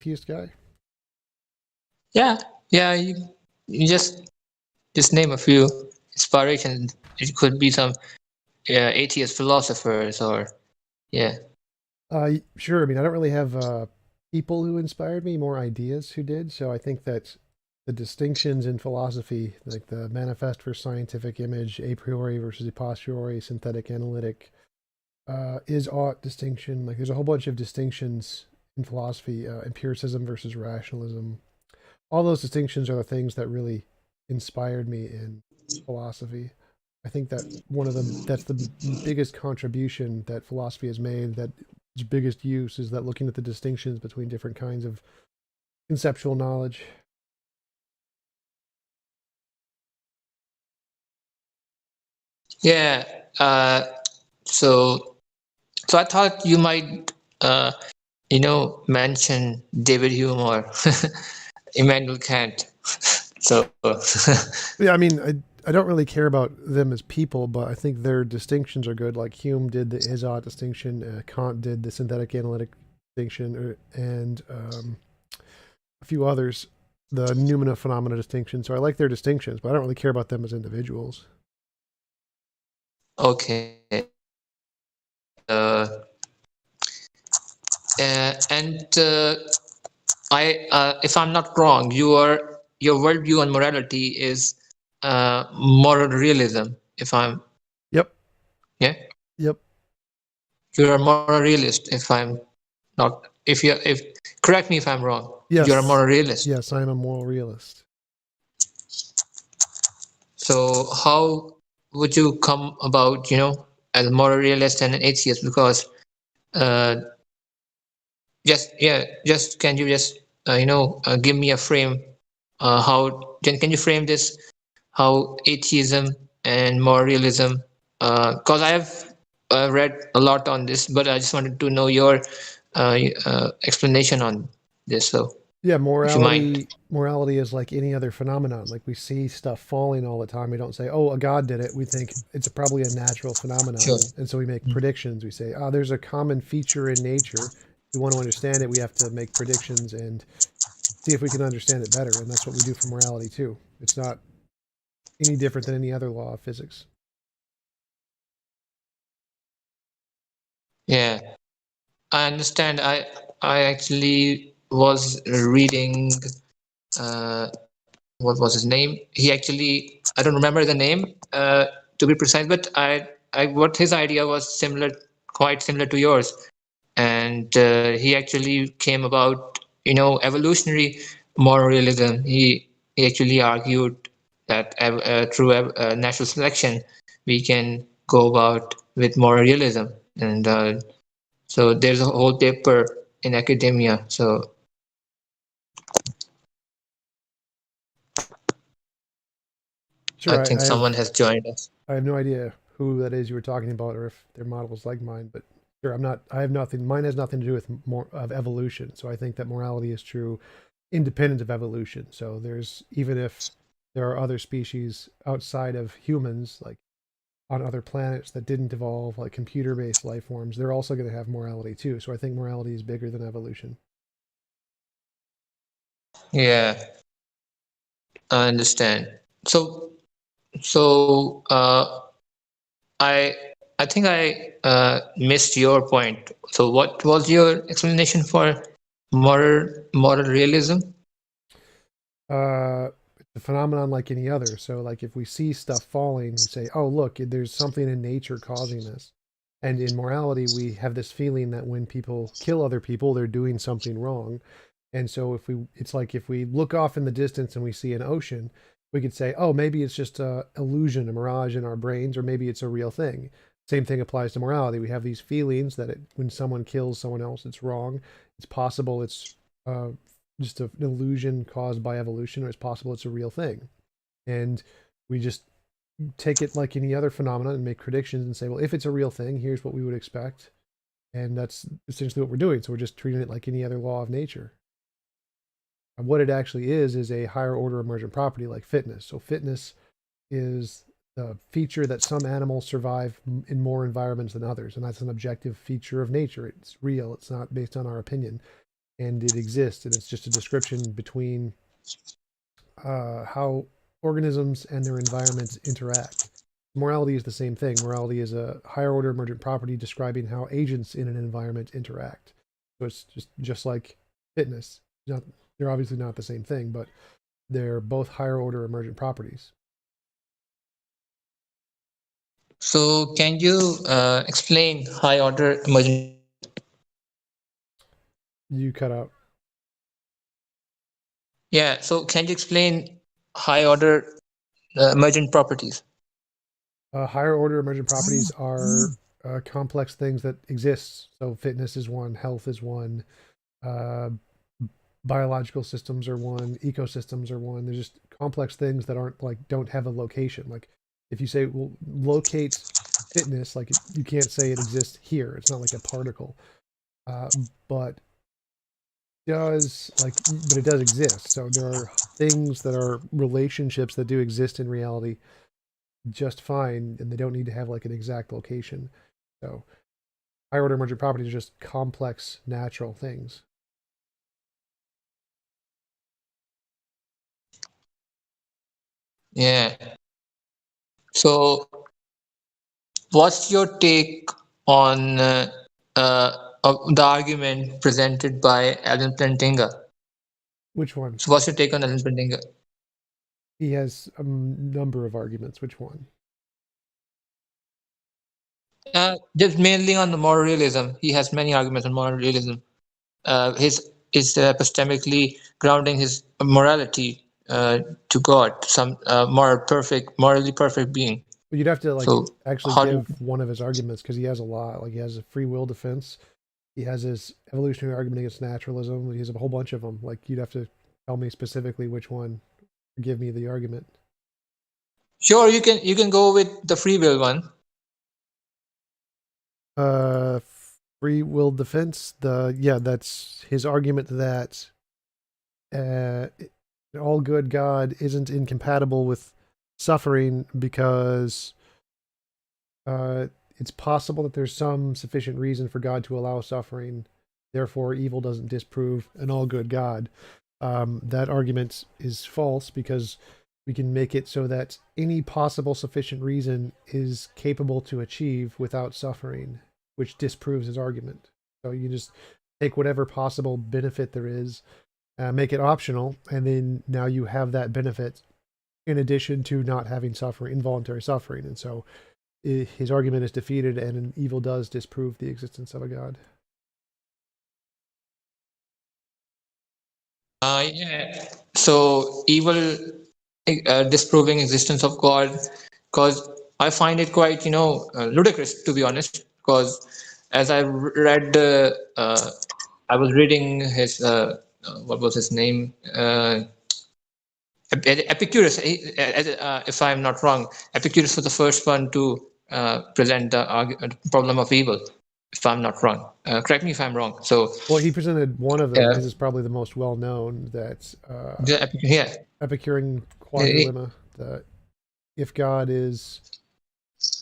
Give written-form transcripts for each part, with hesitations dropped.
atheist guy? Yeah, yeah. You just name a few inspirations. It could be some atheist philosophers or yeah. Sure. I mean, I don't really have people who inspired me, more ideas who did. So I think that the distinctions in philosophy, like the manifest for scientific image, a priori versus a posteriori, synthetic analytic, is ought distinction. Like there's a whole bunch of distinctions in philosophy, empiricism versus rationalism. All those distinctions are the things that really inspired me in philosophy. I think that that's the biggest contribution that philosophy has made, that its biggest use is that looking at the distinctions between different kinds of conceptual knowledge. Yeah. So I thought you might mention David Hume or Immanuel Kant. So Yeah, I mean, I don't really care about them as people, but I think their distinctions are good. Like Hume did the is-ought distinction, Kant did the synthetic analytic distinction, and a few others, the noumena phenomena distinction. So I like their distinctions, but I don't really care about them as individuals. okay. Uh, and if I'm not wrong, your worldview on morality is moral realism. If I'm Yep. yeah, Yep. you're a moral realist. If I'm not, if correct me if I'm wrong. You're a Yes. moral realist. Yes, I am a moral realist. So how would you come about, as a moral realist and an atheist? Because uh, just can you just give me a frame? How can you frame this? How atheism and moral realism? Because I have read a lot on this, but I just wanted to know your explanation on this. So Yeah, if you might. morality is like any other phenomenon. Like we see stuff falling all the time. We don't say, "Oh, a god did it." We think it's probably a natural Sure. phenomenon, and so we make predictions. We say, "Ah, there's a common feature in nature. We want to understand it. We have to make predictions and see if we can understand it better." And that's what we do for morality too. It's not any different than any other law of physics. Yeah, I understand. I actually was reading. Uh, what was his name? He actually, I don't remember the name to be precise, but I what his idea was similar, quite similar to yours, and he actually came about, evolutionary moral realism. He actually argued that through natural selection, we can go about with moral realism, and so there's a whole paper in academia. So I Sure, think someone has joined us. I have no idea who that is you were talking about, or if their model is like mine. But sure, I'm not. I have nothing. Mine has nothing to do with more of evolution. So I think that morality is true, independent of evolution. So there's even if there are other species outside of humans, like on other planets that didn't evolve, like computer-based life forms, they're also going to have morality too. So I think morality is bigger than evolution. Yeah, I understand. So I I think I missed your point. So what was your explanation for moral realism? It's a phenomenon like any other. So, like if we see stuff falling, we say, "Oh, look, there's something in nature causing this." And in morality, we have this feeling that when people kill other people, they're doing something wrong. And so, it's like if we look off in the distance and we see an ocean, we could say, "Oh, maybe it's just a illusion, a mirage in our brains, or maybe it's a real thing." Same thing applies to morality. We have these feelings that when someone kills someone else, it's wrong. It's possible it's uh, just an illusion caused by evolution, or it's possible it's a real thing. And we just take it like any other phenomenon and make predictions and say, well, if it's a real thing, here's what we would expect. And that's essentially what we're doing. So we're just treating it like any other law of nature. And what it actually is a higher order emergent property like fitness. So fitness is the feature that some animals survive in more environments than others. And that's an objective feature of nature. It's real. It's not based on our opinion. and it exists, and it's just a description between how organisms and their environments interact. Morality is the same thing. Morality is a higher order emergent property describing how agents in an environment interact. So it's just like fitness. Not, they're obviously not the same thing, but they're both higher order emergent properties. So can you explain high order emergent? You cut out. Yeah. So can you explain high order emergent properties? Higher order emergent properties are complex things that exist. So fitness is one, health is one, uh, biological systems are one, ecosystems are one. They're just complex things that aren't like don't have a location. Like if you say, well, locate fitness, like you can't say it exists here. It's not like a particle, but but it does exist. So there are things that are relationships that do exist in reality just fine, and they don't need to have like an exact location. So higher order emergent properties are just complex natural things. Yeah. So what's your take on the argument presented by Alan Plantinga? Which one? So what's your take on Alan Plantinga? He has a number of arguments. Which one? Just mainly on the moral realism. He has many arguments on moral realism. His is epistemically grounding his morality to God, some morally perfect being. But you'd have to like So actually how do give one of his arguments because he has a lot. Like he has a free will defense. He has his evolutionary argument against naturalism. He has a whole bunch of them. Like you'd have to tell me specifically which one. Give me the argument. sure you can go with the free will one. Uh, free will defense. That's his argument that an all good God isn't incompatible with suffering because it's possible that there's some sufficient reason for God to allow suffering. Therefore, evil doesn't disprove an all good God. That argument is false because we can make it so that any possible sufficient reason is capable to achieve without suffering, which disproves his argument. So you just take whatever possible benefit there is, make it optional, and then now you have that benefit in addition to not having suffering, involuntary suffering. And so his argument is defeated, and an evil does disprove the existence of a God. Yeah. So evil disproving existence of God, because I find it quite ludicrous, to be honest. Because as I read, I was reading his what was his name? Epicurus, if I'm not wrong. Epicurus was the first one to present the problem of evil, if I'm not wrong. Correct me if I'm wrong. So, Well, he presented one of them. uh, His is probably the most well known. That's yeah, Epicurean quadrilemma. That if God is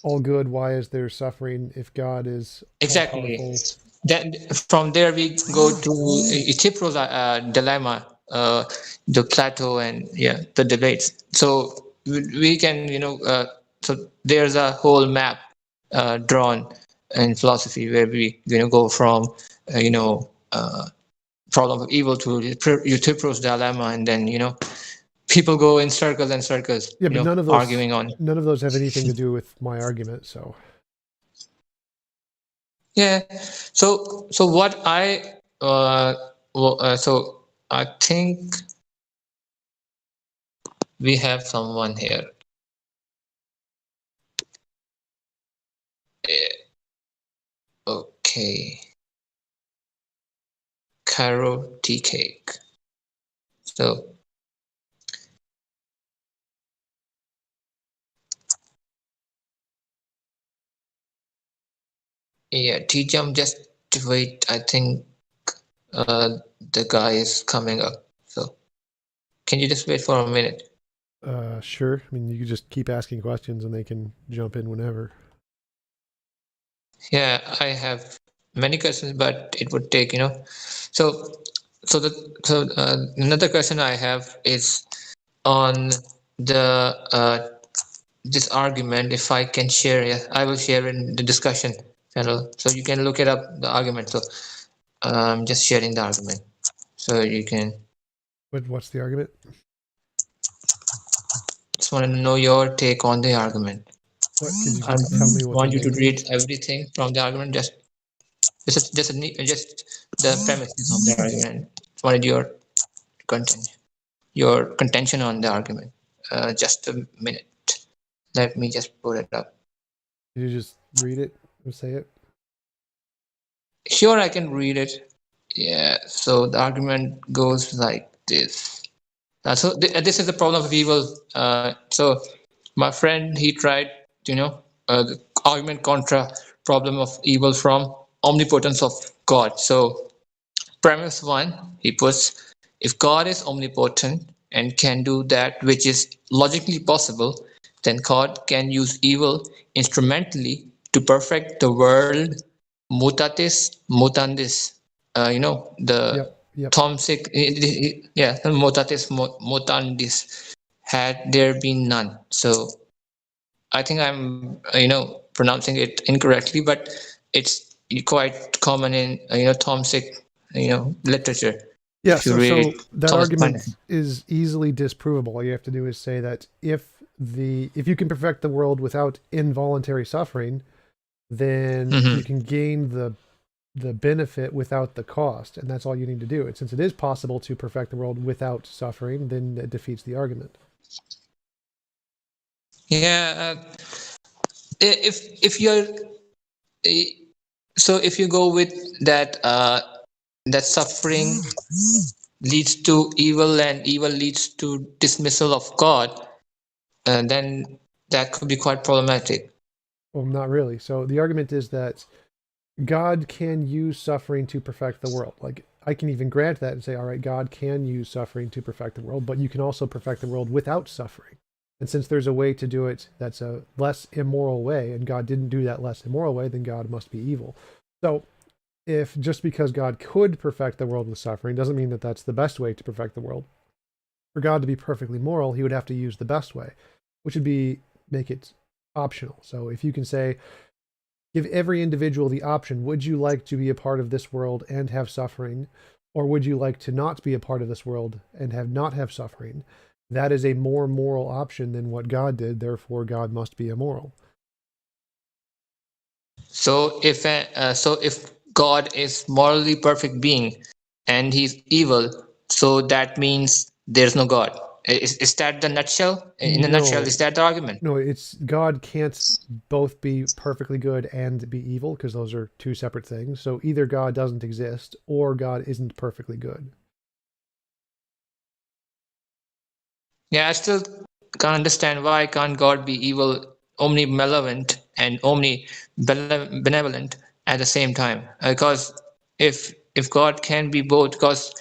all good, why is there suffering? If God is exactly. all powerful, Then from there we go to Euthyphro's dilemma, the Plato and the debates. So we can so there's a whole map drawn in philosophy where we go from problem of evil to Euthyphro's dilemma, and then people go in circles and circles, yeah, but arguing on. none of those have anything to do with my argument. So Yeah. So what so I think we have someone here. Okay. Carol tea cake. So yeah, TJump, just wait. I think the guy is coming up. So can you just wait for a minute? sure. I mean, you can just keep asking questions, and they can jump in whenever. Yeah, I have many questions, but it would take. So Another question I have is on the this argument. If I can share it, I will share in the discussion channel, so you can look it up the argument. So I'm just sharing the argument, so you can. What's the argument? Just want to know your take on the argument. What could you I tell me what the want you to argument read is? everything from the argument. Just the premises of the argument. What is your contention on the argument? Just a minute. Let me just put it up. Did you just read it or say it? Sure, I can read it. Yeah. So the argument goes like this. This is the problem of evil. So my friend, he tried, the argument contra problem of evil from omnipotence of God. So premise one, he puts, if God is omnipotent and can do that which is logically possible, then God can use evil instrumentally to perfect the world mutatis mutandis. The Yep. Thomsic, yeah, mutatis mutandis, had there been none. So I think I'm, pronouncing it incorrectly, but it's quite common in, Thomsic, literature. Yeah, If you read so it, that Thomas Aquinas. argument is easily disprovable. All you have to do is say that if you can perfect the world without involuntary suffering, then you Mm-hmm. can gain the benefit without the cost, and that's all you need to do. And since it is possible to perfect the world without suffering, then it defeats the argument. Yeah, if you're eh, so if you go with that that suffering leads to evil and evil leads to dismissal of God, then that could be quite problematic. Well, not really. So the argument is that God can use suffering to perfect the world. Like, I can even grant that and say, all right, God can use suffering to perfect the world, but you can also perfect the world without suffering. And since there's a way to do it that's a less immoral way, and God didn't do that less immoral way, then God must be evil. So, if just because God could perfect the world with suffering doesn't mean that that's the best way to perfect the world. For God to be perfectly moral, he would have to use the best way, which would be make it optional. So, if you can say, give every individual the option, would you like to be a part of this world and have suffering, or would you like to not be a part of this world and not have suffering? That is a more moral option than what God did, therefore God must be immoral. So if God is morally perfect being and he's evil, so that means there's no God. Is that the nutshell? In a nutshell, No, is that the argument? no, it's God can't both be perfectly good and be evil, because those are two separate things. So either God doesn't exist or God isn't perfectly good. Yeah, I still can't understand why can't God be evil, omnibenevolent, and omnibenevolent at the same time? Because if God can be both, because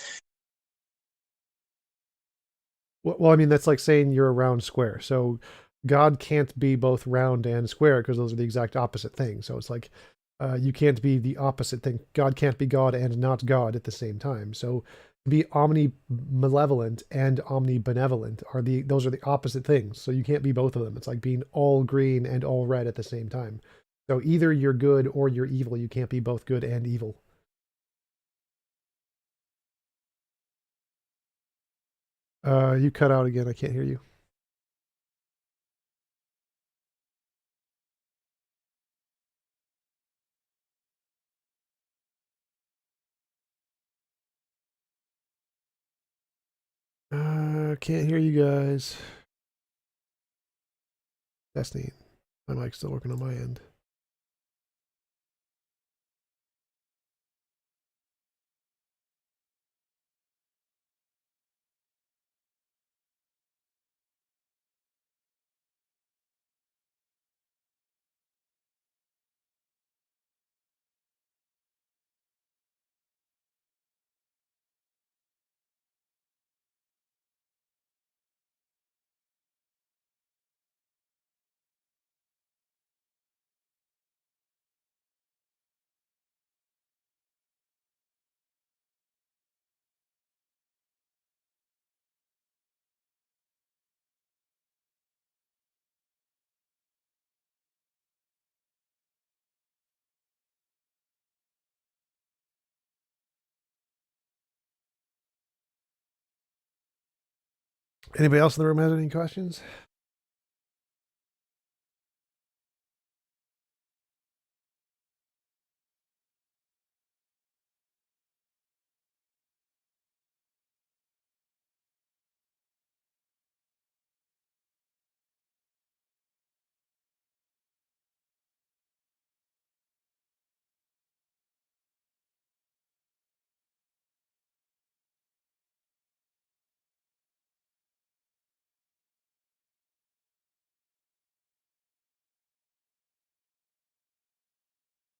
Well, I mean, that's like saying you're a round square. So God can't be both round and square because those are the exact opposite things. So it's like you can't be the opposite thing. God can't be God and not God at the same time. So be omni-malevolent and omni-benevolent those are the opposite things. So you can't be both of them. It's like being all green and all red at the same time. So either you're good or you're evil. You can't be both good and evil. You cut out again. I can't hear you. Can't hear you guys. Testing. My mic's still working on my end. Anybody else in the room has any questions?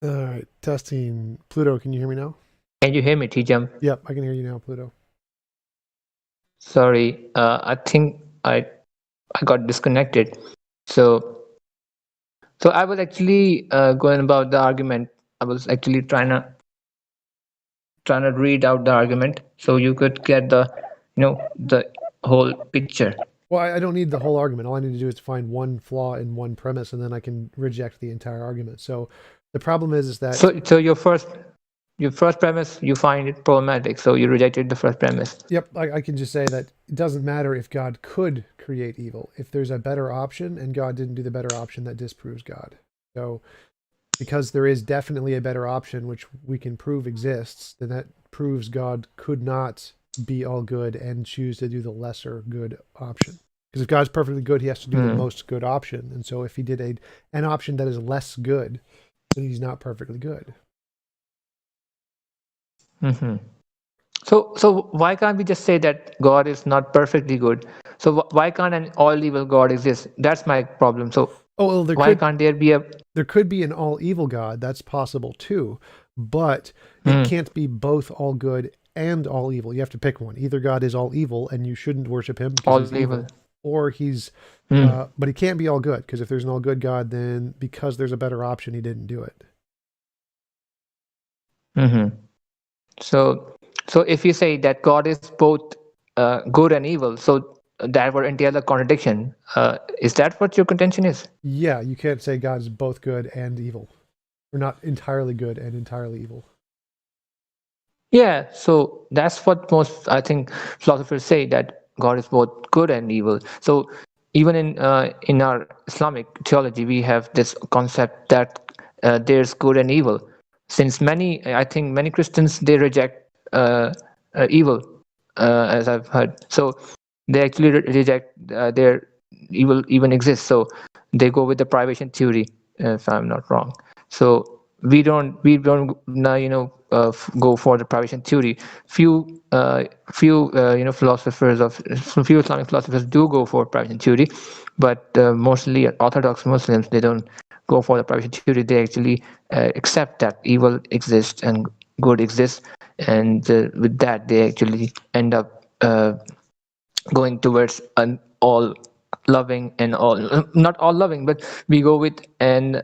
All right, testing. Pluto, can you hear me now? Can you hear me, TJump? Yep, I can hear you now, Pluto. Sorry, I think I got disconnected. So I was actually going about the argument. I was actually trying to read out the argument so you could get the whole picture. Well, I don't need the whole argument. All I need to do is find one flaw in one premise, and then I can reject the entire argument. So the problem is that So your first premise, you find it problematic, so you rejected the first premise. yep, I can just say that it doesn't matter if God could create evil. If there's a better option and God didn't do the better option, that disproves God. So because there is definitely a better option, which we can prove exists, then that proves God could not be all good and choose to do the lesser good option. Because if God's perfectly good, he has to do the most good option. And so if he did an option that is less good, then he's not perfectly good. Mm-hmm. So why can't we just say that God is not perfectly good? So why can't an all evil God exist? That's my problem. So Oh, well, why can't there be a there could be an all evil God. That's possible too. But it can't be both all good and all evil. You have to pick one. Either God is all evil and you shouldn't worship him because all he's evil? evil, or he's but he can't be all good, because if there's an all good God, then because there's a better option, he didn't do it. Mm-hmm. So if you say that God is both good and evil, so that would entail a contradiction. Is that what your contention is? Yeah, you can't say God is both good and evil. Or not entirely good and entirely evil. Yeah, so that's what most, I think, philosophers say, that God is both good and evil. So even in our Islamic theology, we have this concept that there's good and evil. Since I think many Christians, they reject evil, as I've heard. So they actually reject their evil even exists. So they go with the privation theory, if I'm not wrong. So we don't go for the privation theory. Few philosophers of few Islamic philosophers do go for privation theory, but mostly Orthodox Muslims, they don't go for the privation theory. They actually accept that evil exists and good exists, and with that they actually end up going towards an all loving and all, not all loving, but we go with, and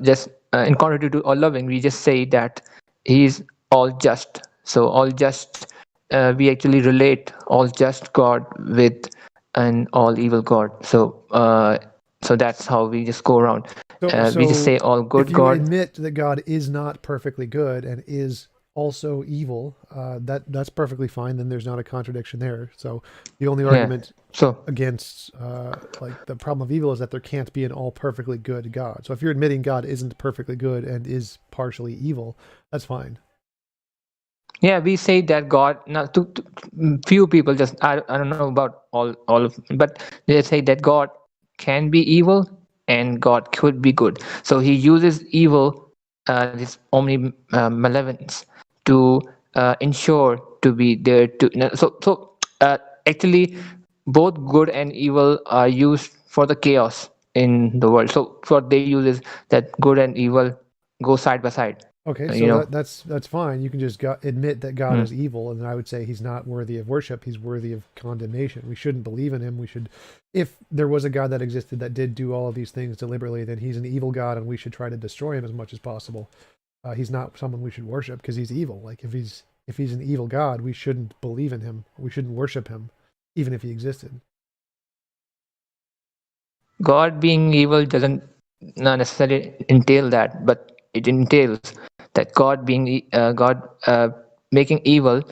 just in contrary to all loving, we just say that he is all just. So all just, we actually relate all just God with an all evil God. So that's how we just go around. So We just say all good if you God. admit that God is not perfectly good and is also evil, that's perfectly fine. Then there's not a contradiction there. So the only argument against like the problem of evil is that there can't be an all perfectly good God. So if you're admitting God isn't perfectly good and is partially evil, that's fine. Yeah, we say that God. Now, to few people, just I don't know about all of, but they say that God can be evil and God could be good. So He uses evil, this malevolence, to ensure to be there. Actually, both good and evil are used for the chaos in the world. So what they use is that good and evil go side by side. Okay, You so know. that's fine. You can just admit that God is evil, and then I would say he's not worthy of worship. He's worthy of condemnation. We shouldn't believe in him. We should, if there was a God that existed that did do all of these things deliberately, then he's an evil God, and we should try to destroy him as much as possible. He's not someone we should worship because he's evil. Like if he's an evil God, we shouldn't believe in him. We shouldn't worship him, even if he existed. God being evil doesn't not necessarily entail that, but it entails that God making evil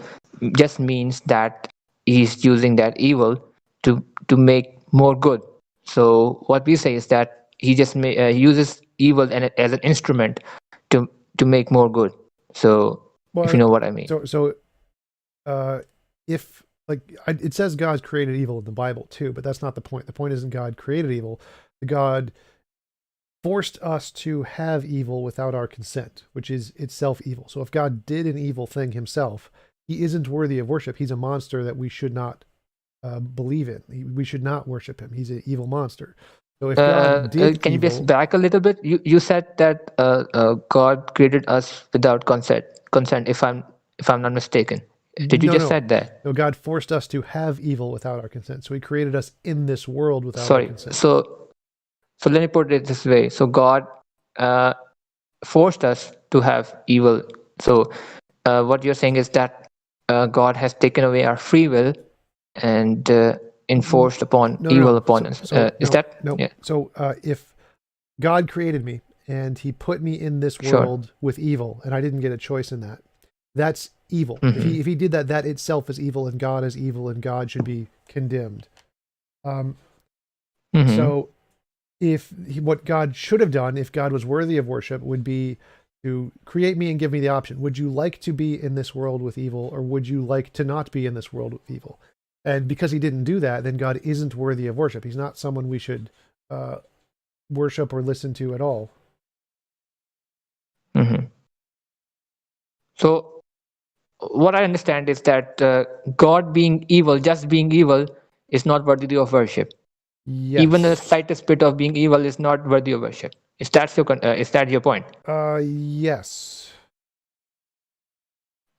just means that He's using that evil to make more good. So what we say is that he just uses evil as an instrument to make more good. So if you Well, know what I mean. so if like it says God created evil in the Bible too, but that's not the point. The point isn't God created evil. God forced us to have evil without our consent, which is itself evil. So if God did an evil thing himself, he isn't worthy of worship. He's a monster that we should not believe in. We should not worship him. He's an evil monster. So if God did Can you evil, just back a little bit? You said that God created us without consent. Consent, if I'm not mistaken. Did you just said that? No, God forced us to have evil without our consent. So he created us in this world without our Sorry. consent. So let me put it this way. So God forced us to have evil. So what you're saying is that God has taken away our free will and enforced upon evil upon us. Is that? No. Yeah. So if God created me and he put me in this Sure. world with evil and I didn't get a choice in that, that's evil. If he did that, that itself is evil, and God is evil, and God should be condemned. So what God should have done, if God was worthy of worship, would be to create me and give me the option. Would you like to be in this world with evil, or would you like to not be in this world with evil? And because he didn't do that, then God isn't worthy of worship. He's not someone we should worship or listen to at all. So what I understand is that God being evil, just being evil, is not worthy of worship. Yes. Even the slightest bit of being evil is not worthy of worship. Is that your point? Yes.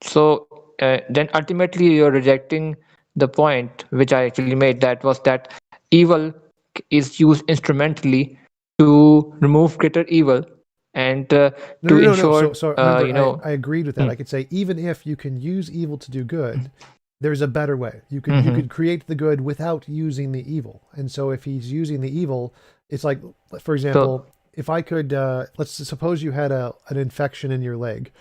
So then ultimately you're rejecting the point which I actually made. That was that evil is used instrumentally to remove greater evil and to ensure. So remember, I agreed with that. I could say even if you can use evil to do good, there's a better way. You could create the good without using the evil. And so if he's using the evil, it's like, for example, if I could, let's suppose you had an infection in your leg.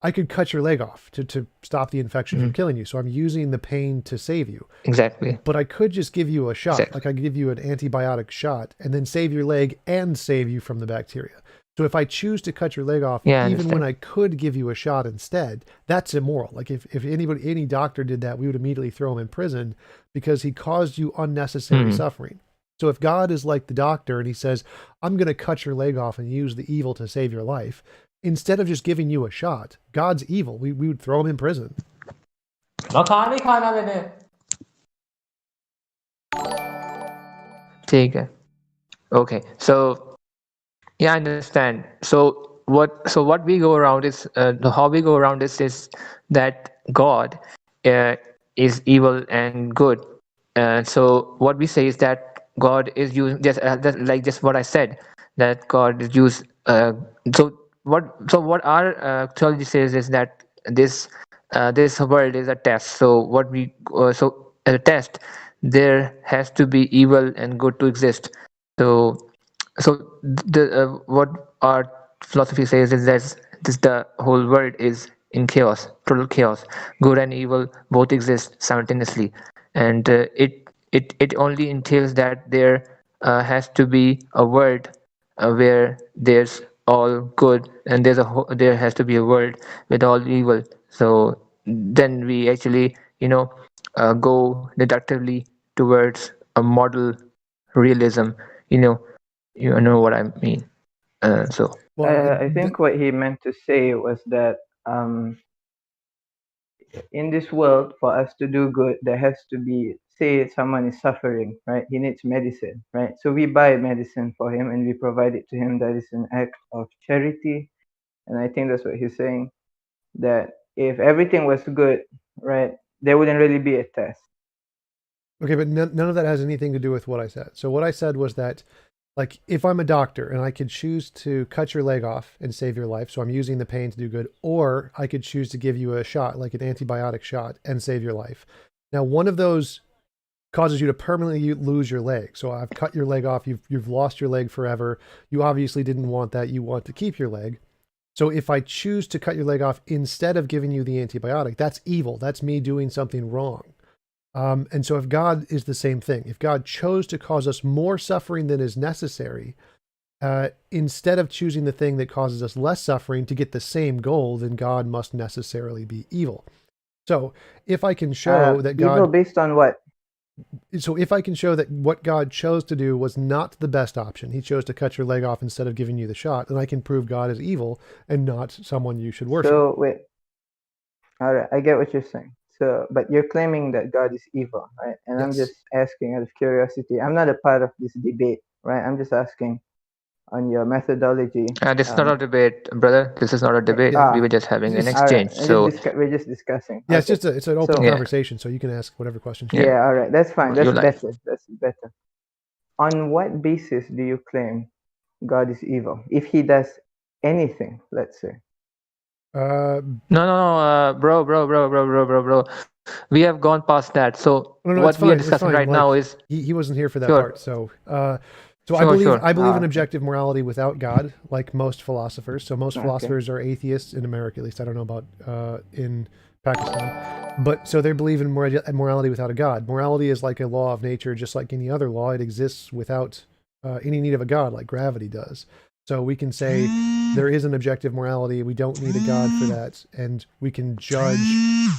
I could cut your leg off to stop the infection from killing you. So I'm using the pain to save you. Exactly. But I could just give you a shot. Exactly. Like I give you an antibiotic shot and then save your leg and save you from the bacteria. So if I choose to cut your leg off, even when I could give you a shot instead, that's immoral. Like if any doctor did that, we would immediately throw him in prison because he caused you unnecessary suffering. So if God is like the doctor and he says, I'm going to cut your leg off and use the evil to save your life, instead of just giving you a shot, God's evil. We would throw him in prison. Okay. So yeah, I understand. So what we go around is how we go around is that God is evil and good. So what we say is that God is using just what I said, that God is used. So what our theology says is that this world is a test. So what we so as a test, there has to be evil and good to exist. So what our philosophy says is that the whole world is in chaos, total chaos. Good and evil both exist simultaneously, and it only entails that there has to be a world where there's all good, and there has to be a world with all evil. So then we actually go deductively towards a model realism. You know what I mean. I think what he meant to say was that in this world, for us to do good, there has to be, say someone is suffering, right? He needs medicine, right? So we buy medicine for him and we provide it to him. That is an act of charity. And I think that's what he's saying, that if everything was good, right, there wouldn't really be a test. Okay, but none of that has anything to do with what I said. So what I said was that, like, if I'm a doctor and I could choose to cut your leg off and save your life, so I'm using the pain to do good, or I could choose to give you a shot, like an antibiotic shot, and save your life. Now, one of those causes you to permanently lose your leg. So I've cut your leg off. You've lost your leg forever. You obviously didn't want that. You want to keep your leg. So if I choose to cut your leg off instead of giving you the antibiotic, that's evil. That's me doing something wrong. And so if God is the same thing, if God chose to cause us more suffering than is necessary, instead of choosing the thing that causes us less suffering to get the same goal, then God must necessarily be evil. So if I can show that evil God, based on what? so if I can show that what God chose to do was not the best option, he chose to cut your leg off instead of giving you the shot, then I can prove God is evil and not someone you should worship. So wait, all right, I get what you're saying. So, but you're claiming that God is evil, right? And I'm Yes. just asking out of curiosity. I'm not a part of this debate, right? I'm just asking on your methodology. This is not a debate, brother. This is not a debate. Yeah, We were just having an it's- all right. exchange. So We're just discussing. Yeah, Okay. it's an open So- Yeah. conversation, so you can ask whatever questions you Yeah. Yeah, all right. That's fine. That's You like. better. That's better. On what basis do you claim God is evil? If he does anything, let's say. No, bro. We have gone past that. So No, what it's we are fine. It's discussing fine. right Like, now is he wasn't here for that Sure. part. So I Sure, believe sure. I believe in Okay. objective morality without God, like most philosophers. So most Okay. philosophers are atheists in America, at least. I don't know about in Pakistan, but so they believe in morality without a God. Morality is like a law of nature, just like any other law. It exists without any need of a God, like gravity does. So we can say there is an objective morality. We don't need a God for that, and we can judge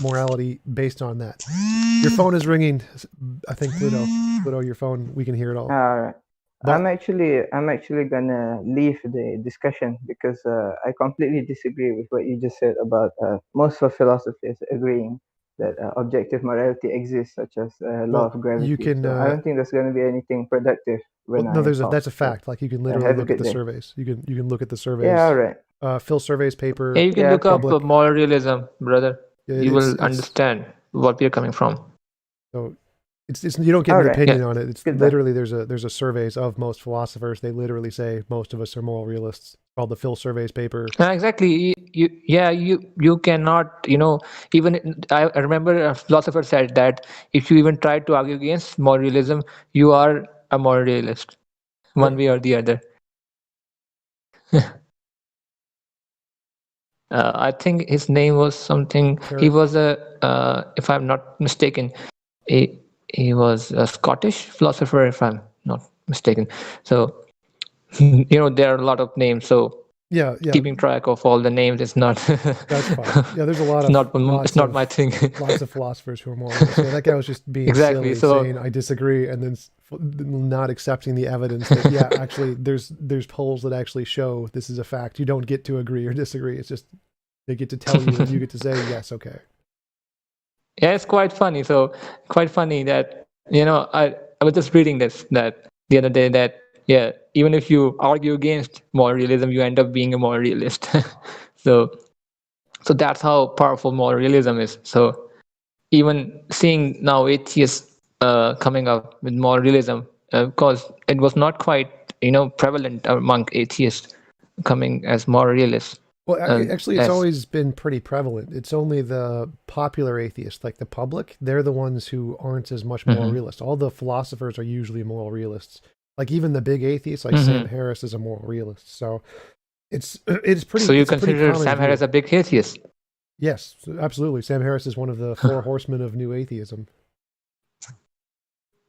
morality based on that. Your phone is ringing. I think Pluto, your phone. We can hear it all. All right. But- I'm actually gonna leave the discussion because I completely disagree with what you just said about most of philosophers agreeing that objective morality exists, such as law Well, of gravity. you can, so I don't think there's going to be anything productive when Well, no, I talk. that's a So, fact. Like you can literally have a look at good the day. surveys. You can look at the surveys. Yeah, all right. Phil Survey's paper. yeah, you can Yeah, look up public. moral realism, brother. Yeah, You will it's- understand what we are coming from. So it's you don't get All an right. opinion Yeah. on it. It's Goodbye. literally there's a surveys of most philosophers. They literally say most of us are moral realists. It's called the Phil Survey's paper. Exactly. You cannot, even I remember a philosopher said that if you even try to argue against moral realism, you are a moral realist, one way or the other. I think his name was something. He was if I'm not mistaken, he was a Scottish philosopher, if I'm not mistaken. So, there are a lot of names. So Yeah. keeping track of all the names is not. That's fine. Yeah, there's a lot it's of it's not my thing. lots of philosophers who are moral realists. Yeah, that guy was just being Exactly, silly, so- saying I disagree, and then not accepting the evidence that yeah, actually there's polls that actually show this is a fact. You don't get to agree or disagree. It's just they get to tell you, and you get to say yes, okay. Yeah, it's quite funny. So quite funny that I was just reading this that the other day that even if you argue against moral realism, you end up being a moral realist. so that's how powerful moral realism is. So even seeing now atheists coming up with moral realism because it was not quite prevalent among atheists coming as moral realists. Well, actually, it's as- always been pretty prevalent. It's only the popular atheists, like the public, they're the ones who aren't as much moral realists. All the philosophers are usually moral realists. Like even the big atheists, like Sam Harris is a moral realist. So it's pretty. So you it's a pretty consider common Sam view. Harris a big atheist? Yes, absolutely. Sam Harris is one of the four horsemen of new atheism.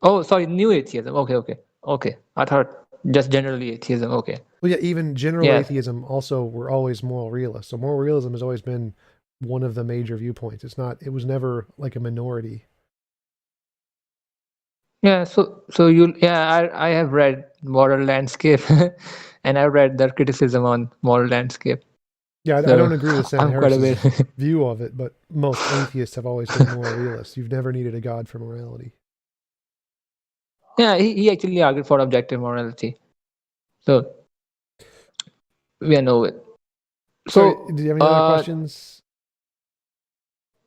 Oh, sorry, new atheism. Okay. I thought just generally atheism. Okay. Well, yeah, even general Yeah. atheism also were always moral realists. So moral realism has always been one of the major viewpoints. It was never like a minority. Yeah. So I have read Moral Landscape, and I read their criticism on Moral Landscape. Yeah, I So, don't agree with Sam I'm quite a Harris's bit. view of it, but most atheists have always been moral realists. You've never needed a god for morality. Yeah, he actually argued for objective morality. So we know it. So, So do you have any other questions?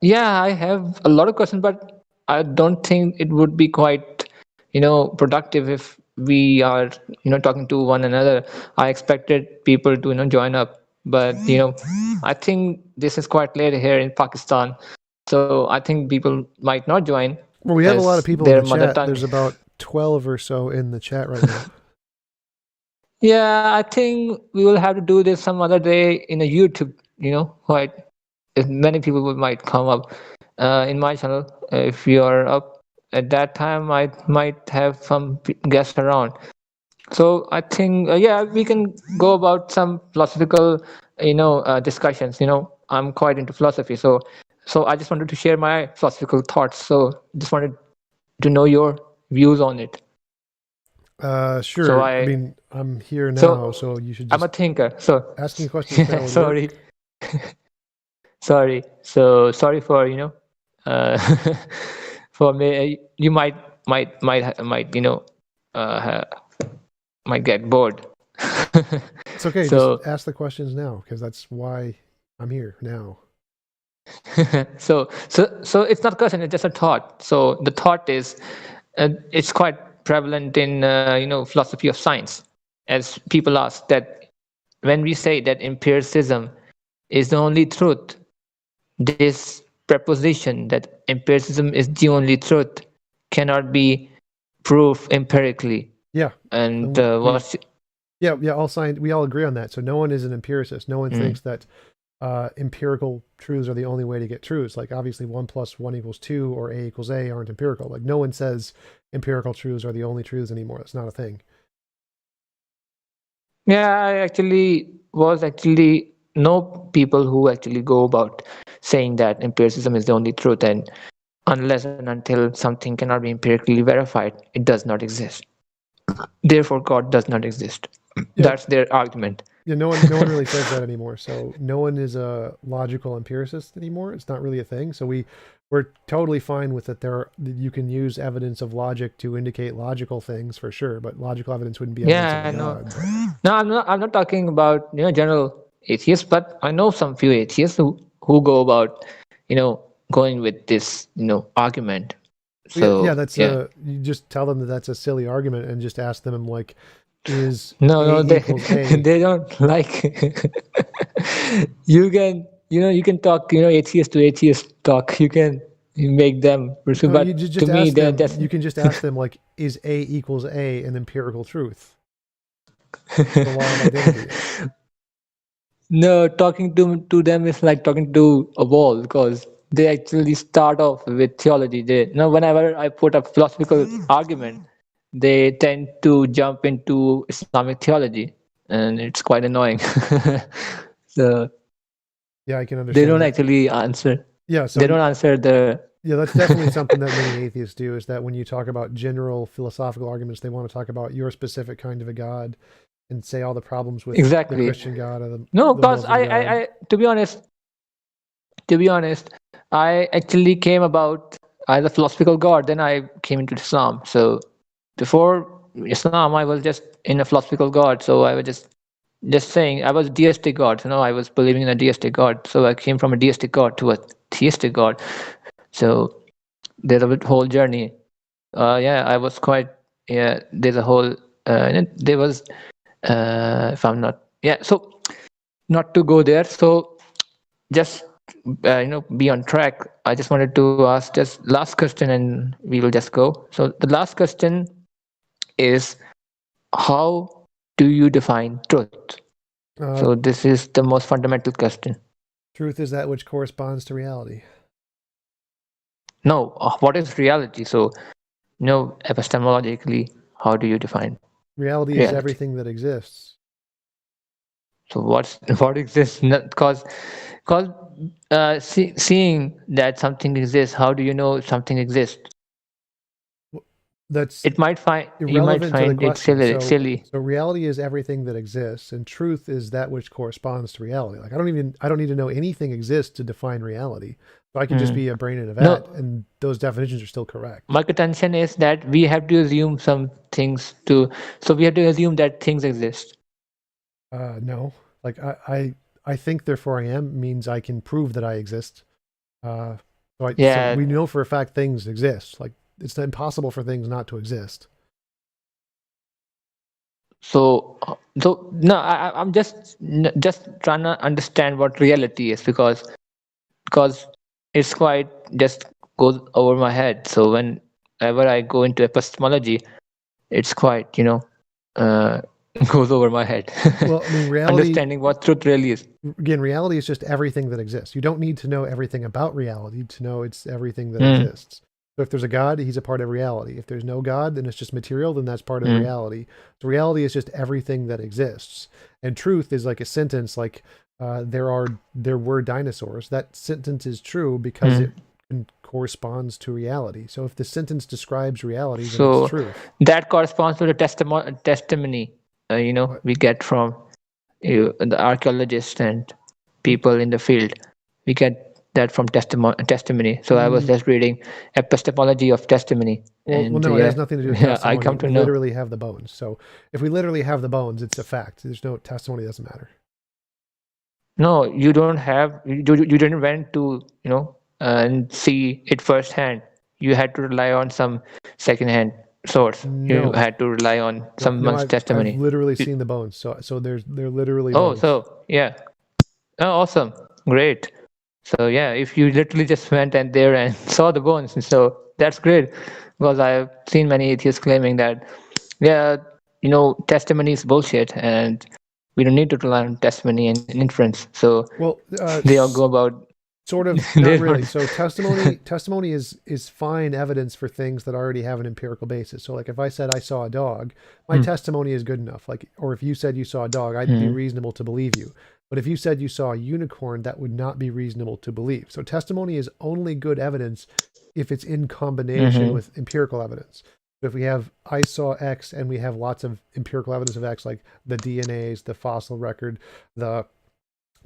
yeah, I have a lot of questions, but I don't think it would be quite, productive if we are, talking to one another. I expected people to, join up, but I think this is quite late here in Pakistan, so I think people might not join. Well, we have a lot of as people in their the mother chat. tongue. There's about 12 or so in the chat right now. Yeah, I think we will have to do this some other day in a YouTube, quite if many people might come up in my channel if you are up at that time I might have some guests around. So I think yeah, we can go about some philosophical discussions. I'm quite into philosophy, so I just wanted to share my philosophical thoughts. So just wanted to know your views on it. Sure. So I mean, I'm here now, so so you should I'm a just thinker. So asking questions now would sorry, work. sorry. So sorry for uh, for me. You might uh, might get bored. It's okay. So Just ask the questions now, because that's why I'm here now. so it's not a question, it's just a thought. So the thought is it's quite prevalent in philosophy of science, as people ask that when we say that empiricism is the only truth, this preposition that empiricism is the only truth cannot be proved empirically. Yeah. And We all agree on that. So no one is an empiricist. No one thinks that empirical truths are the only way to get truths. Like obviously 1 + 1 = 2 or A = A aren't empirical. Like no one says empirical truths are the only truths anymore. That's not a thing. Yeah, I actually know people who actually go about saying that empiricism is the only truth, and unless and until something cannot be empirically verified, it does not exist. Therefore, God does not exist. Yeah. That's their argument. Yeah, no one really says that anymore. So no one is a logical empiricist anymore. It's not really a thing. So we're totally fine with it. You can use evidence of logic to indicate logical things for sure, but logical evidence wouldn't be evidence of God. No, I'm not talking about general atheists, but I know some few atheists who go about going with this argument. So yeah, that's you just tell them that that's a silly argument and just ask them like, is no, A equals A? they don't like. You can talk atheist to atheist talk. You can make them pursue, but you just to me ask them, that's you can just ask them like, is A = A an empirical truth? The law of identity. No, talking to them is like talking to a wall, because they actually start off with theology. Whenever I put a philosophical argument, they tend to jump into Islamic theology, and it's quite annoying. So yeah, I can understand. They don't actually answer. Yeah, so they don't answer the. Yeah, that's definitely something that many atheists do. Is that when you talk about general philosophical arguments, they want to talk about your specific kind of a God and say all the problems with the Christian God or the because Muslim God. I to be honest, I actually came about as a philosophical God. Then I came into Islam. So before Islam, I was just in a philosophical God. So I was just saying I was deistic God. I was believing in a deistic God. So I came from a deistic God to a theistic God. So there's a whole journey. I was quite. Yeah, there's a whole. There was. If I'm not. Yeah. So not to go there. So just be on track. I just wanted to ask just last question, and we will just go. So the last question is, how do you define truth? So this is the most fundamental question. Truth is that which corresponds to reality. No, what is reality? So, epistemologically, how do you define reality? Is everything that exists. So what exists? Because seeing that something exists, how do you know something exists? That's you might find to the question. It silly. So reality is everything that exists, and truth is that which corresponds to reality. Like I don't need to know anything exists to define reality. So I can just be a brain in a vat, and those definitions are still correct. My contention is that we have to assume some things so we have to assume that things exist. No, like I think therefore I am means I can prove that I exist. So we know for a fact things exist. Like it's impossible for things not to exist. So no, I'm just trying to understand what reality is, because it's quite just goes over my head. So whenever I go into epistemology, it's quite goes over my head. Well, I mean, reality, understanding what truth really is. Again, reality is just everything that exists. You don't need to know everything about reality to know it's everything that exists. So if there's a God, he's a part of reality. If there's no God, then it's just material, then that's part of reality. So reality is just everything that exists. And truth is like a sentence like there were dinosaurs. That sentence is true because it corresponds to reality. So if the sentence describes reality, then So it's truth. that corresponds to the testimony, we get from the archaeologists and people in the field. We get that from testimony. So I was just reading epistemology of testimony. Well, no, it has nothing to do with testimony. I come to we know. literally have the bones. So if we literally have the bones, it's a fact. There's no testimony, doesn't matter. No, you don't have. You didn't went to and see it firsthand. You had to rely on some second-hand source. You had to rely on someone's testimony. I've literally seen the bones. So they're literally Oh, bones. so yeah. Oh, awesome. Great. So yeah, if you literally just went and there and saw the bones, so that's great. Because I've seen many atheists claiming that, testimony is bullshit and we don't need to rely on testimony and inference. So they all go about sort of not really. So testimony is fine evidence for things that already have an empirical basis. So like if I said I saw a dog, my testimony is good enough. Like, or if you said you saw a dog, I'd be reasonable to believe you. But if you said you saw a unicorn, that would not be reasonable to believe. So testimony is only good evidence if it's in combination with empirical evidence. So if we have I saw X and we have lots of empirical evidence of X, like the DNAs, the fossil record, the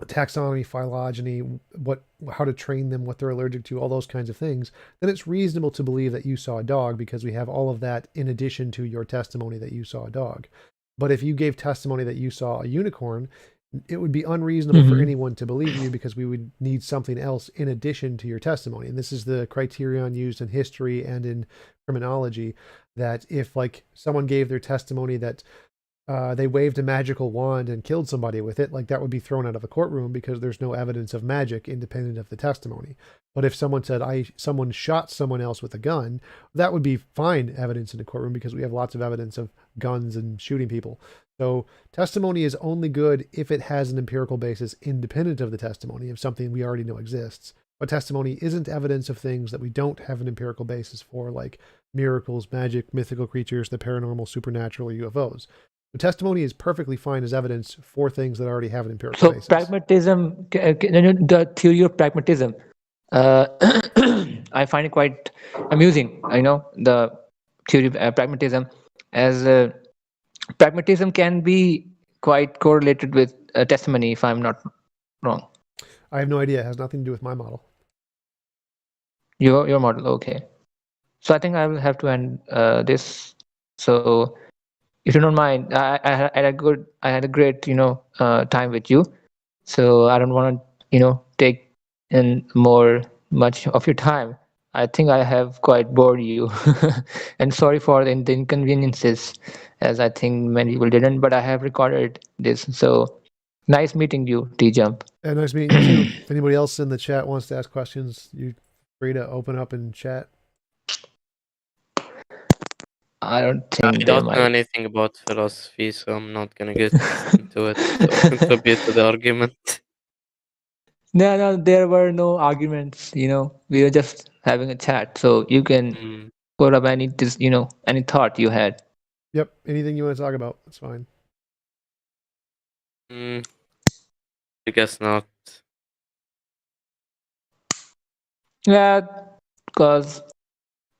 taxonomy, phylogeny, how to train them, what they're allergic to, all those kinds of things, then it's reasonable to believe that you saw a dog because we have all of that in addition to your testimony that you saw a dog. But if you gave testimony that you saw a unicorn, it would be unreasonable for anyone to believe you because we would need something else in addition to your testimony. And this is the criterion used in history and in criminology, that if like someone gave their testimony that they waved a magical wand and killed somebody with it, like that would be thrown out of the courtroom because there's no evidence of magic independent of the testimony. But if someone said someone shot someone else with a gun, that would be fine evidence in the courtroom because we have lots of evidence of guns and shooting people. So testimony is only good if it has an empirical basis independent of the testimony of something we already know exists. But testimony isn't evidence of things that we don't have an empirical basis for, like miracles, magic, mythical creatures, the paranormal, supernatural, UFOs. So testimony is perfectly fine as evidence for things that already have an empirical basis. So pragmatism, the theory of pragmatism, I find it quite amusing. The theory of pragmatism, as pragmatism can be quite correlated with testimony, if I'm not wrong. I have no idea. It has nothing to do with my model. Your model, okay. So I think I will have to end this. So if you don't mind, I had a great time with you. So I don't want to take in much of your time. I think I have quite bored you, and sorry for the inconveniences, as I think many people didn't. But I have recorded this, so nice meeting you, TJump. And nice meeting you too. If anybody else in the chat wants to ask questions, you're free to open up and chat. I don't think I don't know anything about philosophy, so I'm not gonna get into it. So contribute to the argument. No, there were no arguments. We were just having a chat. So you can put up any thought you had. Yep, anything you want to talk about, that's fine. I guess not. Yeah, because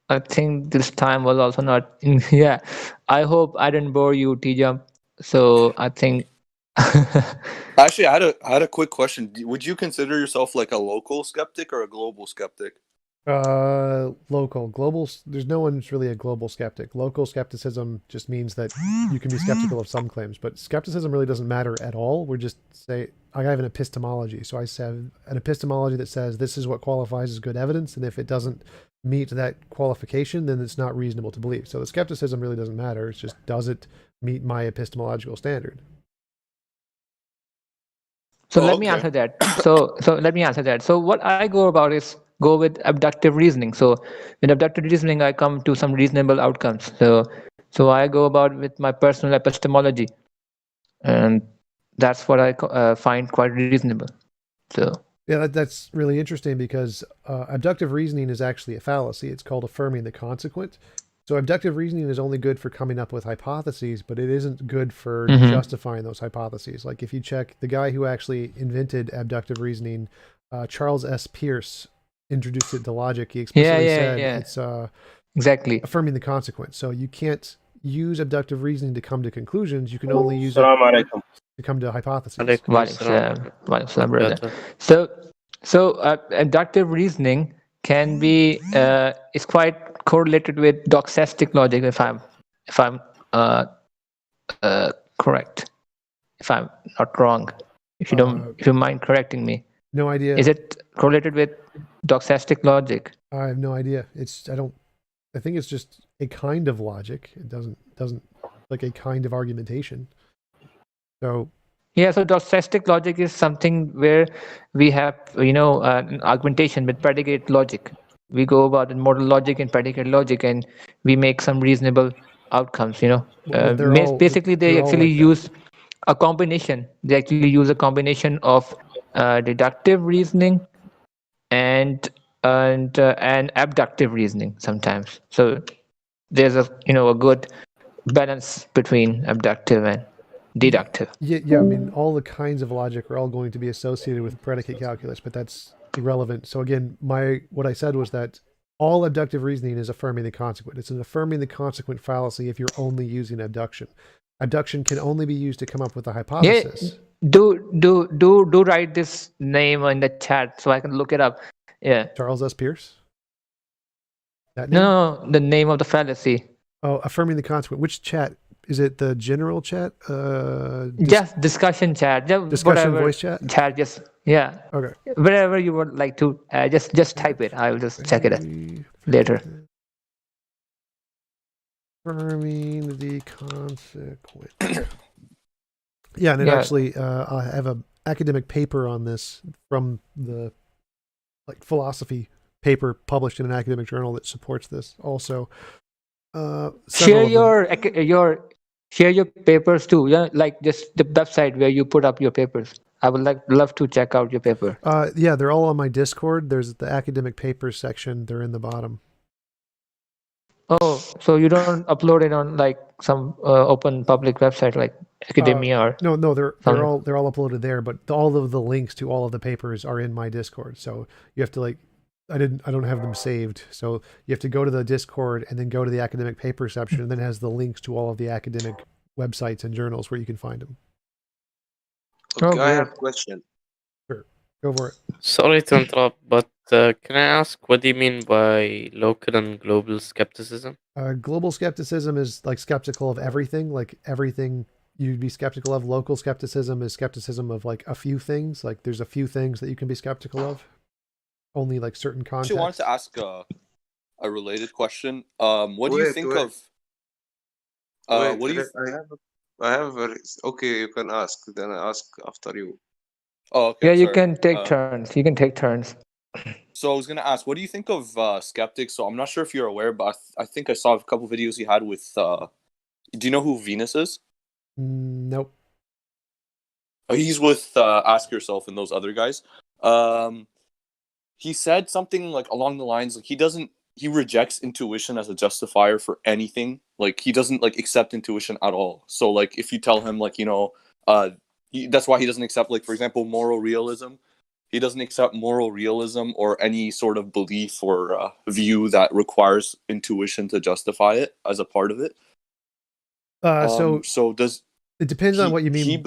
I think this time was also not. Yeah, I hope I didn't bore you, TJump. So I think. Actually, I had a quick question. Would you consider yourself like a local skeptic or a global skeptic? Local. Global, there's no one's really a global skeptic. Local skepticism just means that you can be skeptical of some claims, but skepticism really doesn't matter at all. We're just I have an epistemology. So I have an epistemology that says this is what qualifies as good evidence, and if it doesn't meet that qualification, then it's not reasonable to believe. So the skepticism really doesn't matter. It's just, does it meet my epistemological standard? So let me answer that. So let me answer that. So what I go about is go with abductive reasoning. So with abductive reasoning, I come to some reasonable outcomes. So I go about with my personal epistemology, and that's what I find quite reasonable. So Yeah, that's really interesting because abductive reasoning is actually a fallacy. It's called affirming the consequent. So abductive reasoning is only good for coming up with hypotheses, but it isn't good for justifying those hypotheses. Like if you check the guy who actually invented abductive reasoning, Charles S. Peirce, introduced it to logic. He explicitly said it's exactly affirming the consequent. So you can't use abductive reasoning to come to conclusions. You can only use it Assalamu alaikum. to come to hypotheses. Alaikum Walaikum assalam. salam, brother. Barakatuh. So abductive reasoning can be is quite correlated with doxastic logic. If I'm correct, if I'm not wrong, if you mind correcting me. No idea. Is it correlated with doxastic logic? I have no idea. I think it's just a kind of logic. It doesn't like a kind of argumentation. So yeah, so doxastic logic is something where we have an argumentation with predicate logic. We go about in modal logic and predicate logic, and we make some reasonable outcomes. Basically, they actually use a combination. They actually use a combination of deductive reasoning and abductive reasoning sometimes. So there's a good balance between abductive and deductive. Yeah. I mean, all the kinds of logic are all going to be associated with predicate calculus, but that's irrelevant. So again, what I said was that all abductive reasoning is affirming the consequent. It's an affirming the consequent fallacy if you're only using abduction. Abduction can only be used to come up with a hypothesis. Yeah, do write this name in the chat so I can look it up. Yeah. Charles S. Peirce? That name? No, the name of the fallacy. Oh, affirming the consequent. Which chat? Is it the general chat? Just discussion chat. Discussion voice chat? Chat, just, yeah. Okay. Wherever you would like to, just type it. I will just check it out later. Affirming the consequent. Yeah, and actually, I have an academic paper on this from the philosophy paper published in an academic journal that supports this. Also, share your papers too. Yeah, like just the website where you put up your papers. I would love to check out your paper. Yeah, they're all on my Discord. There's the academic papers section. They're in the bottom. Oh, so you don't upload it on like some open public website like academia or no, they're all uploaded there, but all of the links to all of the papers are in my Discord. So you have to I don't have them saved. So you have to go to the Discord and then go to the academic paper section, and then it has the links to all of the academic websites and journals where you can find them. Okay, I have a question. Sure, go for it. Sorry to interrupt, but can I ask what do you mean by local and global skepticism? Global skepticism is like skeptical of everything, like everything you'd be skeptical of. Local skepticism is skepticism of like a few things. Like there's a few things that you can be skeptical of. Only like certain contexts. I wanted to ask a related question. What do you think of? What do you? I have. Okay, you can ask. Then I ask after you. Oh, okay. Yeah, you can take turns. You can take turns. So I was gonna ask, what do you think of skeptics? So I'm not sure if you're aware, but I think I saw a couple videos he had with. Do you know who Venus is? Nope. He's with Ask Yourself and those other guys. He said something like along the lines like he rejects intuition as a justifier for anything. Like he doesn't like accept intuition at all. So like if you tell him like that's why he doesn't accept like for example moral realism. He doesn't accept moral realism or any sort of belief or view that requires intuition to justify it as a part of it. So does it depends on what you mean.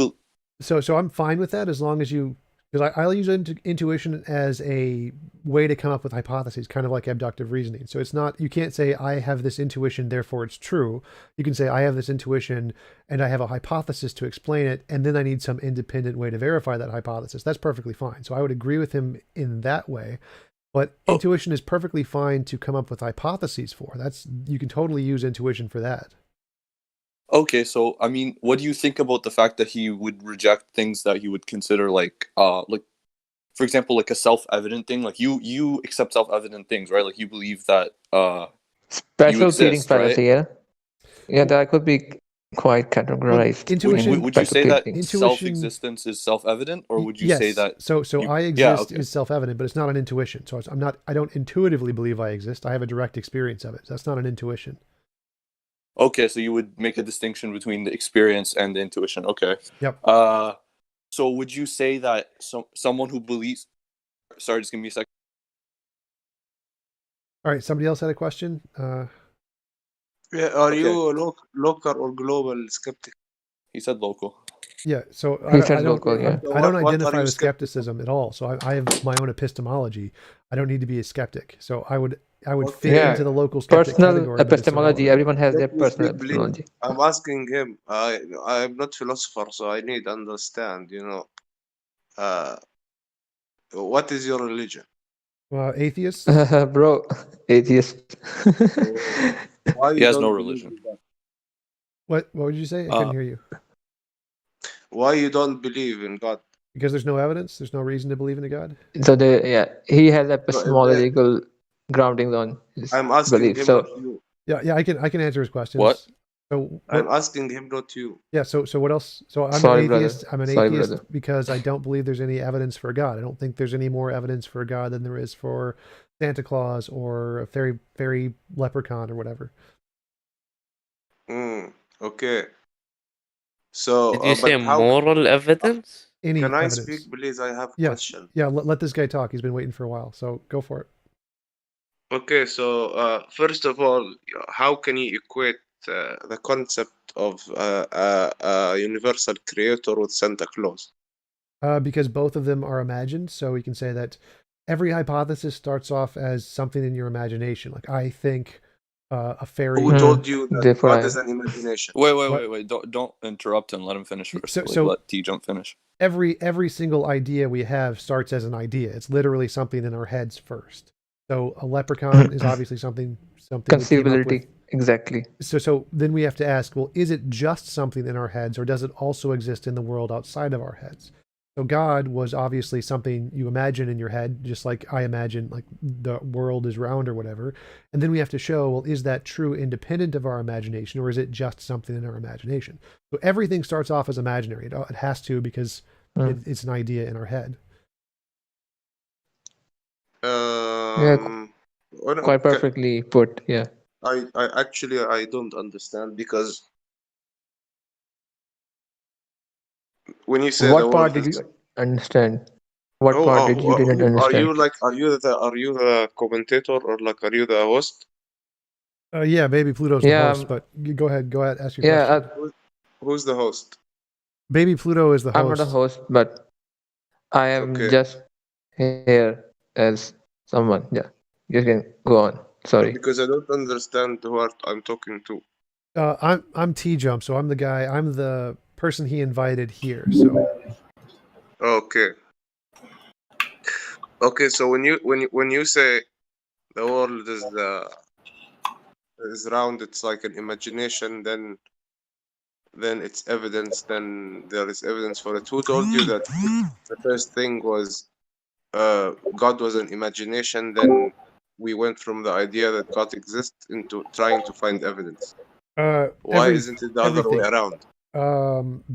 So I'm fine with that as long as you. Because I'll use intuition as a way to come up with hypotheses, kind of like abductive reasoning. So it's not, you can't say, I have this intuition, therefore it's true. You can say, I have this intuition and I have a hypothesis to explain it, and then I need some independent way to verify that hypothesis. That's perfectly fine. So I would agree with him in that way. But intuition is perfectly fine to come up with hypotheses for. You can totally use intuition for that. Okay, so I mean, what do you think about the fact that he would reject things that he would consider like for example, like a self-evident thing? Like you accept self-evident things, right? Like you believe that special feeding fallacy, yeah. Yeah, that could be quite categorized. intuition- Would you say that Intuition- self-existence is self-evident, or would you yes. say that? So you- I yeah, exist okay. is self-evident, but it's not an intuition. So I don't intuitively believe I exist. I have a direct experience of it. That's not an intuition. Okay, so you would make a distinction between the experience and the intuition. Okay. Yep. So would you say that someone who believes? Sorry, just give me a second. All right. Somebody else had a question. Yeah, are Okay. you local or global skeptic? He said local. Yeah. So He I said don't. local, yeah. So I don't what are identify you with skeptical? skepticism at all. So I have my own epistemology. I don't need to be a skeptic. So I would Okay. fit Yeah. into the local skeptic Personal category. but it's epistemology. irrelevant. Everyone has their Let me personal speak, please. epistemology. I'm asking him. I'm not philosopher, so I need to understand. What is your religion? Atheists. Bro, atheist. Why He you has no don't believe religion. in God? What would you say? I couldn't hear you. Why you don't believe in God? Because there's no evidence. There's no reason to believe in a God. So he has epistemological groundings on his I'm asking belief. him, So not you. Yeah. I can answer his questions. What? So I'm asking him, not you. Yeah. So what else? So I'm Sorry, an brother. atheist. I'm an Sorry, atheist brother. because I don't believe there's any evidence for God. I don't think there's any more evidence for God than there is for Santa Claus or a fairy leprechaun or whatever. Okay. So, Did you say but how moral evidence? Any can I evidence? speak, please? I have a Yeah. question. Yeah. Let this guy talk. He's been waiting for a while. So go for it. Okay, so first of all, how can you equate the concept of a universal creator with Santa Claus? Because both of them are imagined. So we can say that every hypothesis starts off as something in your imagination. Like I think a fairy. Who told you that Therefore, God is an imagination? Wait. Don't interrupt him. Let him finish first. So- Let TJump finish. Every single idea we have starts as an idea. It's literally something in our heads first. So a leprechaun is obviously something we came up conceivability. with. Exactly. So then we have to ask, well, is it just something in our heads, or does it also exist in the world outside of our heads? So God was obviously something you imagine in your head, just like I imagine like the world is round or whatever. And then we have to show, well, is that true independent of our imagination, or is it just something in our imagination? So everything starts off as imaginary. It has to, because it's an idea in our head. Quite perfectly put. Yeah. I actually I don't understand, because when you say What the part world did is you understand? What part did you didn't understand? are you the commentator, or like are you the host? Yeah, Baby Pluto's the host, but go ahead, ask your question. Who's the host? Baby Pluto is the host. I'm not a host, but I am Okay. just here as someone. Yeah, you can go on. Sorry. Because I don't understand what I'm talking to. I'm TJump, so I'm the guy. I'm the person he invited here. So Okay. So when you say the world is round, it's like an imagination. Then it's evidence. Then there is evidence for it. Who told you that the first thing was God was an imagination? Then we went from the idea that God exists into trying to find evidence. Why isn't it the other way around?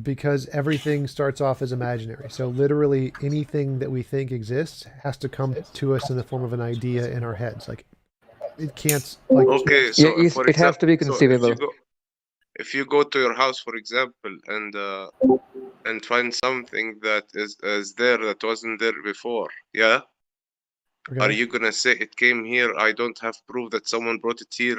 Because everything starts off as imaginary. So literally anything that we think exists has to come to us in the form of an idea in our heads. Like it can't. Like Okay, so Yeah, for it has to be example, conceivable. if you go to your house, for example, and find something that is there that wasn't there before, yeah, okay. are you gonna say it came here? I don't have proof that someone brought it here.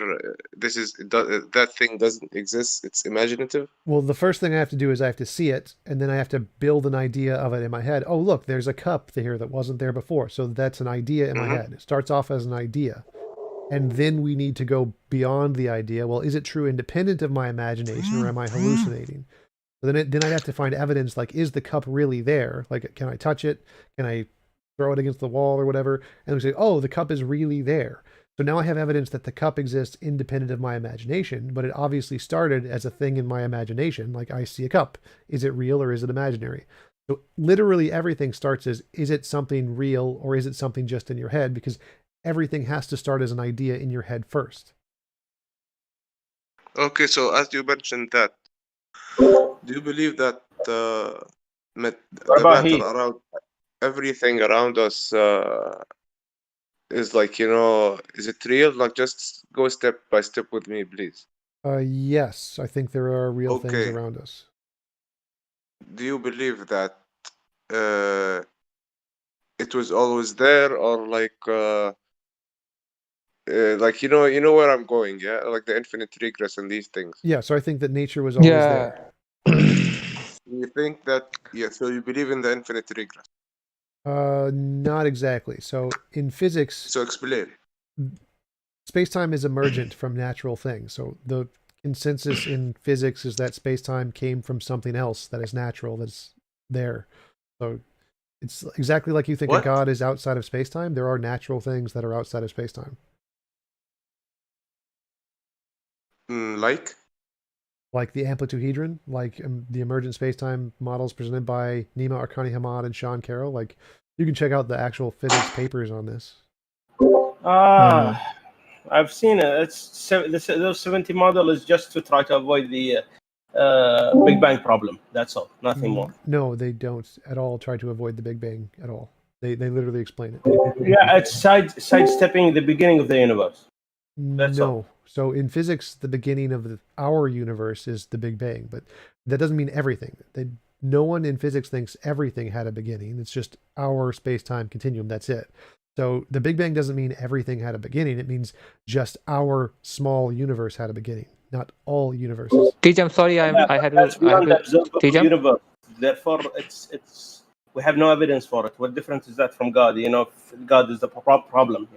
That thing doesn't exist. It's imaginative. Well, the first thing I have to do is I have to see it, and then I have to build an idea of it in my head. Oh, look, there's a cup here that wasn't there before. So that's an idea in my head. It starts off as an idea. And then we need to go beyond the idea. Well, is it true independent of my imagination, or am I hallucinating? So then I'd have to find evidence, like, is the cup really there? Like, can I touch it? Can I throw it against the wall or whatever? And we say, oh, the cup is really there. So now I have evidence that the cup exists independent of my imagination, but it obviously started as a thing in my imagination. Like, I see a cup. Is it real or is it imaginary? So literally everything starts as, is it something real or is it something just in your head? Because everything has to start as an idea in your head first. Okay, so as you mentioned that, Do you believe that What the about matter he? around everything around us is like, is it real? Like, just go step by step with me, please. Yes, I think there are real things Okay. around us. Do you believe that it was always there, or like where I'm going, yeah? Like the infinite regress and these things. Yeah, so I think that nature was always there. You think that, yeah, so you believe in the infinite regress. Not exactly. So in physics, So explain. space-time is emergent from natural things. So the consensus in physics is that space-time came from something else that is natural, that's there. So it's exactly like you think a What? God is outside of space-time. There are natural things that are outside of space-time. Like? Like the amplituhedron, like the emergent space-time models presented by Nima Arkani Hamad and Sean Carroll. Like, you can check out the actual physics papers on this. I've seen it. Those 70 model is just to try to avoid the Big Bang problem. That's all. Nothing more. No, they don't at all try to avoid the Big Bang at all. They literally explain it. Yeah, it's sidestepping the beginning of the universe. That's all. No. So in physics, the beginning of our universe is the Big Bang, but that doesn't mean everything. No one in physics thinks everything had a beginning. It's just our space-time continuum. That's it. So the Big Bang doesn't mean everything had a beginning. It means just our small universe had a beginning, not all universes. TJump, sorry, I had That's beyond the to observable TJump. universe. Therefore, it's we have no evidence for it. What difference is that from God? God is the problem.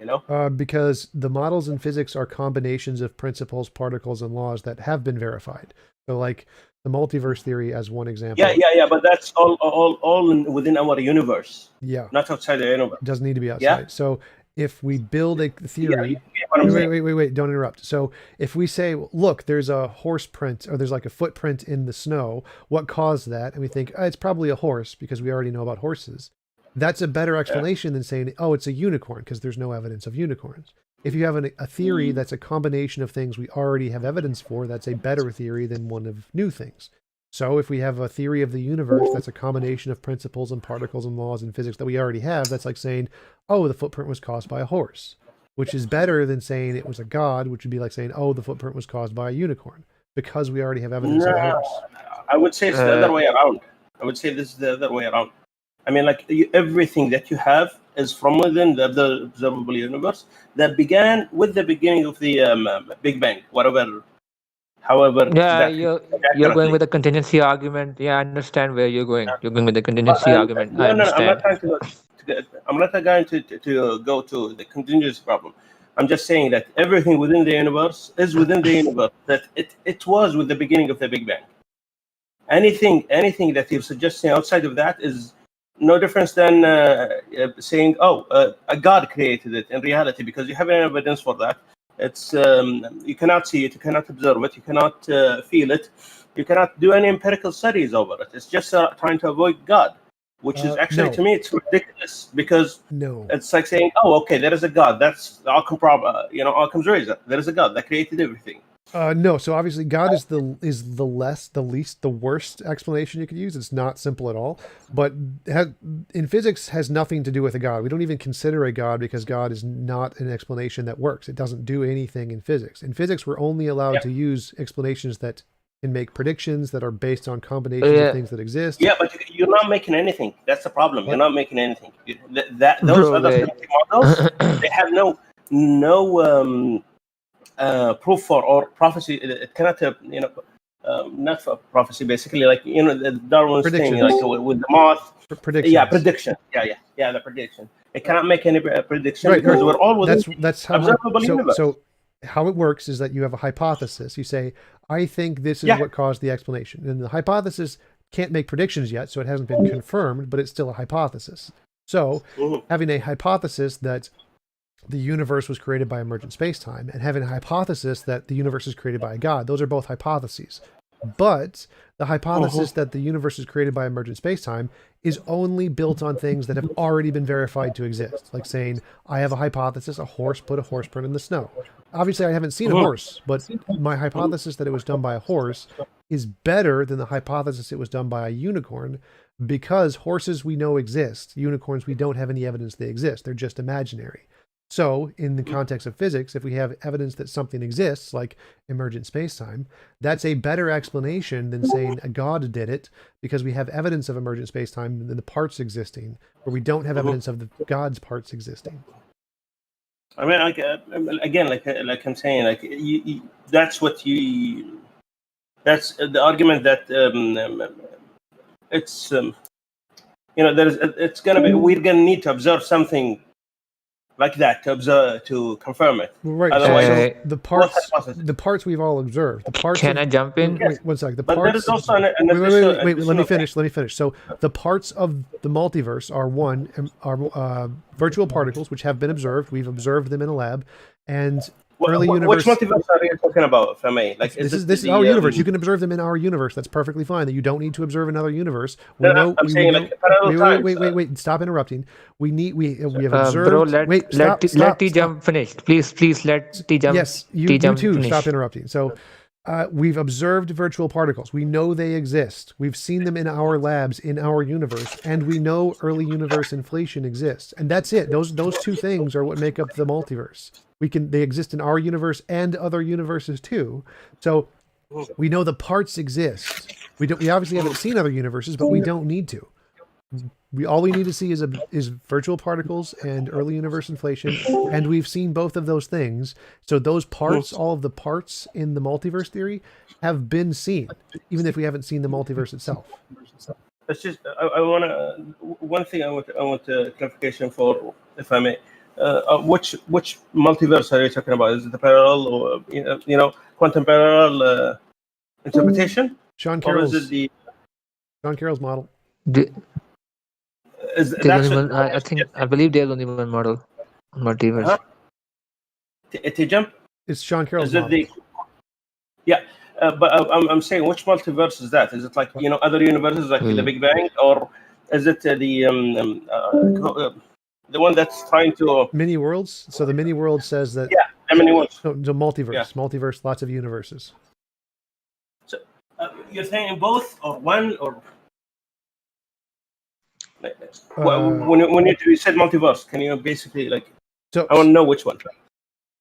Because the models in physics are combinations of principles, particles, and laws that have been verified. So, like the multiverse theory, as one example. Yeah. But that's all within our universe. Yeah. Not outside the universe. It doesn't need to be outside. Yeah? So if we build a theory, wait, don't interrupt. So if we say, look, there's a horse print, or there's like a footprint in the snow, what caused that? And we think, it's probably a horse because we already know about horses. That's a better explanation than saying, it's a unicorn, because there's no evidence of unicorns. If you have a theory that's a combination of things we already have evidence for, that's a better theory than one of new things. So if we have a theory of the universe that's a combination of principles and particles and laws in physics that we already have, that's like saying, the footprint was caused by a horse, which is better than saying it was a god, which would be like saying, the footprint was caused by a unicorn, because we already have evidence of a horse. I would say it's the other way around. I would say this is the other way around. I mean, like everything that you have is from within the observable universe that began with the beginning of the Big Bang, however. Yeah, you're going with the contingency argument. Yeah, I understand where you're going. You're going with the contingency argument. I understand. I'm not trying I'm not going to go to the contingency problem. I'm just saying that everything within the universe is within the universe. That it was with the beginning of the Big Bang. Anything that you're suggesting outside of that is no difference than saying, a God created it in reality, because you have any evidence for that. It's you cannot see it, you cannot observe it, you cannot feel it, you cannot do any empirical studies over it. It's just trying to avoid God, which is actually, to me, it's ridiculous, because it's like saying, okay, there is a God. That's Occam's razor. There is a God that created everything. No, so obviously God is the worst explanation you could use. It's not simple at all, but in physics has nothing to do with a God. We don't even consider a God because God is not an explanation that works. It doesn't do anything in physics. In physics, we're only allowed to use explanations that can make predictions that are based on combinations of things that exist. Yeah, but you're not making anything. That's the problem. You're not making anything. Those other models, they have no proof or prophecy. It cannot, not for prophecy. Basically, like the Darwin's thing, like with the moth. Prediction. Yeah, prediction. Yeah, the prediction. It cannot make any prediction because we're all within that's how observable universe. So how it works is that you have a hypothesis. You say, I think this is what caused the explanation, and the hypothesis can't make predictions yet, so it hasn't been confirmed, but it's still a hypothesis. So having a hypothesis that the universe was created by emergent space-time and having a hypothesis that the universe is created by a God, those are both hypotheses. But the hypothesis that the universe is created by emergent space-time is only built on things that have already been verified to exist. Like saying, I have a hypothesis, a horse put a horse print in the snow. Obviously, I haven't seen a horse, but my hypothesis that it was done by a horse is better than the hypothesis it was done by a unicorn, because horses we know exist. Unicorns, we don't have any evidence they exist. They're just imaginary. So in the context of physics, if we have evidence that something exists, like emergent spacetime, that's a better explanation than saying a god did it, because we have evidence of emergent spacetime than the parts existing, where we don't have evidence of the god's parts existing. I mean, like again, like I'm saying, like that's what you. That's the argument that it's it's gonna be, we're gonna need to observe something like that to observe, to confirm it. Right. Otherwise, So the parts we've all observed. The parts. Can I jump in? Wait, one sec. The but parts. there is also an wait. Let me finish. Let me finish. So the parts of the multiverse are virtual particles, which have been observed. We've observed them in a lab, and early universe. Which multiverse are you talking about, if I may? Like, this is our universe. You can observe them in our universe. That's perfectly fine. That you don't need to observe another universe. I'm saying like parallel times. Wait. Stop interrupting. We have observed. Bro, let TJump finish. Please let TJump. Yes, you too. Finish. Stop interrupting. So, we've observed virtual particles. We know they exist. We've seen them in our labs in our universe, and we know early universe inflation exists. And that's it. Those two things are what make up the multiverse. They exist in our universe and other universes too. So we know the parts exist. We obviously haven't seen other universes, but we don't need to. All we need to see is virtual particles and early universe inflation, and we've seen both of those things. So those parts, all of the parts in the multiverse theory, have been seen, even if we haven't seen the multiverse itself. It's just I want to one thing I want clarification for, if I may. Which multiverse are you talking about? Is it the parallel or quantum parallel interpretation? Sean Carroll's model. I believe there's only one model multiverse. TJump? It's Sean Carroll's model. But I'm saying, which multiverse is that? Is it like other universes like the Big Bang, or is it the one that's trying to many worlds? So the many world says that many worlds. So the multiverse, multiverse, lots of universes. So you're saying both or one or? When you said multiverse, can you basically I want to know which one?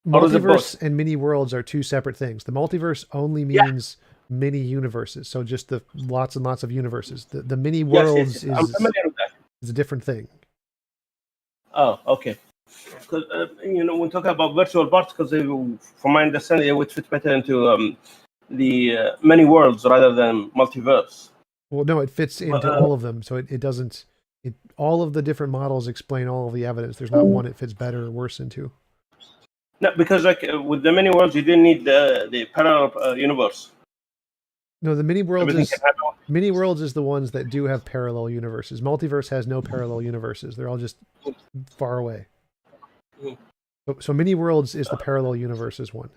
Multiverse and many worlds are two separate things. The multiverse only means many universes, so just the lots and lots of universes. The many worlds I'm familiar with that. is a different thing. Oh, okay. Because when we talk about virtual particles, from my understanding, it would fit better into the many worlds rather than multiverse. Well, no, it fits into all of them, so it doesn't. All of the different models explain all of the evidence. There's not one it fits better or worse into. No, because with the many worlds, you didn't need the parallel universe. No, the many worlds is the ones that do have parallel universes. Multiverse has no parallel universes. They're all just far away. So many worlds is the parallel universes one.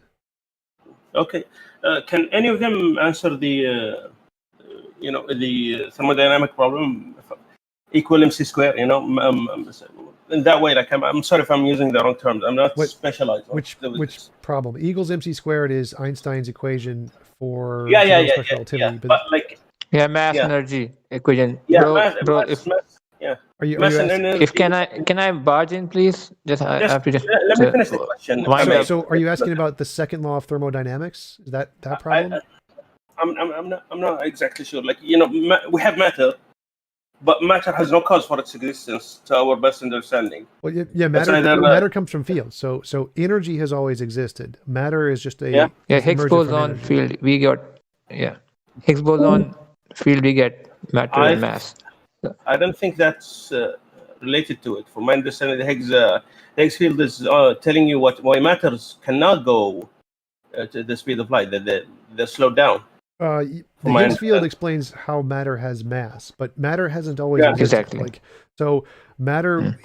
Okay. Can any of them answer the thermodynamic problem? Equal MC square, in that way, I'm sorry if I'm using the wrong terms. I'm not specialized. Which problem? E equals MC squared is Einstein's equation for special relativity. But mass energy equation. Mass, Are you asking, can I barge in, please? Let me finish the question. So are you asking about the second law of thermodynamics? Is that problem? I'm not exactly sure. We have matter. But matter has no cause for its existence, to our best understanding. Well, matter comes from fields. So energy has always existed. Matter is just a Higgs boson field. We got Higgs boson field. We get matter and mass. I don't think that's related to it. From my understanding, the Higgs field is telling you why matters cannot go to the speed of light. That they're slowed down. The Higgs field explains how matter has mass, but matter hasn't always existed. Exactly. So matter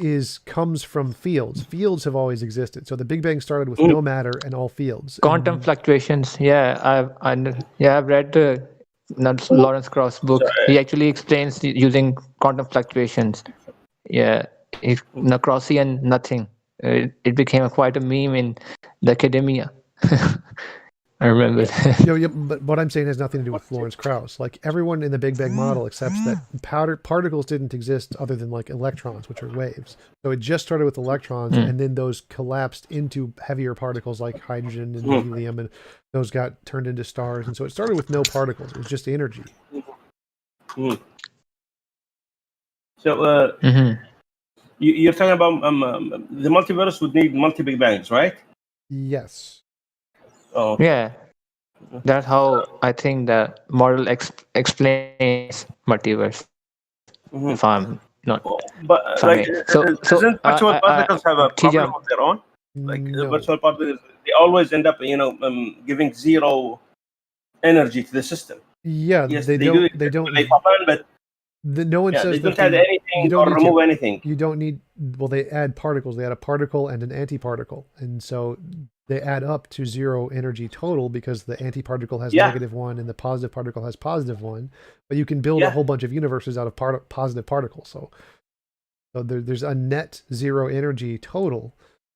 comes from fields. Fields have always existed. So the Big Bang started with no matter and all fields. Quantum fluctuations. I've read not Lawrence Krauss book. He actually explains using quantum fluctuations. Yeah, Kraussian nothing. It became quite a meme in the academia. I remember that. Yeah, but what I'm saying has nothing to do with Lawrence Krauss. Like everyone in the Big Bang model accepts that particles didn't exist other than like electrons, which are waves. So it just started with electrons, and then those collapsed into heavier particles like hydrogen and helium, and those got turned into stars. And so it started with no particles; it was just energy. So you're talking about the multiverse would need multi-Big Bangs, right? Yes. Oh, Yeah, that's how I think the model explains multiverse. If I'm not, but if I like, may. doesn't virtual particles have a problem TJump. of their own? Like No. virtual particles, they always end up, giving zero energy to the system. Yeah, Yes, they do don't. it. They don't. They pop in, but No one they says don't that add anything or remove anything. You don't need. Well, they add particles. They add a particle and an antiparticle, and so they add up to zero energy total because the antiparticle has -1 and the positive particle has +1. But you can build a whole bunch of universes out of positive particles. So there's a net zero energy total,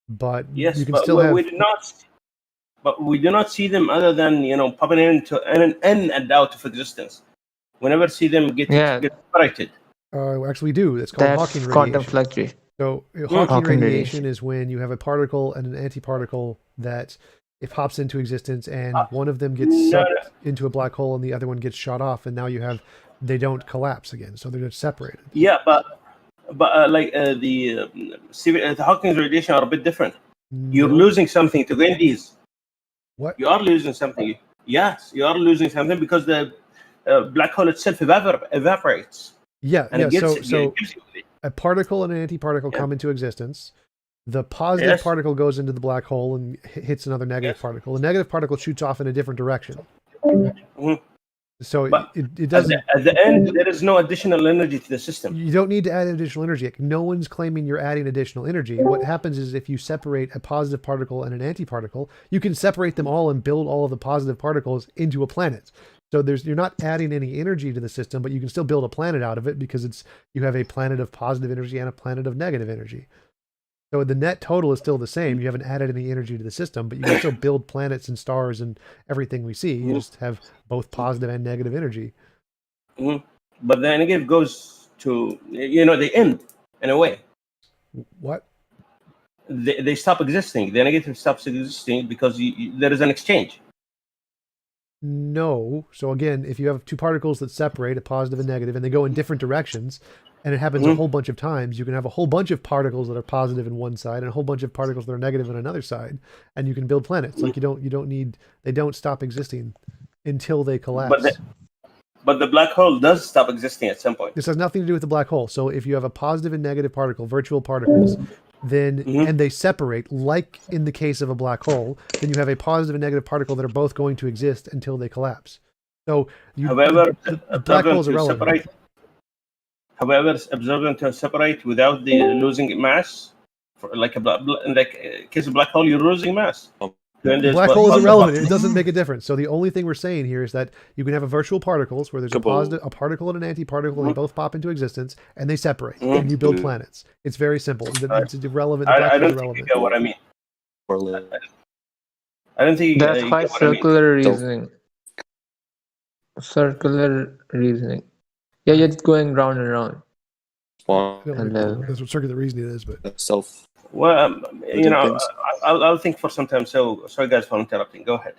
but you can still have. We do not see them other than popping into in and out of existence. We never see them get separated. Actually, we do. It's called Hawking quantum radiation. fluctuation. So Hawking radiation is when you have a particle and an antiparticle that it hops into existence, and one of them gets sucked into a black hole and the other one gets shot off, and now they don't collapse again, so they're just separated. Yeah, but the Hawking radiation are a bit different. You're losing something to gain these. What? You are losing something. Yes, you are losing something because the black hole itself evaporates. Yeah, and so a particle and an antiparticle come into existence. The positive particle goes into the black hole and hits another negative particle. The negative particle shoots off in a different direction. So it doesn't. At the end, there is no additional energy to the system. You don't need to add additional energy. No one's claiming you're adding additional energy. What happens is if you separate a positive particle and an antiparticle, you can separate them all and build all of the positive particles into a planet. So you're not adding any energy to the system, but you can still build a planet out of it because you have a planet of positive energy and a planet of negative energy. So the net total is still the same. You haven't added any energy to the system, but you can still build planets and stars and everything we see. You just have both positive and negative energy. But the negative goes to, they end in a way. What? They stop existing. The negative stops existing because there is an exchange. No. So again, if you have two particles that separate, a positive and negative, and they go in different directions, and it happens a whole bunch of times, you can have a whole bunch of particles that are positive in one side and a whole bunch of particles that are negative on another side, and you can build planets. Like they don't stop existing until they collapse. But the black hole does stop existing at some point. This has nothing to do with the black hole. So if you have a positive and negative particle, virtual particles, then and they separate, like in the case of a black hole, then you have a positive and negative particle that are both going to exist until they collapse. So however, the black hole is irrelevant. However, observing to separate without the losing mass, like in the case of black hole, you're losing mass. The black hole is irrelevant. It doesn't make a difference. So the only thing we're saying here is that you can have a virtual particles where there's a particle and an antiparticle, and they both pop into existence, and they separate, and you build planets. It's very simple. It's irrelevant. I don't think you get what I mean. I don't think that's quite circular reasoning. Circular reasoning. Yeah, you're just going round and round. That's what circular reasoning is, but self. Well, I'll think for some time. So sorry, guys, for interrupting. Go ahead.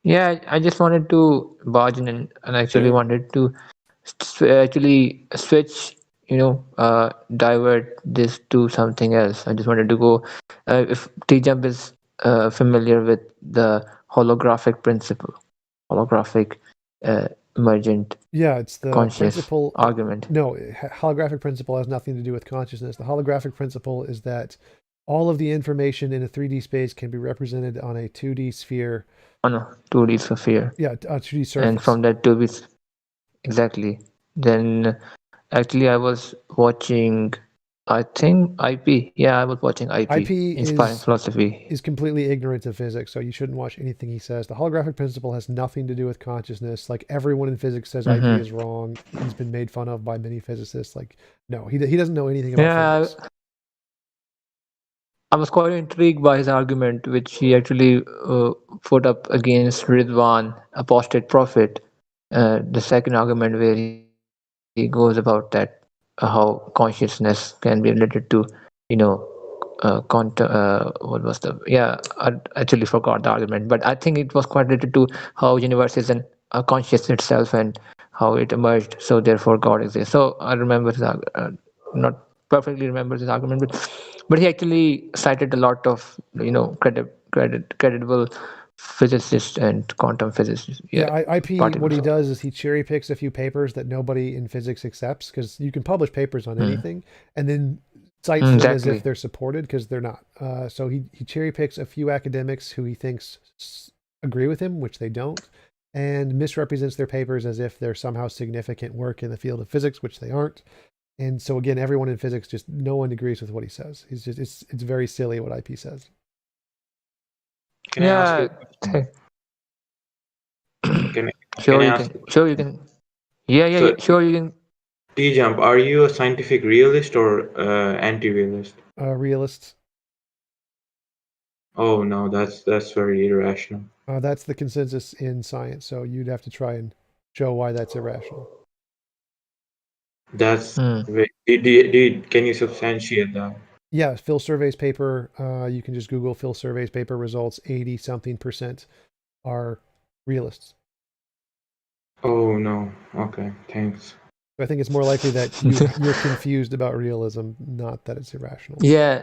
Yeah, I just wanted to barge in and actually wanted to actually switch, divert this to something else. I just wanted to go, if TJump is familiar with the holographic principle, holographic emergent it's the principle argument. No, holographic principle has nothing to do with consciousness. The holographic principle is that all of the information in a 3D space can be represented on a 2D sphere. On a 2D sphere. Yeah, a 2D surface. And from that 2D, exactly. Then actually I was watching I think IP. Yeah, I was watching IP. IP Inspiring philosophy. is completely ignorant of physics, so you shouldn't watch anything he says. The holographic principle has nothing to do with consciousness. Like everyone in physics says IP Mhm. is wrong. He's been made fun of by many physicists. Like, no, he doesn't know anything about Yeah, physics. I was quite intrigued by his argument, which he actually put up against Ridwan, apostate prophet. The second argument where he goes about that how consciousness can be related to, you know, quantum. What was the? Yeah, I actually forgot the argument, but I think it was quite related to how universe is a conscious itself and how it emerged. So therefore, God exists. So I remember his, not perfectly remember his argument, but he actually cited a lot of credible physicists and quantum physicists. Yeah, IP, what he particles. does is he cherry picks a few papers that nobody in physics accepts, because you can publish papers on anything and then cites them as if Exactly. they're supported, because they're not. So he cherry picks a few academics who he thinks agree with him, which they don't, and misrepresents their papers as if they're somehow significant work in the field of physics, which they aren't. And so again, everyone in physics, just no one agrees with what he says. He's just it's very silly what IP says. Can I ask you Yeah. a question? Can Sure, I you ask can. you a Sure, you question? can. Yeah. So, Sure, you can. TJump, are you a scientific realist or anti-realist? Realists. Oh no, that's very irrational. That's the consensus in science. So you'd have to try and show why that's irrational. That's Hmm. can you substantiate that? Yeah, Phil Survey's paper. You can just Google Phil Survey's paper results. 80-something% are realists. Oh no. Okay, thanks. I think it's more likely that you're confused about realism, not that it's irrational. Yeah.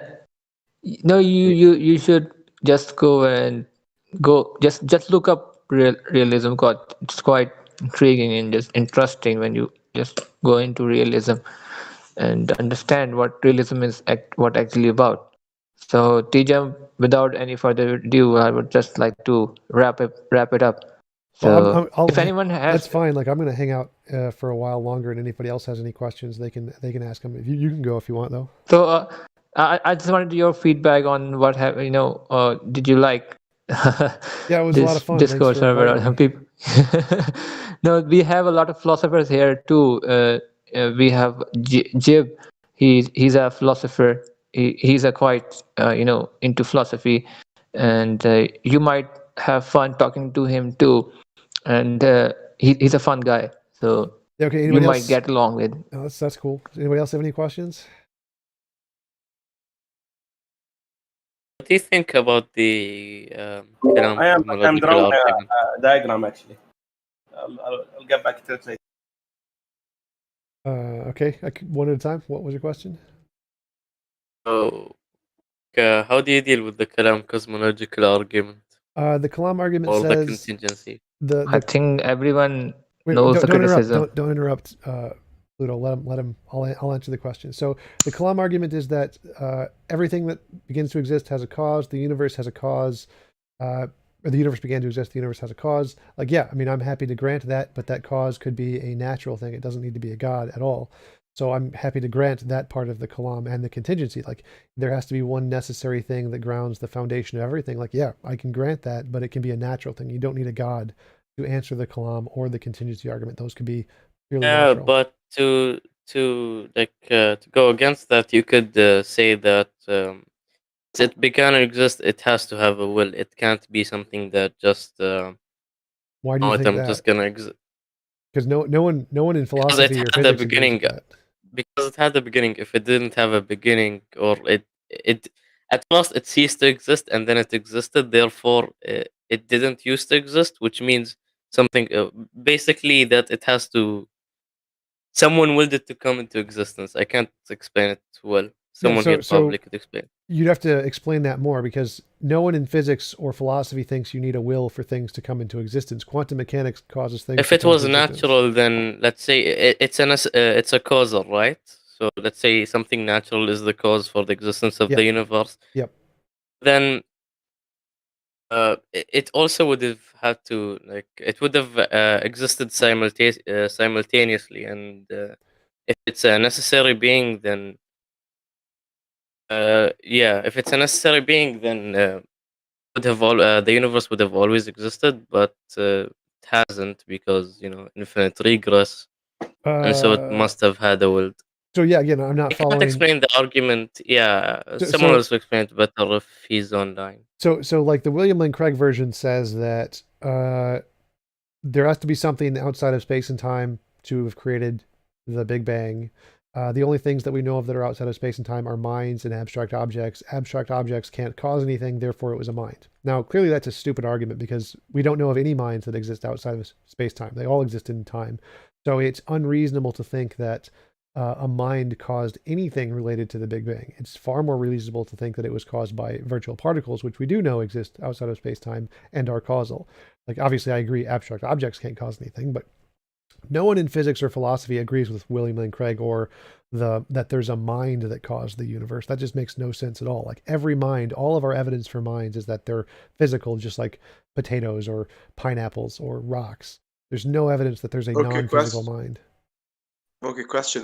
No, you should just go and just look up realism. God, it's quite intriguing and just interesting when you just go into realism and understand what realism is what actually about. So TJump, without any further ado, I would just like to wrap it up. Well, So if anyone that's has, fine. Like I'm going to hang out for a while longer, and anybody else has any questions, they can ask them. If you can go if you want, though. so I just wanted your feedback on what have did you like Yeah, it was a lot this of fun. Thanks Discord for server inviting or some me. people? No, we have a lot of philosophers here too. We have Jib. He's a philosopher. He's a quite into philosophy, and you might have fun talking to him too. And he's a fun guy, so Yeah, okay. you Anybody might else? get along with. No, that's cool. Does anybody else have any questions? What do you think about the Kalam I'm cosmological drawing argument? a diagram actually. I'll get back to it later. Okay, one at a time. What was your question? So, how do you deal with the Kalam cosmological argument The Kalam argument or the says contingency? I think everyone wait, knows the don't interrupt. criticism. Don't interrupt, Pluto. Let him. I'll answer the question. So the Kalam argument is that everything that begins to exist has a cause. The universe has a cause. Or the universe began to exist. The universe has a cause. Like, yeah, I mean, I'm happy to grant that, but that cause could be a natural thing. It doesn't need to be a god at all. So I'm happy to grant that part of the Kalam and the contingency. Like, there has to be one necessary thing that grounds the foundation of everything. Like, yeah, I can grant that, but it can be a natural thing. You don't need a god to answer the Kalam or the contingency argument. Those could be purely Yeah, natural. but to go against that, you could say that it began to exist. It has to have a will. It can't be something that just Why do you think I'm that? just gonna exist Because no one in because it philosophy or had a physics agrees beginning. with that. Because it had a beginning. If it didn't have a beginning, or it at first it ceased to exist and then it existed, therefore it didn't used to exist, which means something basically that it has to someone willed it to come into existence. I can't explain it well. Yeah, Someone here probably could explain. you'd have to explain that more, because no one in physics or philosophy thinks you need a will for things to come into existence. Quantum mechanics causes things If to it come was into existence. natural, then let's say it's a causal, right? So let's say something natural is the cause for the existence of Yep. the universe. Yep. Then it also would have had to, like, it would have existed simultaneously, and if it's a necessary being, then Yeah, if it's a necessary being, then the universe would have always existed, but it hasn't because infinite regress, and so it Uh, must have had a world. so yeah, again, I'm not I can't following. explain the argument. Yeah, So, someone so else will explain it better if he's online. so like the William Lane Craig version says that there has to be something outside of space and time to have created the Big Bang. The only things that we know of that are outside of space and time are minds and abstract objects. Abstract objects can't cause anything, therefore it was a mind. Now, clearly that's a stupid argument because we don't know of any minds that exist outside of space-time. They all exist in time. So it's unreasonable to think that a mind caused anything related to the Big Bang. It's far more reasonable to think that it was caused by virtual particles, which we do know exist outside of space-time and are causal. Like, obviously, I agree abstract objects can't cause anything, but no one in physics or philosophy agrees with William Lane Craig or that there's a mind that caused the universe. That just makes no sense at all. Like every mind, all of our evidence for minds is that they're physical, just like potatoes or pineapples or rocks. There's no evidence that there's a Okay, non-physical question. mind. Okay, question.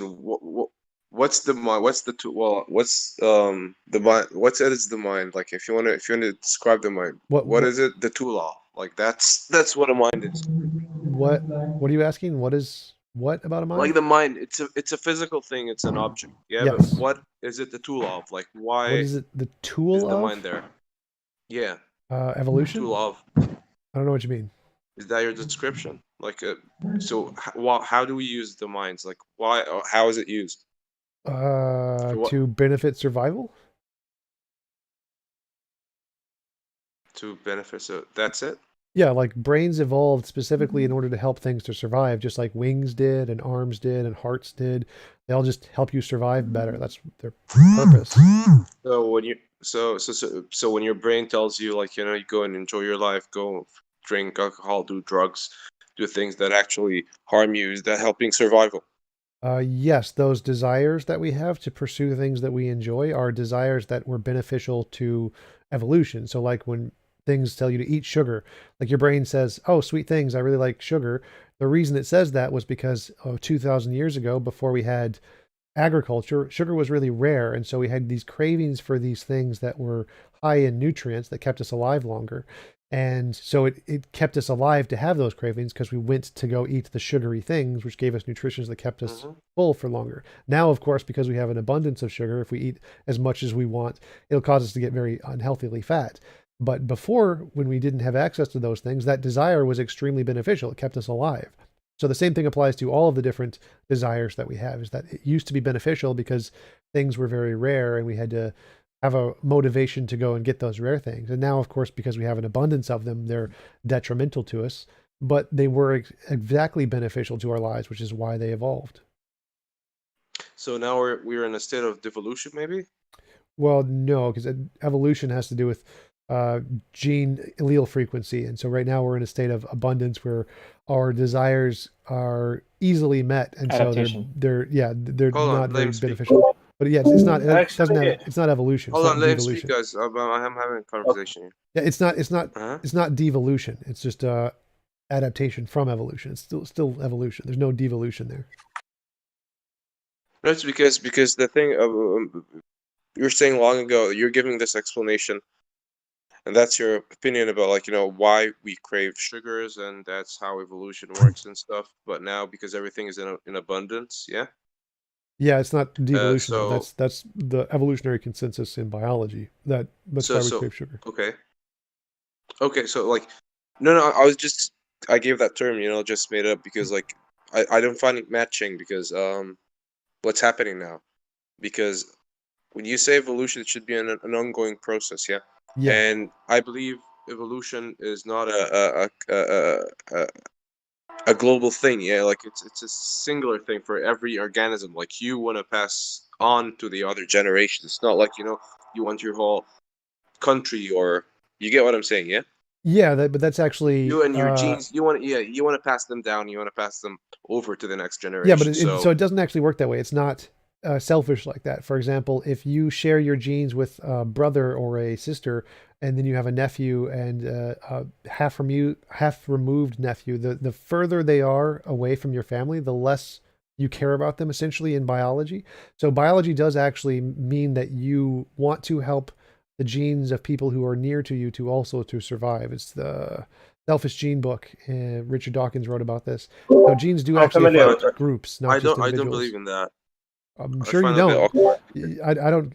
What's the mind? What's the tool? Well, what's the mind? What is the mind? Like, if you wanna describe the mind, what is it? The two law. Like that's what a mind is. What are you asking? What about a mind? Like the mind, it's a physical thing. It's an object. Yeah, Yes. but what is it the tool of? Like, why What is it the tool is the of? mind there? Yeah, Evolution? tool of. I don't know what you mean. Is that your description? Like, so how do we use the minds? Like, why? Or how is it used? To benefit survival? To benefit. So that's it. Yeah, like brains evolved specifically in order to help things to survive, just like wings did and arms did and hearts did. They all just help you survive better. That's their purpose. So when you so when your brain tells you, like, you go and enjoy your life, go drink alcohol, do drugs, do things that actually harm you, is that helping survival? Yes, those desires that we have to pursue things that we enjoy are desires that were beneficial to evolution. So like when things tell you to eat sugar, like your brain says, oh, sweet things, I really like sugar. The reason it says that was because 2,000 years ago, before we had agriculture, sugar was really rare. And so we had these cravings for these things that were high in nutrients that kept us alive longer. And so it kept us alive to have those cravings because we went to go eat the sugary things, which gave us nutrition that kept us full for longer. Now, of course, because we have an abundance of sugar, if we eat as much as we want, it'll cause us to get very unhealthily fat. But before, when we didn't have access to those things, that desire was extremely beneficial. It kept us alive. So the same thing applies to all of the different desires that we have, is that it used to be beneficial because things were very rare and we had to have a motivation to go and get those rare things. And now, of course, because we have an abundance of them, they're detrimental to us, but they were exactly beneficial to our lives, which is why they evolved. So now we're in a state of devolution, maybe? Well, no, because evolution has to do with gene allele frequency. And so right now we're in a state of abundance where our desires are easily met. And Adaptation. so they're Hold on, not let very him speak. beneficial. But yeah, it's not, Actually, it's not evolution. Hold It's on, not let him speak, devolution. guys. I'm having a conversation here. Yeah, it's not Uh-huh. it's not devolution. It's just adaptation from evolution. It's still evolution. There's no devolution there. That's because the thing of you were saying long ago, you're giving this explanation, and that's your opinion about, like, why we crave sugars, and that's how evolution works and stuff. But now, because everything is in abundance, yeah. Yeah, it's not devolution. so- That's the evolutionary consensus in biology. That's why we crave sugar. Okay, so like, no, I gave that term, just made up because, like, I don't find it matching because what's happening now, because when you say evolution, it should be an ongoing process, yeah. Yeah. And I believe evolution is not a global thing, yeah. Like it's a singular thing for every organism. Like, you want to pass on to the other generations. It's not like, you want your whole country, or you get what I'm saying, yeah. Yeah, but that's actually You and your genes, you want to pass them down. You want to pass them over to the next generation. Yeah, but so it doesn't actually work that way. It's not selfish like that. For example, if you share your genes with a brother or a sister, and then you have a nephew and a half removed nephew, the further they are away from your family, the less you care about them essentially in biology. So biology does actually mean that you want to help the genes of people who are near to you to also to survive. It's the Selfish Gene book. Richard Dawkins wrote about this. So genes do I'm actually familiar affect with it. groups, not I just don't individuals. believe in that. I'm I sure you find that a bit don't. awkward. I don't.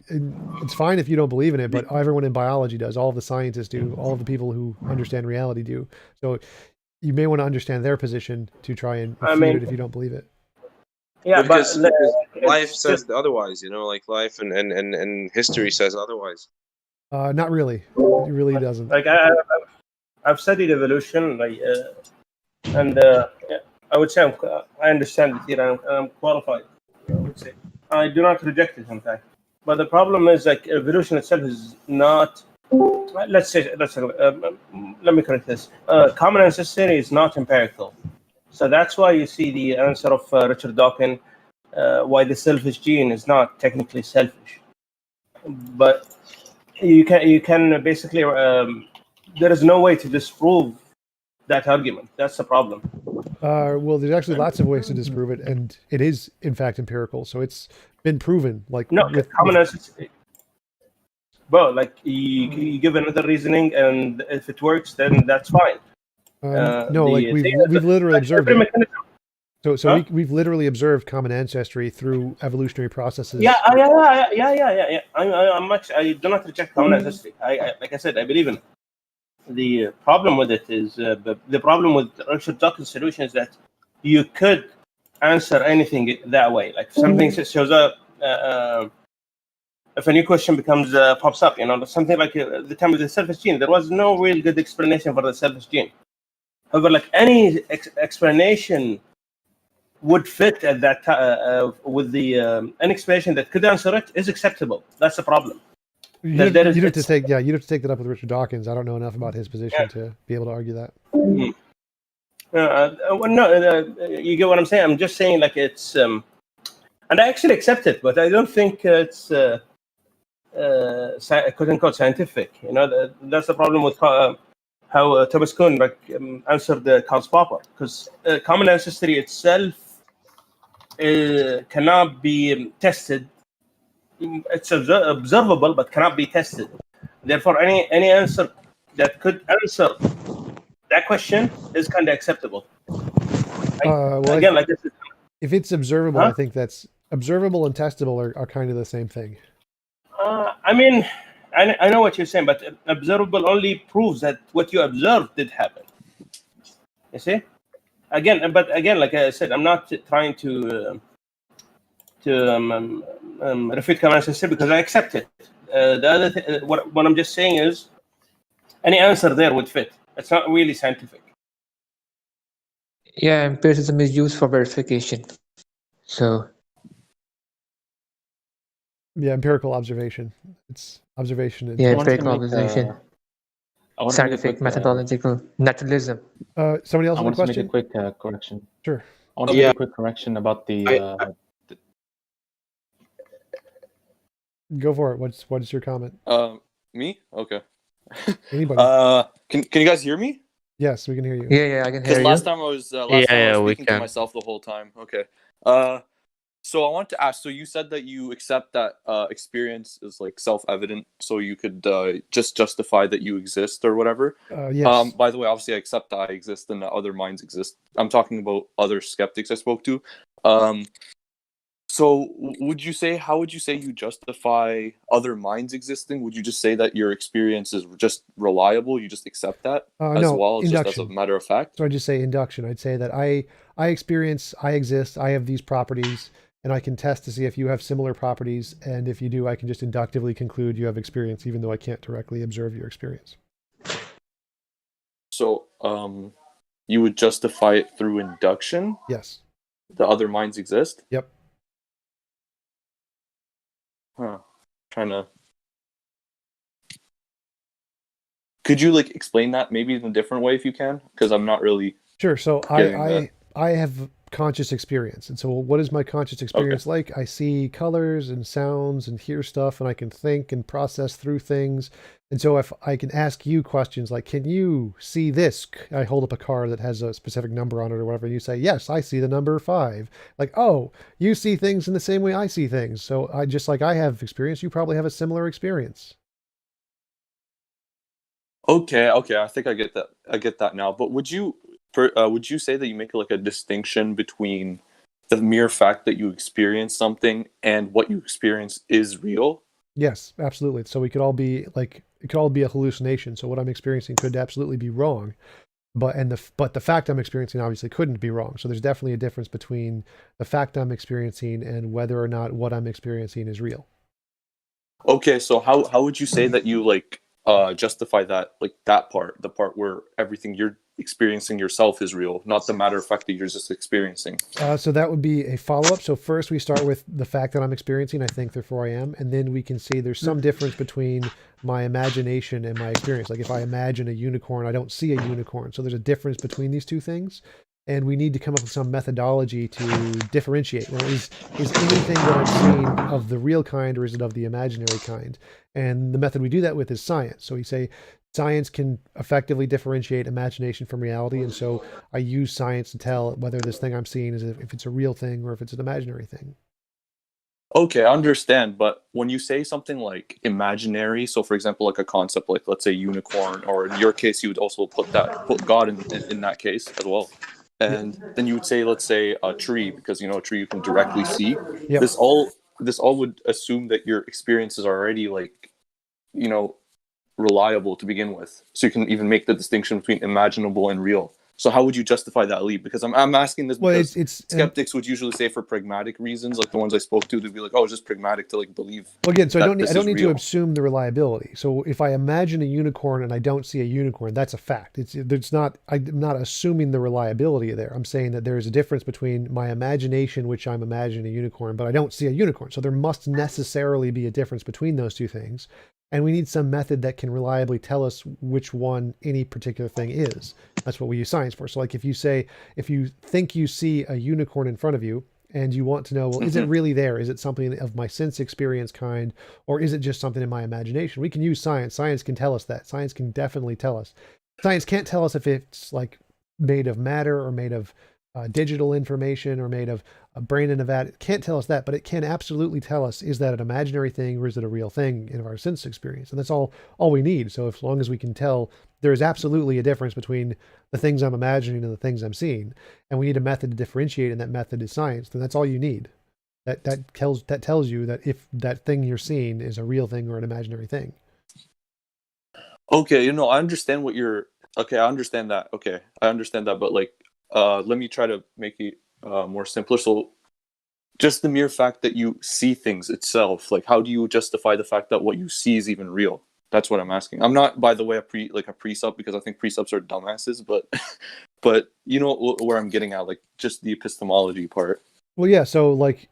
It's fine if you don't believe in it, but everyone in biology does. All of the scientists do. All of the people who understand reality do. So you may want to understand their position to try and I refute mean, it if you don't believe it. yeah, but Because it's life just says otherwise, like life and history says otherwise. Not really. It really doesn't. like I've studied evolution, and yeah, I would say I understand it here. I'm qualified. I would say I do not reject it, in fact. But the problem is, like, evolution itself is not. Let's let me correct this. Common ancestry is not empirical, so that's why you see the answer of Richard Dawkins, why the selfish gene is not technically selfish, but you can basically there is no way to disprove that argument. That's the problem. Well, there's actually lots of ways to disprove it, and it is in fact empirical. So it's been proven. Like No, with common ancestry. Well, like you give another reasoning, and if it works, then that's fine. no, like The we've thing is that, literally like, observed every it. mechanism. So Huh? we've literally observed common ancestry through evolutionary processes. Yeah. I do not reject common ancestry. I like I said, I believe in it. The problem with it is the problem with Richard Dawkins' solution is that you could answer anything that way. Like if something shows up, if a new question pops up, something like the time of the selfish gene, there was no real good explanation for the selfish gene. However, like any explanation would fit at that time with the an explanation that could answer it is acceptable. That's the problem. You'd have to take that up with Richard Dawkins. I don't know enough about his position to be able to argue that. You get what I'm saying. I'm just saying, like, it's and I actually accept it, but I don't think it's quote unquote scientific. That's the problem with how Thomas Kuhn answered Karl Popper, because common ancestry itself cannot be tested. It's observable, but cannot be tested. Therefore, any answer that could answer that question is kind of acceptable. Again, like this is, if it's observable, I think that's observable and testable are kind of the same thing. I mean, I know what you're saying, but observable only proves that what you observed did happen. You see? Again, like I said, I'm not trying to refute common ancestry because I accept it. The other thing, what I'm just saying is, any answer there would fit. It's not really scientific. Yeah, empiricism is used for verification. So yeah, empirical observation. It's observation. Yeah, empirical observation. Scientific, methodological, naturalism. Somebody else I have a want to make question? a quick correction. Sure. I want to make a quick correction about the. Go for it. What is your comment? Me? Okay. Anybody? Can you guys hear me? Yes, we can hear you. Yeah, I can hear you. Because last time I was speaking to can. myself the whole time. Okay. So I want to ask. So you said that you accept that experience is like self-evident, so you could just justify that you exist or whatever. Yes. By the way, obviously I accept that I exist and that other minds exist. I'm talking about other skeptics I spoke to. So how would you say you justify other minds existing? Would you just say that your experience is just reliable? You just accept that induction. just as a matter of fact? So I just say induction. I'd say that I experience, I exist, I have these properties, and I can test to see if you have similar properties. And if you do, I can just inductively conclude you have experience, even though I can't directly observe your experience. So you would justify it through induction? Yes. The other minds exist? Yep. Could you explain that maybe in a different way if you can? Because I'm not really. Sure. So I have conscious experience. And so what is my conscious experience like? I see colors and sounds and hear stuff, and I can think and process through things. And so if I can ask you questions like, can you see this? I hold up a card that has a specific number on it or whatever. And you say, yes, I see the number 5. Like, oh, you see things in the same way I see things. So I just like I have experience, you probably have a similar experience. Okay, I think I get that. I get that now. But would you say that you make like a distinction between the mere fact that you experience something and what you experience is real? Yes, absolutely. So we could all be like, it could all be a hallucination. So what I'm experiencing could absolutely be wrong. But the fact I'm experiencing obviously couldn't be wrong. So there's definitely a difference between the fact I'm experiencing and whether or not what I'm experiencing is real. Okay, so how would you say that you like justify that, like that part, the part where everything you're experiencing yourself is real, not the matter of fact that you're just experiencing? So that would be a follow-up. So first we start with the fact that I'm experiencing, I think, therefore I am. And then we can see there's some difference between my imagination and my experience. Like if I imagine a unicorn, I don't see a unicorn. So there's a difference between these two things. And we need to come up with some methodology to differentiate. Well, is anything that I'm seeing of the real kind, or is it of the imaginary kind? And the method we do that with is science. So we say science can effectively differentiate imagination from reality. And so I use science to tell whether this thing I'm seeing is if it's a real thing or if it's an imaginary thing. Okay, I understand. But when you say something like imaginary, so for example, like a concept like, let's say, unicorn, or in your case, you would also put God in that case as well. And then you would say, let's say, a tree, because a tree you can directly see. Yep. This all would assume that your experiences are already like, reliable to begin with. So you can even make the distinction between imaginable and real. So how would you justify that leap? Because I'm asking this because skeptics would usually say for pragmatic reasons, like the ones I spoke to, they'd be like, oh, it's just pragmatic to like believe. Well, again, so I don't need to assume the reliability. So if I imagine a unicorn and I don't see a unicorn, that's a fact. I'm not assuming the reliability there. I'm saying that there is a difference between my imagination, which I'm imagining a unicorn, but I don't see a unicorn. So there must necessarily be a difference between those two things. And we need some method that can reliably tell us which one any particular thing is. That's what we use science for. So like if you think you see a unicorn in front of you and you want to know, well, is it really there? Is it something of my sense experience kind, or is it just something in my imagination? We can use science. Science can tell us that. Science can definitely tell us. Science can't tell us if it's like made of matter or made of digital information or made of a brain in a vat. It can't tell us that, but it can absolutely tell us, is that an imaginary thing or is it a real thing in our sense experience? And that's all we need. So as long as we can tell there is absolutely a difference between the things I'm imagining and the things I'm seeing, and we need a method to differentiate, and that method is science, then that's all you need. That tells you that if that thing you're seeing is a real thing or an imaginary thing. Okay, I understand what you're... Okay, I understand that. Okay, I understand that, but like, let me try to make it more simpler. So just the mere fact that you see things itself, like how do you justify the fact that what you see is even real? That's what I'm asking. I'm not, by the way, a pre-sub, because I think pre-subs are dumbasses, but you know where I'm getting at, like just the epistemology part. Well, yeah. So like,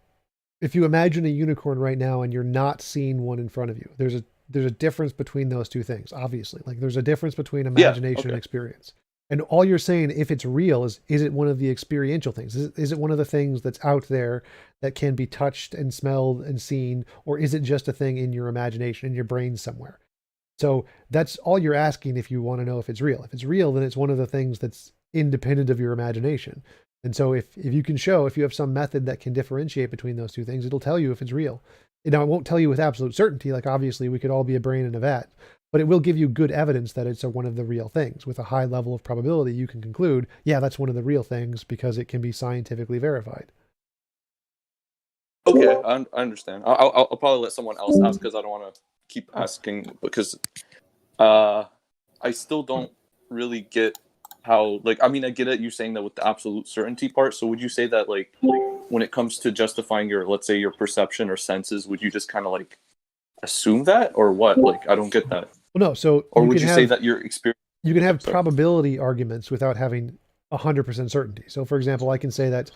if you imagine a unicorn right now and you're not seeing one in front of you, there's a difference between those two things. Obviously, like there's a difference between imagination and experience. And all you're saying, if it's real, is it one of the experiential things? Is it one of the things that's out there that can be touched and smelled and seen? Or is it just a thing in your imagination, in your brain somewhere? So that's all you're asking if you want to know if it's real. If it's real, then it's one of the things that's independent of your imagination. And so if you can show, if you have some method that can differentiate between those two things, it'll tell you if it's real. Now, it won't tell you with absolute certainty. Like obviously we could all be a brain in a vat, but it will give you good evidence that it's one of the real things. With a high level of probability, you can conclude, yeah, that's one of the real things because it can be scientifically verified. Okay, I understand. I'll probably let someone else ask because I don't want to keep asking, because I still don't really get how, like, I mean, I get it, you saying that with the absolute certainty part. So would you say that like when it comes to justifying your, let's say, your perception or senses, would you just kind of like assume that, or what? Like, I don't get that. Well, no. So or would you say that your experience? You can have probability arguments without having 100% certainty. So for example, I can say that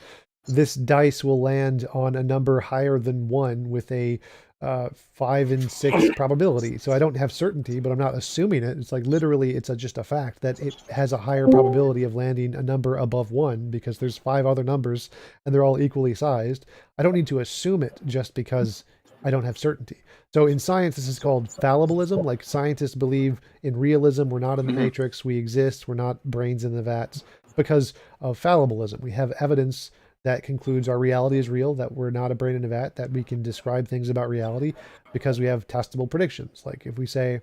this dice will land on a number higher than 1 with a 5 in 6 probability. So I don't have certainty, but I'm not assuming it. It's like literally it's just a fact that it has a higher probability of landing a number above 1 because there's 5 other numbers and they're all equally sized. I don't need to assume it just because I don't have certainty. So in science, this is called fallibilism. Like scientists believe in realism. We're not in the matrix. We exist. We're not brains in the vats because of fallibilism. We have evidence that concludes our reality is real, that we're not a brain in a vat, that we can describe things about reality because we have testable predictions. Like if we say,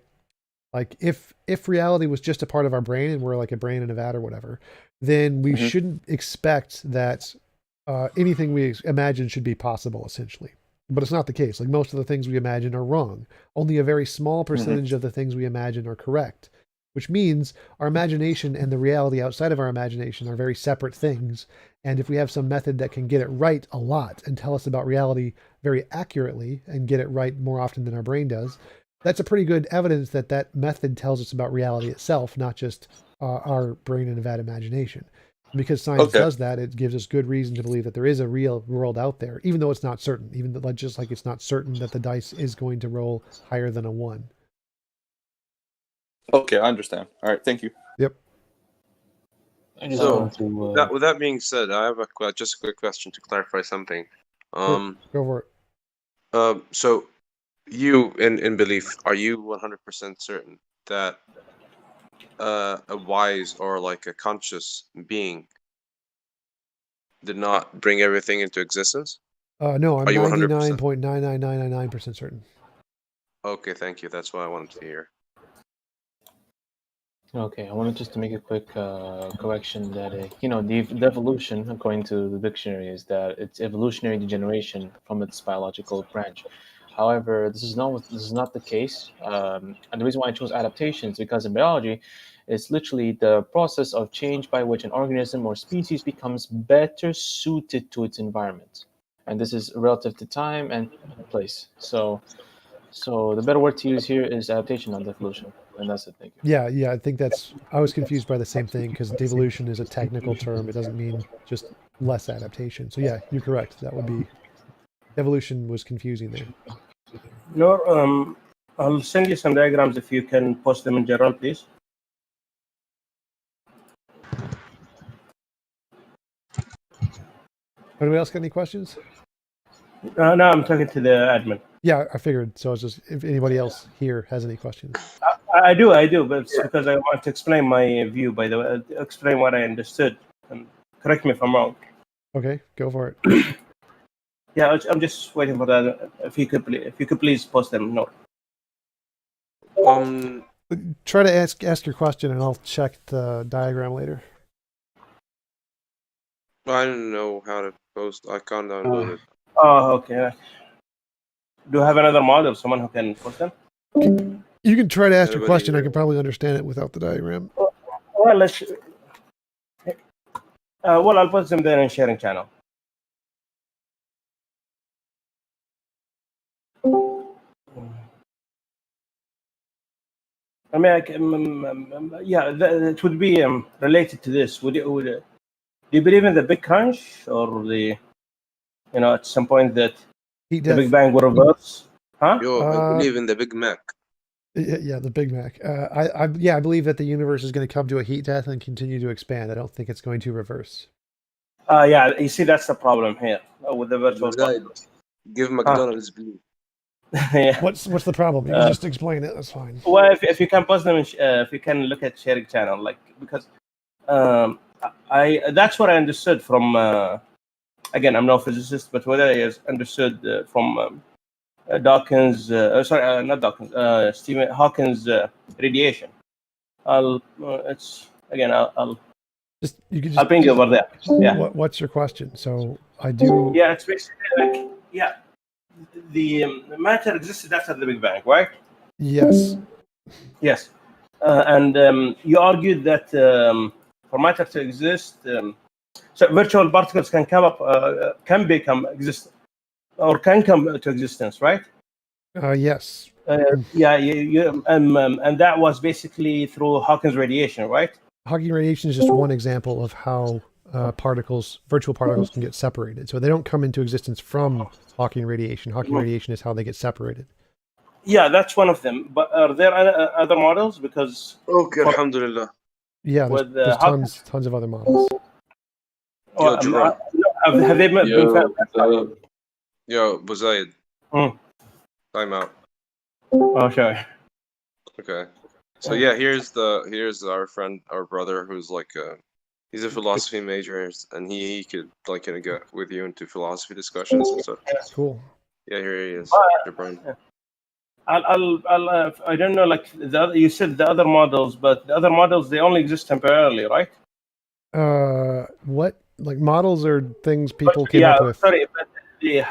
like if reality was just a part of our brain and we're like a brain in a vat or whatever, then we shouldn't expect that anything we imagine should be possible, essentially. But it's not the case. Like most of the things we imagine are wrong. Only a very small percentage of the things we imagine are correct, which means our imagination and the reality outside of our imagination are very separate things. And if we have some method that can get it right a lot and tell us about reality very accurately and get it right more often than our brain does, that's a pretty good evidence that that method tells us about reality itself, not just our brain in a vat imagination. Because science does that, it gives us good reason to believe that there is a real world out there, even though it's not certain, even though, just like it's not certain that the dice is going to roll higher than a 1. Okay, I understand. All right, thank you. Yep. So, with that being said, I have just a quick question to clarify something. Go for it. So, you, in belief, are you 100% certain that a wise or like a conscious being did not bring everything into existence? No, I'm Are you 99.99999% certain. Okay, thank you. That's what I wanted to hear. Okay, I wanted just to make a quick correction that the evolution, according to the dictionary, is that it's evolutionary degeneration from its biological branch. However, this is not the case, and the reason why I chose adaptation is because in biology, it's literally the process of change by which an organism or species becomes better suited to its environment, and this is relative to time and place. So the better word to use here is adaptation, not evolution. And that's it. Thank you. Yeah. I think I was confused by the same thing because devolution is a technical term. It doesn't mean just less adaptation. So yeah, you're correct. That would be, evolution was confusing there. No, I'll send you some diagrams if you can post them in general, please. Anybody else got any questions? No, I'm talking to the admin. Yeah, I figured. So I was just, if anybody else here has any questions. I do, but it's because I want to explain my view, by the way, explain what I understood. And correct me if I'm wrong. Okay, go for it. Yeah, I'm just waiting for that. If you could please post them. No. Try to ask your question, and I'll check the diagram later. I don't know how to post. I can't download it. Oh, okay. Do you have another model? Someone who can post them? You can try to ask your question. I can probably understand it without the diagram. Well, I'll post them there in sharing channel. I mean, it would be related to this. Do you believe in the Big Crunch, or at some point that the Big Bang will reverse? Huh? I believe in the Big Mac. Yeah, the Big Mac. I believe that the universe is going to come to a heat death and continue to expand. I don't think it's going to reverse. Yeah, you see, that's the problem here with the virtual. Give McDonald's blue. Yeah. What's the problem? You can just explain it. That's fine. Well, if you can post them, if you can look at sharing channel, because that's what I understood from. Again, I'm no physicist, but what I understood from Dawkins. Not Dawkins. Stephen Hawkins radiation. I'll bring you over there. Yeah. What's your question? So I do. Yeah, it's basically the matter existed after the Big Bang, right? Yes. Yes. And you argued that for matter to exist, so virtual particles can become exist, or can come to existence, right? Yes. And that was basically through Hawkins radiation, right? Hawking radiation is just one example of how particles, virtual particles, can get separated. So they don't come into existence from Hawking radiation. Hawking radiation is how they get separated. Yeah, that's one of them. But are there other models? Because Okay, alhamdulillah. Yeah, there's tons of other models. Yo, Gibran. Have they been found? Yo, Buzaid. Time out. Oh, sure. Okay. So yeah, here's our friend, our brother, who's like he's a philosophy major, and he could like kind of get with you into philosophy discussions and stuff. Cool. Yeah, here he is, Gibran. I don't know, like you said the other models, but the other models, they only exist temporarily, right? What? Like models are things people came up with? Sorry, but the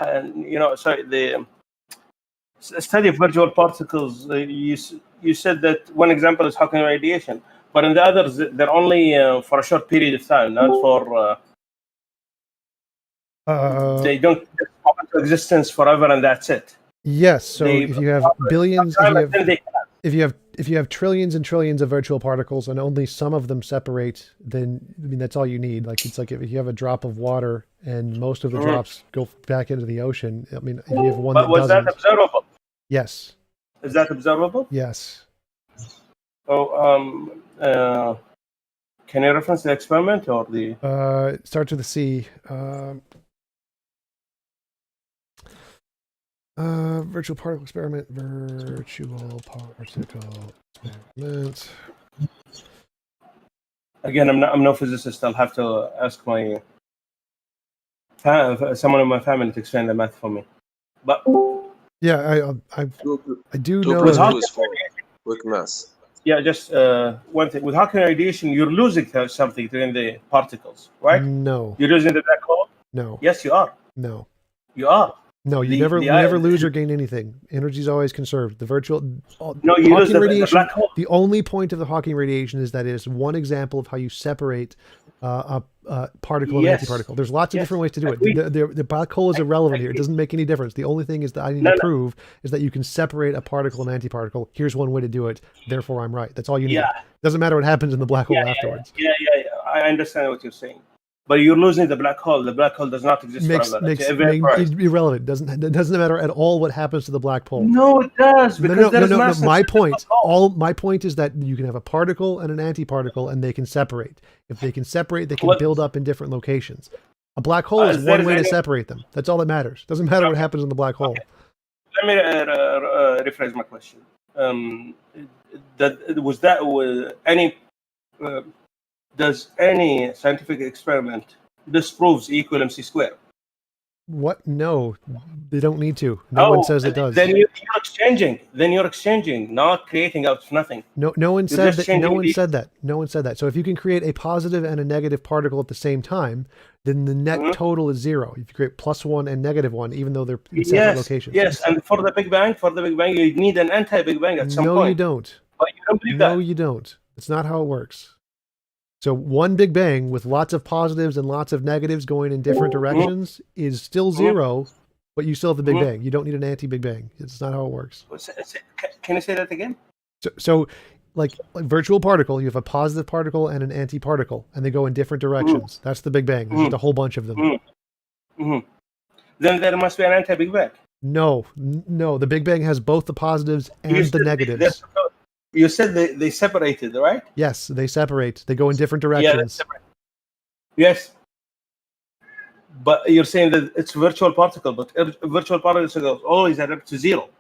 study of virtual particles. You said that one example is Hawking radiation, but in the others, they're only for a short period of time, not for. They don't just pop into existence forever, and that's it. Yes. So if you have billions, if you have trillions and trillions of virtual particles, and only some of them separate, then I mean that's all you need. Like it's like if you have a drop of water and most of the drops go back into the ocean. I mean, if you have one but was that observable? Yes. Is that observable? Yes. Oh, can you reference the experiment or the? It starts with a C. Virtual particle experiment. Virtual particle experiment. Again, I'm no physicist. I'll have to ask my someone in my family to explain the math for me. But yeah, I do know. Quick mass. Yeah, just one thing. With Hawking radiation, you're losing something during the particles, right? No. You're losing the black hole? No. Yes, you are. No. You are. No, you never lose or gain anything. Energy is always conserved. The virtual no, you lose the black hole. The only point of the Hawking radiation is that it is one example of how you separate a particle and antiparticle. There's lots of different ways to do it. The black hole is irrelevant here. It doesn't make any difference. The only thing is that I need to prove is that you can separate a particle and antiparticle. Here's one way to do it. Therefore, I'm right. That's all you need. Doesn't matter what happens in the black hole afterwards. Yeah. I understand what you're saying. But you're losing the black hole. The black hole does not exist forever. Makes irrelevant. It doesn't matter at all what happens to the black hole. No, it does. Because no. My point is that you can have a particle and an antiparticle, and they can separate. If they can separate, they can build up in different locations. A black hole is one way to separate them. That's all that matters. Doesn't matter what happens in the black hole. Let me rephrase my question. Does any scientific experiment disproves E = MC squared? What? No, they don't need to. No one says it does. Then you're exchanging. Not creating out of nothing. No one said that. No one said that. So if you can create a positive and a negative particle at the same time, then the net total is zero. If you create +1 and -1, even though they're in separate locations. Yes, and for the Big Bang, you need an anti-Big Bang at some point. No, you don't. But you don't believe that. No, you don't. That's not how it works. So one Big Bang with lots of positives and lots of negatives going in different directions is still zero, but you still have the Big Bang. You don't need an anti-Big Bang. It's not how it works. Can you say that again? So like virtual particle, you have a positive particle and an anti-particle, and they go in different directions. That's the Big Bang. There's just a whole bunch of them. Then there must be an anti-Big Bang. No. The Big Bang has both the positives and the negatives. You said they separated, right? Yes, they separate. They go in different directions. Yes. But you're saying that it's virtual particle, but virtual particles always add up to zero.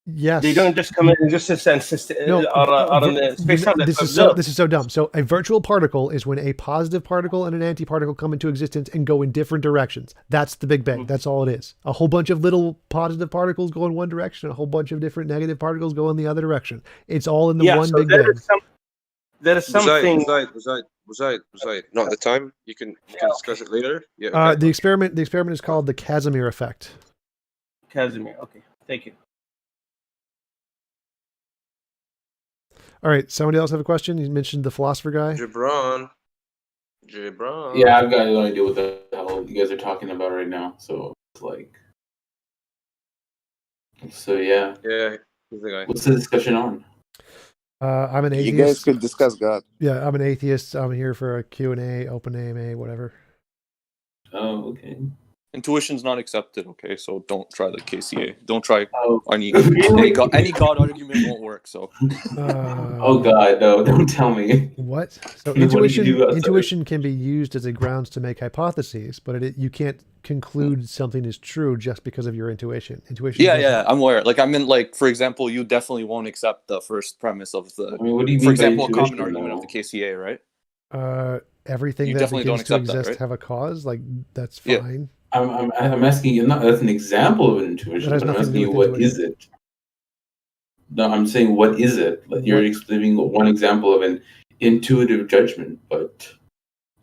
Yes. They don't just come in existence and are in the space-time. This is so dumb. So a virtual particle is when a positive particle and an antiparticle come into existence and go in different directions. That's the Big Bang. That's all it is. A whole bunch of little positive particles go in one direction. A whole bunch of different negative particles go in the other direction. It's all in the one Big Bang. There is something. Buzaid. Not the time. You can discuss it later. Yeah. Okay. The experiment is called the Casimir effect. Casimir. Okay. Thank you. All right. Somebody else have a question? You mentioned the philosopher guy. Gibran. Yeah, I've got no idea what the hell you guys are talking about right now. So it's like, yeah. Yeah, he's the guy. What's the discussion on? I'm an You guys atheist. could discuss God. Yeah, I'm an atheist. I'm here for a Q&A, open AMA, whatever. Oh, okay. Intuition's not accepted, okay? So don't try the KCA. Don't try Oh, any really? any God argument won't work. So. Oh God, no! Don't tell me. What? So What do you do outside of- intuition can be used as a grounds to make hypotheses, but you can't conclude something is true just because of your intuition. Intuition. Yeah, I'm aware. Like, I mean, like, for example, you definitely won't accept the first premise of the. I mean, what do you for mean example, by a common intuition, argument of though? the KCA, right? Everything You that definitely don't begins to accept that, exist right? have a cause. Like that's Yeah. fine. I'm asking you. Not that's an example of an intuition. That has But I'm nothing to asking do you, with what is it? No, I'm saying, what is it? Like, you're explaining one example of an intuitive judgment, but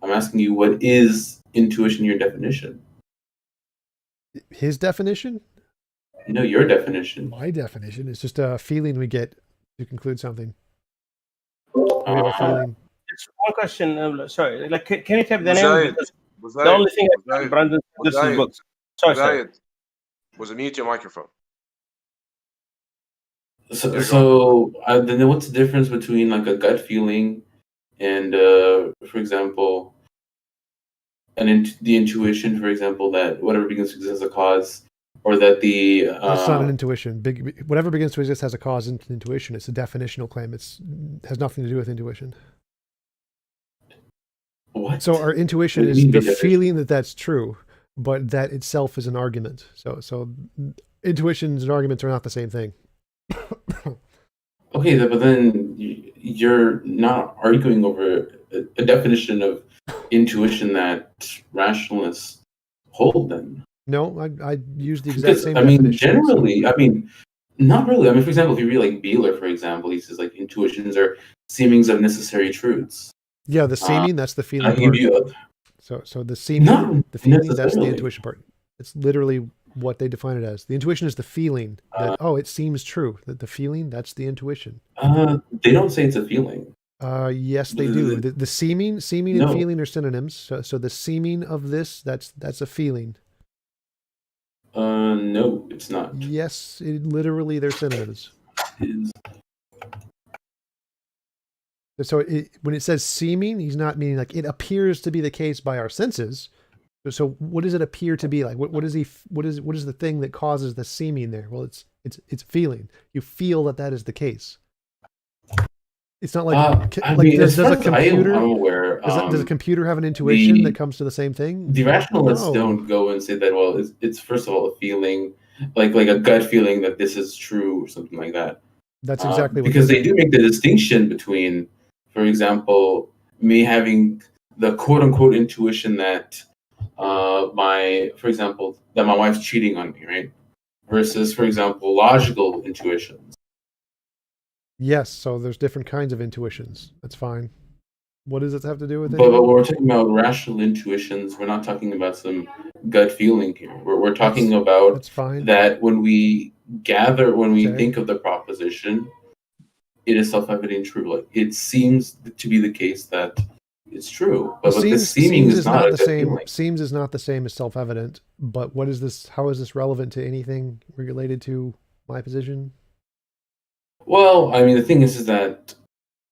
I'm asking you, what is intuition? Your definition. His definition? You know, your definition. My definition is just a feeling we get to conclude something. We have a feeling. Just one question. Sorry, like, can you type the Mujahid, name? Because Mujahid, the only thing I Mujahid, found, Brandon, this is Mujahid, books. Sorry. Mujahid, was a mute your microphone. So then what's the difference between like a gut feeling and, for example, the intuition, for example, that whatever begins to exist has a cause, or that the That's not an intuition. Whatever begins to exist has a cause in intuition. It's a definitional claim. It has nothing to do with intuition. What? So our intuition is the feeling that that's true, but that itself is an argument. So intuitions and arguments are not the same thing. Okay, but then you're not arguing over a definition of intuition that rationalists hold. Then no, I use the exact same. I mean, definition. generally, I mean, not really. I mean, for example, if you read like Beeler, for example, he says like intuitions are seemings of necessary truths. Yeah, the seeming, that's the feeling part. So the seeming, the feeling, that's the intuition part. It's literally what they define it as. The intuition is the feeling that, it seems true. That the feeling, that's the intuition. They don't say it's a feeling. Yes, they do. The seeming and feeling are synonyms. So the seeming of this, that's a feeling. No, it's not. Yes, literally they're synonyms. So when it says seeming, he's not meaning like it appears to be the case by our senses. So what does it appear to be like? What is the thing that causes the seeming there? Well, it's feeling. You feel that is the case. It's not like does a computer? I'm aware. Does a computer have an intuition that comes to the same thing? The rationalists don't go and say that. Well, it's first of all a feeling, like a gut feeling that this is true or something like that. That's exactly what because they do make the distinction between, for example, me having the quote unquote intuition that my wife's cheating on me, right? Versus, for example, logical intuitions. Yes, so there's different kinds of intuitions. That's fine. What does it have to do with it? But when we're talking about rational intuitions, we're not talking about some gut feeling here. We're talking about that's fine. That when we think of the proposition, it is self-evident true. Like it seems to be the case that it's true, but the seeming is not the same. Feeling. Seems is not the same as self-evident. But what is this? How is this relevant to anything related to my position? Well, I mean, the thing is that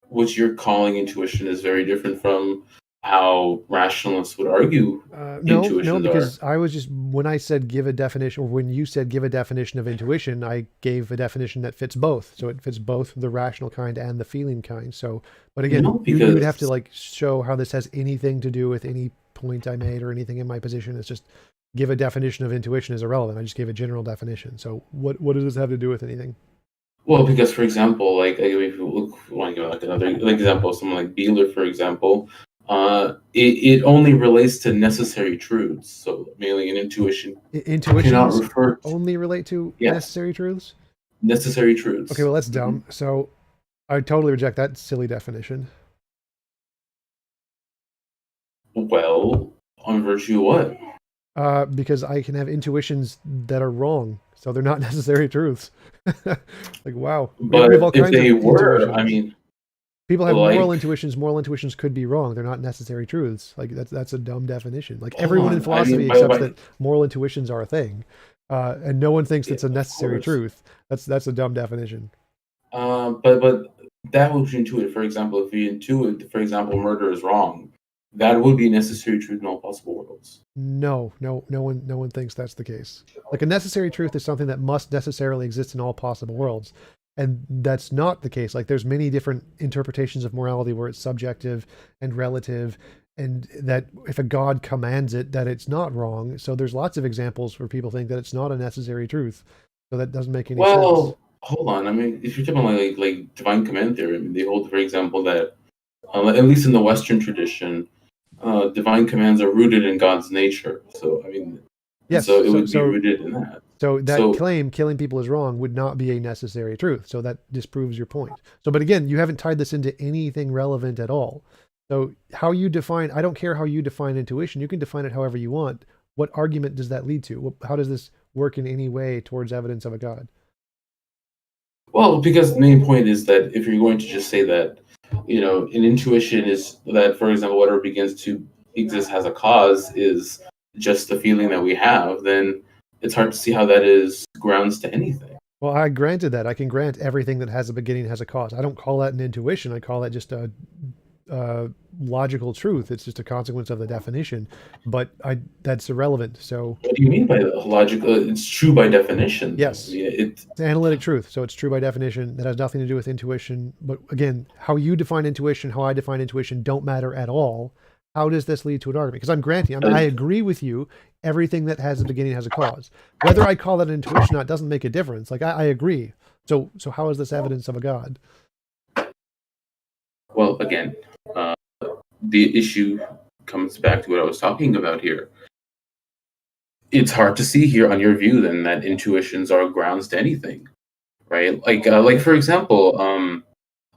what you're calling intuition is very different from how rationalists would argue. No, because I was just when I said give a definition, or when you said give a definition of intuition, I gave a definition that fits both. So it fits both the rational kind and the feeling kind. So, but again, you would have to like show how this has anything to do with any point I made or anything in my position. It's just give a definition of intuition is irrelevant. I just gave a general definition. So what does this have to do with anything? Well, because for example, like if you want to give like another example, someone like Beeler, for example, it only relates to necessary truths. So mainly an intuition. Intuitions only relate to necessary truths? Necessary truths. Okay, well that's dumb. So I totally reject that silly definition. Well, on virtue of what? Because I can have intuitions that are wrong, so they're not necessary truths. Like wow, but we have all if kinds they of were, intuitions. I mean, people have moral intuitions. Moral intuitions could be wrong. They're not necessary truths. Like that's a dumb definition. Like everyone in philosophy accepts that moral intuitions are a thing, and no one thinks it's a necessary truth. That's a dumb definition. But that would intuit. For example, if we intuit, for example, murder is wrong, that would be a necessary truth in all possible worlds. No one thinks that's the case. Like a necessary truth is something that must necessarily exist in all possible worlds. And that's not the case. Like there's many different interpretations of morality where it's subjective and relative, and that if a God commands it, that it's not wrong. So there's lots of examples where people think that it's not a necessary truth. So that doesn't make any sense. Well, hold on. I mean, if you're talking about like divine command theory, I mean, they hold, for example, that at least in the Western tradition, divine commands are rooted in God's nature. So I mean, Yes, so it would be rooted in that. So that claim, killing people is wrong, would not be a necessary truth. So that disproves your point. So, but again, you haven't tied this into anything relevant at all. So how you define, I don't care how you define intuition. You can define it however you want. What argument does that lead to? How does this work in any way towards evidence of a God? Well, because the main point is that if you're going to just say that, an intuition is that, for example, whatever begins to exist has a cause is just the feeling that we have, then it's hard to see how that is grounds to anything. Well, I granted that. I can grant everything that has a beginning has a cause. I don't call that an intuition. I call that just a logical truth. It's just a consequence of the definition. But that's irrelevant. So what do you mean by logical? It's true by definition. Yes. It's analytic truth. So it's true by definition. That has nothing to do with intuition. But again, how you define intuition, how I define intuition don't matter at all. How does this lead to an argument? Because I'm granting, I agree with you. Everything that has a beginning has a cause. Whether I call it intuition or not doesn't make a difference. Like I agree. So how is this evidence of a God? Well, again, the issue comes back to what I was talking about here. It's hard to see here on your view then that intuitions are grounds to anything, right? Like for example,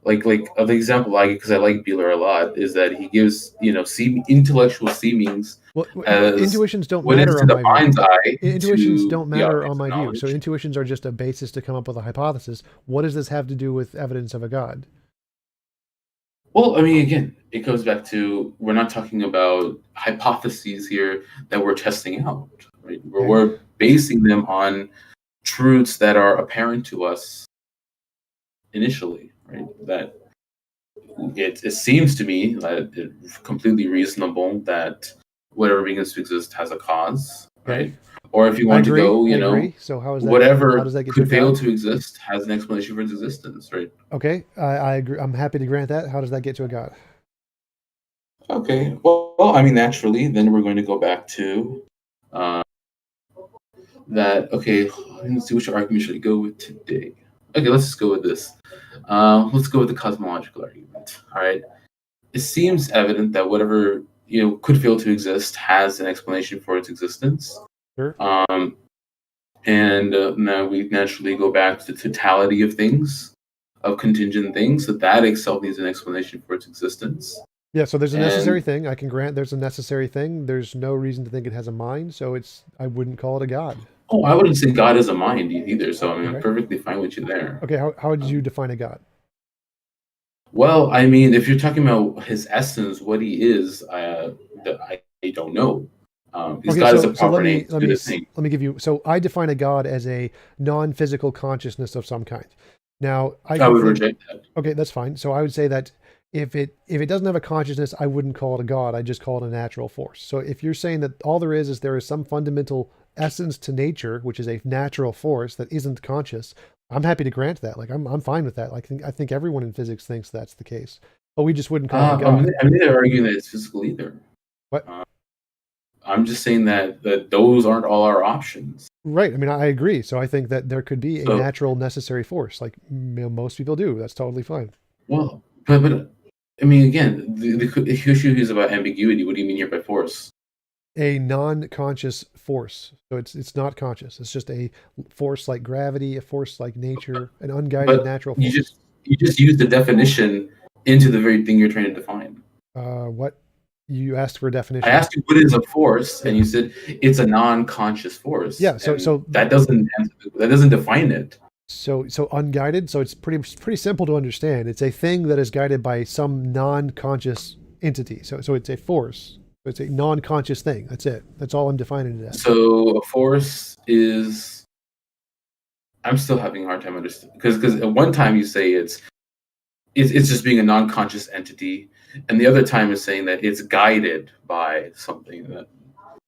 the example because I like Bueller a lot is that he gives intellectual seemings. Well, intuitions don't matter on my view. Intuitions don't matter on my view. So intuitions are just a basis to come up with a hypothesis. What does this have to do with evidence of a God? Well, I mean, again, it goes back to we're not talking about hypotheses here that we're testing out, right? Okay. We're basing them on truths that are apparent to us initially, right? That it seems to me that it's completely reasonable that whatever begins to exist has a cause, right? Okay. Or if you want to go, so how is that, whatever how does that get could fail to exist has an explanation for its existence, right? Okay, I agree. I'm happy to grant that. How does that get to a God? Okay, well, I mean, naturally, then we're going to go back to that. Okay, let's see which argument should I go with today. Okay, let's just go with this. Let's go with the cosmological argument. All right, it seems evident that whatever could fail to exist has an explanation for its existence. Sure. And now we naturally go back to the totality of things, of contingent things. So that itself needs an explanation for its existence. Yeah. So there's a necessary thing. I can grant there's a necessary thing. There's no reason to think it has a mind. So I wouldn't call it a God. Oh, I wouldn't say God is a mind either. So I mean, I'm perfectly fine with you there. Okay. How did you define a God? Well, I mean, if you're talking about his essence, what he is, I don't know. God is a proper name. Let me give you. So I define a God as a non-physical consciousness of some kind. Now I would reject that. Okay, that's fine. So I would say that if it doesn't have a consciousness, I wouldn't call it a God. I just call it a natural force. So if you're saying that all there is there is some fundamental essence to nature, which is a natural force that isn't conscious, I'm happy to grant that. Like I'm fine with that. Like I think everyone in physics thinks that's the case. But we just wouldn't call it a God. I'm neither arguing that it's physical either. What? I'm just saying that those aren't all our options. Right. I mean, I agree. So I think that there could be a natural necessary force, like most people do. That's totally fine. Well, but I mean, again, the issue is about ambiguity. What do you mean here by force? A non-conscious force. So it's not conscious. It's just a force like gravity, a force like nature, an unguided natural force. You just use the definition into the very thing you're trying to define. What? You asked for a definition. I asked you what is a force, and you said it's a non-conscious force. Yeah, so that doesn't define it. So unguided. So it's pretty simple to understand. It's a thing that is guided by some non-conscious entity. So it's a force. It's a non-conscious thing. That's it. That's all I'm defining it as. So a force is. I'm still having a hard time understanding because at one time you say it's it's just being a non-conscious entity, and the other time is saying that it's guided by something. That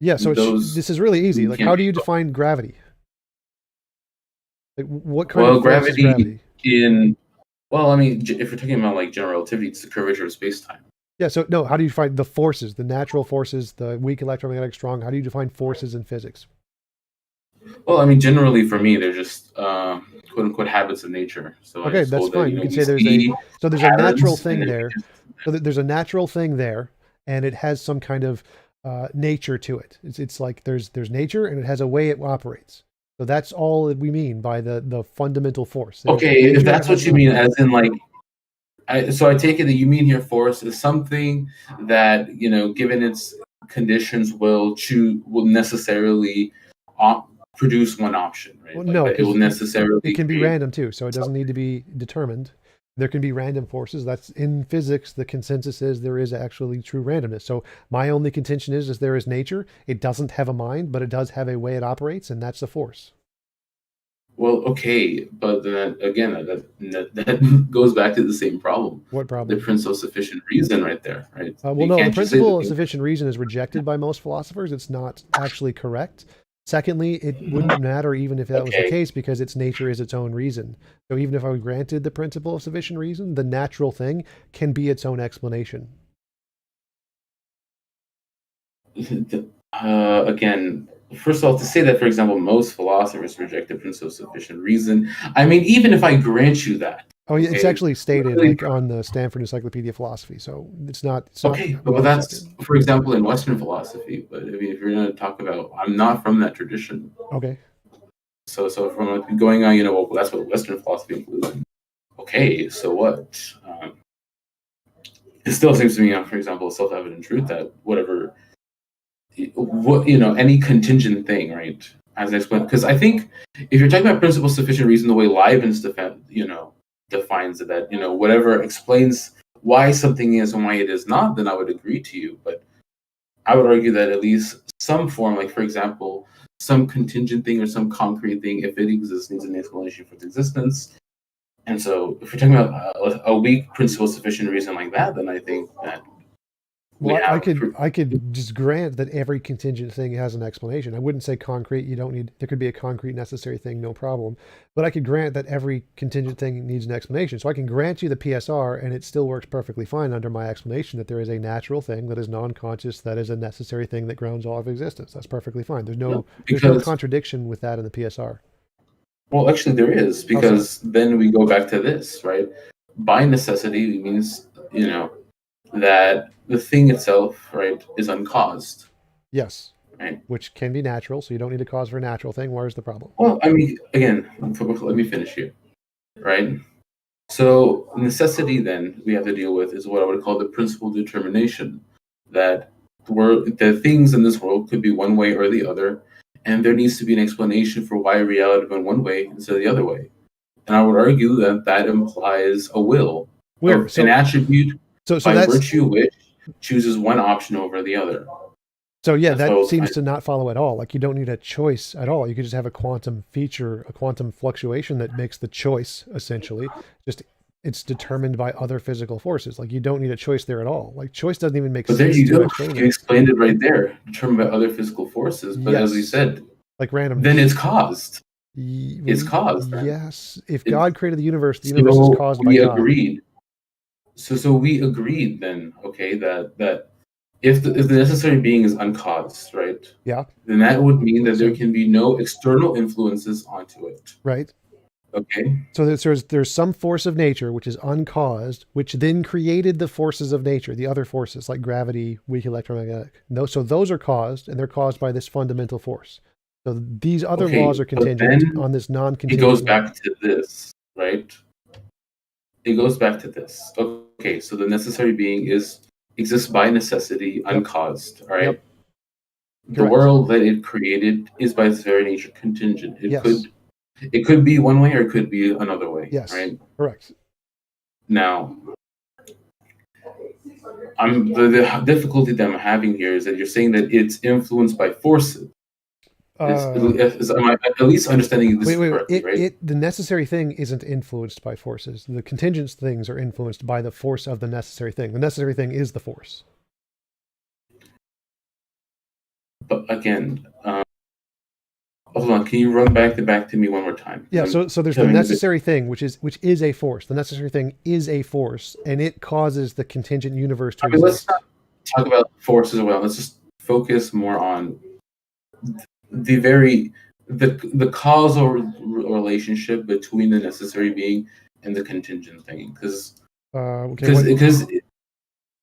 Yeah, so this is really easy. Like, can't how do be you both. define gravity? Like, what kind of force is Gravity gravity? I mean, if we're talking about like general relativity, it's the curvature of space-time. Yeah, so no, how do you define the forces, the natural forces, the weak electromagnetic strong? How do you define forces in physics? Well, I mean, generally for me, they're just quote unquote habits of nature. So I Okay, just that's hold fine. that, You can we say there's see a natural patterns, and thing then we there. just- So there's a natural thing there, and it has some kind of nature to it. It's like there's nature, and it has a way it operates. So that's all that we mean by the fundamental force. There's Okay, nature, if it that's has what you an mean, operation. as in like, so I take it that you mean here force is something that, given its conditions, will necessarily produce one option, right? Well, Like no, that it will because necessarily it can be create. random too, so it doesn't need to be determined. There can be random forces. That's in physics. The consensus is there is actually true randomness. So my only contention is there is nature. It doesn't have a mind, but it does have a way it operates, and that's the force. Well, okay, but then again, that goes back to the same problem. What problem? The principle of sufficient reason, right there, right? Well, You no, the can't just say principle that of sufficient reason is rejected by most philosophers. It's not actually correct. Secondly, it wouldn't matter even if that was the Okay. case because its nature is its own reason. So even if I were granted the principle of sufficient reason, the natural thing can be its own explanation. Again, first of all, to say that, for example, most philosophers reject the principle of sufficient reason. I mean, even if I grant you that, Oh, yeah, it's okay, actually stated really- like on the Stanford Encyclopedia of Philosophy. So it's not okay, but well that's, accepted. for example, in Western philosophy. But I mean, if you're going to talk about, I'm not from that tradition. Okay. So from going on, well, that's what Western philosophy includes. Okay, so what? It still seems to me, for example, a self-evident truth that any contingent thing, right? As I explained, because I think if you're talking about principle of sufficient reason, the way Leibniz defines it, that whatever explains why something is and why it is not, then I would agree to you. But I would argue that at least some form, like for example, some contingent thing or some concrete thing, if it exists, needs an explanation for its existence. And so, if we're talking about a weak principle of sufficient reason like that, then I think that Well, I could just grant that every contingent thing has an explanation. I wouldn't say concrete. You don't need. There could be a concrete necessary thing, no problem. But I could grant that every contingent thing needs an explanation. So I can grant you the PSR, and it still works perfectly fine under my explanation that there is a natural thing that is non-conscious, that is a necessary thing that grounds all of existence. That's perfectly fine. There's no contradiction with that in the PSR. Well, actually, there is, because then we go back to this, right? By necessity means that the thing itself, right, is uncaused. Yes. Right. Which can be natural, so you don't need a cause for a natural thing. Where's the problem? Well, I mean, again, let me finish here, right? So necessity, then, we have to deal with is what I would call the principal determination, that the things in this world could be one way or the other, and there needs to be an explanation for why reality went one way instead of the other way. And I would argue that implies a will, an attribute by virtue of which chooses one option over the other. So yeah, that seems to not follow at all. Like you don't need a choice at all. You could just have a quantum feature, a quantum fluctuation that makes the choice essentially. Just it's determined by other physical forces. Like you don't need a choice there at all. Like choice doesn't even make sense. But there you to go. Explain You explained it right there, determined by other physical forces. But as we said, like random. Then it's caused. It's caused. Then. Yes. If God created the universe is caused by God. Agreed. So we agreed then, okay, that if the necessary being is uncaused, right? Yeah. Then that would mean that there can be no external influences onto it. Right. Okay. So there's some force of nature which is uncaused, which then created the forces of nature, the other forces like gravity, weak electromagnetic. So those are caused, and they're caused by this fundamental force. So these other laws are contingent on this non-contingent. It goes back to this, right? It goes back to this. Okay, so the necessary being exists by necessity, uncaused. All right. Yep. The world that it created is by its very nature contingent. It could be one way or it could be another way. Yes. Right. Correct. Now, the difficulty that I'm having here is that you're saying that it's influenced by forces. Am I at least understanding this Wait. correctly, right? The necessary thing isn't influenced by forces. The contingent things are influenced by the force of the necessary thing. The necessary thing is the force. But again, hold on. Can you run back to me one more time? Yeah. So there's the necessary thing, which is a force. The necessary thing is a force, and it causes the contingent universe to exist. Let's not talk about force as well. Let's just focus more on the causal relationship between the necessary being and the contingent thing, because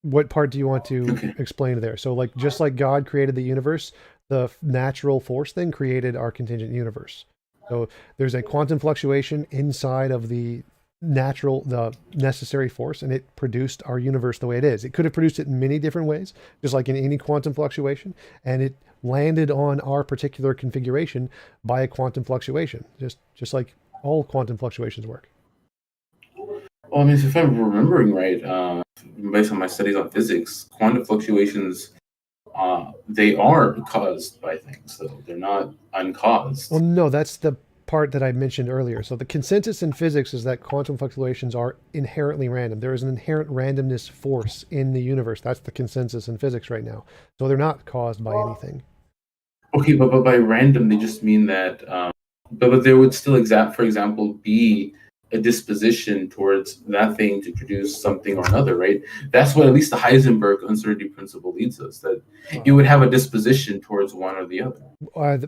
what part do you want to explain there? So like, just like God created the universe, the natural force thing created our contingent universe. So there's a quantum fluctuation inside of the necessary force, and it produced our universe the way it is. It could have produced it in many different ways, just like in any quantum fluctuation, and it landed on our particular configuration by a quantum fluctuation, just like all quantum fluctuations work. Well, I mean, if I'm remembering right, based on my studies on physics, quantum fluctuations, they are caused by things, though. They're not uncaused. Well, no, that's the part that I mentioned earlier. So the consensus in physics is that quantum fluctuations are inherently random. There is an inherent randomness force in the universe. That's the consensus in physics right now. So they're not caused by anything. Okay, but by random, they just mean that, but there would still, for example, be a disposition towards that thing to produce something or another, right? That's what at least the Heisenberg uncertainty principle leads us, that you would have a disposition towards one or the other. I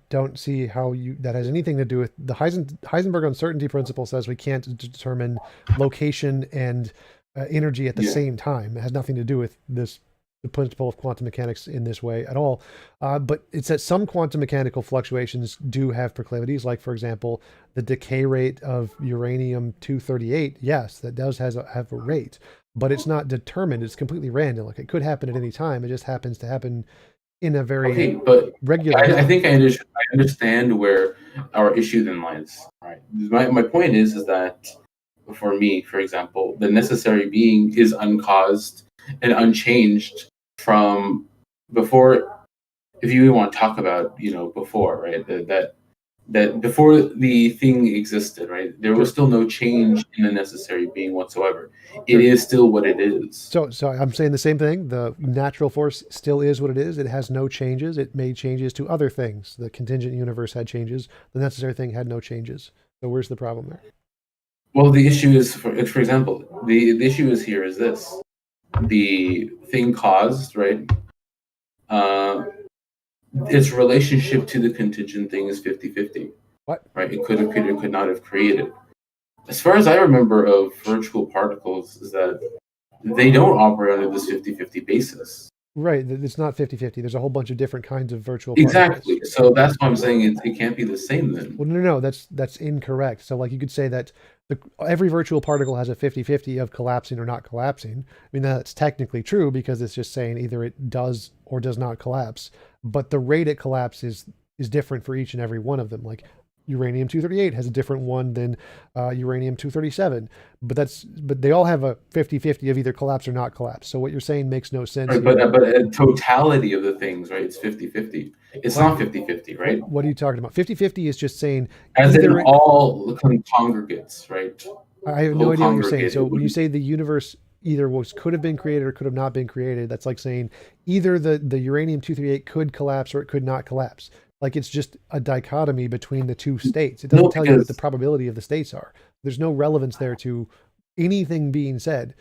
don't see how that has anything to do with the Heisenberg uncertainty principle. Says we can't determine location and energy at the same time. It has nothing to do with the principle of quantum mechanics in this way at all. But it's that some quantum mechanical fluctuations do have proclivities, like, for example, the decay rate of uranium-238. Yes, that does have a rate, but it's not determined. It's completely random. Like, it could happen at any time. It just happens to happen in a very regular way. I think I understand where our issue then lies. Right. My point is that for me, for example, the necessary being is uncaused and unchanged from before. If you even want to talk about, before, right, that before the thing existed, right, there was still no change in the necessary being whatsoever. It is still what it is. So I'm saying the same thing. The natural force still is what it is. It has no changes. It made changes to other things. The contingent universe had changes. The necessary thing had no changes. So where's the problem there? Well, the issue is, for example, the issue is here is this. The thing caused, right? Its relationship to the contingent thing is 50-50. What? Right? It could not have created. As far as I remember of virtual particles, is that they don't operate under this 50-50 basis. Right. It's not 50-50. There's a whole bunch of different kinds of virtual Exactly. particles. So that's why I'm saying it can't be the same then. Well, no, that's incorrect. So like you could say that every virtual particle has a 50-50 of collapsing or not collapsing. I mean, that's technically true because it's just saying either it does or does not collapse. But the rate it collapses is different for each and every one of them. Like uranium-238 has a different one than uranium-237. But they all have a 50-50 of either collapse or not collapse. So what you're saying makes no sense. Right, but a totality of the things, right? It's 50-50. It's not 50-50, right? What are you talking about? 50-50 is just saying as in all congregates, right? I have no idea what you're saying. So when you say the universe either could have been created or could have not been created, that's like saying either the uranium-238 could collapse or it could not collapse. Like it's just a dichotomy between the two states. It doesn't tell you what the probability of the states are. There's no relevance there to anything being said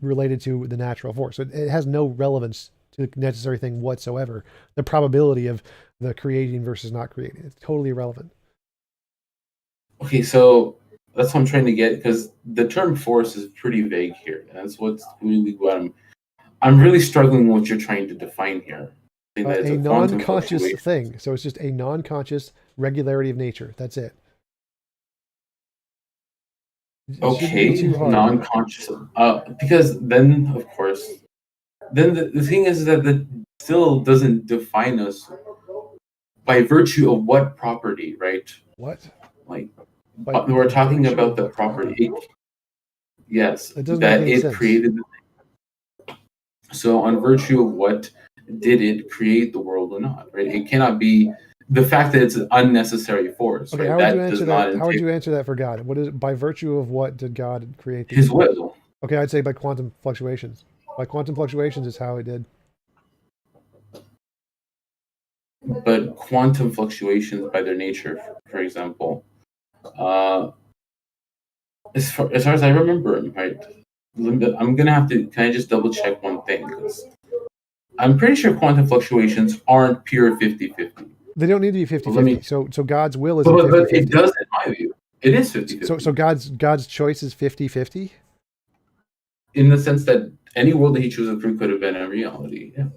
related to the natural force. So it has no relevance to the necessary thing whatsoever. The probability of the creating versus not creating. It's totally irrelevant. Okay, so that's what I'm trying to get, because the term force is pretty vague here. And that's what's really what I'm really struggling with what you're trying to define here. A non-conscious thing. So it's just a non-conscious regularity of nature. That's it. Okay, non-conscious. Because then, of course, then the thing is that that still doesn't define us by virtue of what property, right? What? Like, we're talking about the property. Yes, that it created the thing. So on virtue of what did it create the world or not, right? It cannot be the fact that it's an unnecessary force, Okay, right? how would That you does answer not that? How would entail you answer that for God? What is by virtue of what did God create the his universe? will. Okay, I'd say by quantum fluctuations. By quantum fluctuations is how it did. But quantum fluctuations, by their nature, for example, as far as I remember, right? I'm gonna have to. Can I just double check one thing? 'Cause I'm pretty sure quantum fluctuations aren't pure 50-50. They don't need to be 50-50. So God's will isn't But 50-50. it does, in my view. It is 50-50. So God's choice is 50-50? In the sense that any world that he chooses could have been a reality. Yeah.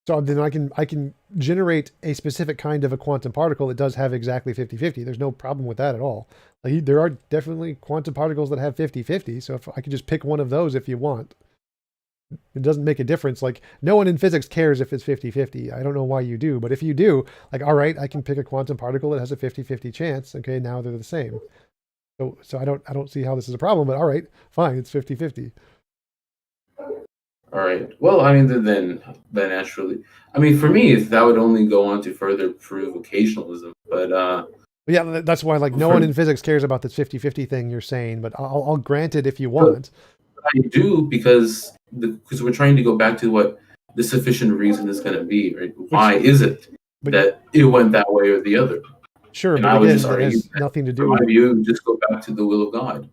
So then I can generate a specific kind of a quantum particle that does have exactly 50-50. There's no problem with that at all. Like, there are definitely quantum particles that have 50-50. So if I could just pick one of those if you want. It doesn't make a difference. Like, no one in physics cares if it's 50-50. I don't know why you do, but if you do, like, all right, I can pick a quantum particle that has a 50-50 chance. Okay, now they're the same. So I don't see how this is a problem, but all right, fine, it's 50-50. All right. Well, I mean, then naturally, I mean, for me, that would only go on to further prove occasionalism. But yeah, that's why, like, no one in physics cares about this 50-50 thing you're saying, but I'll grant it if you want. I do because we're trying to go back to what the sufficient reason is going to be, right? Why is it that it went that way or the other? Sure, and but I would again, just that argue has that, nothing to do from with my view, just go back to the will of God.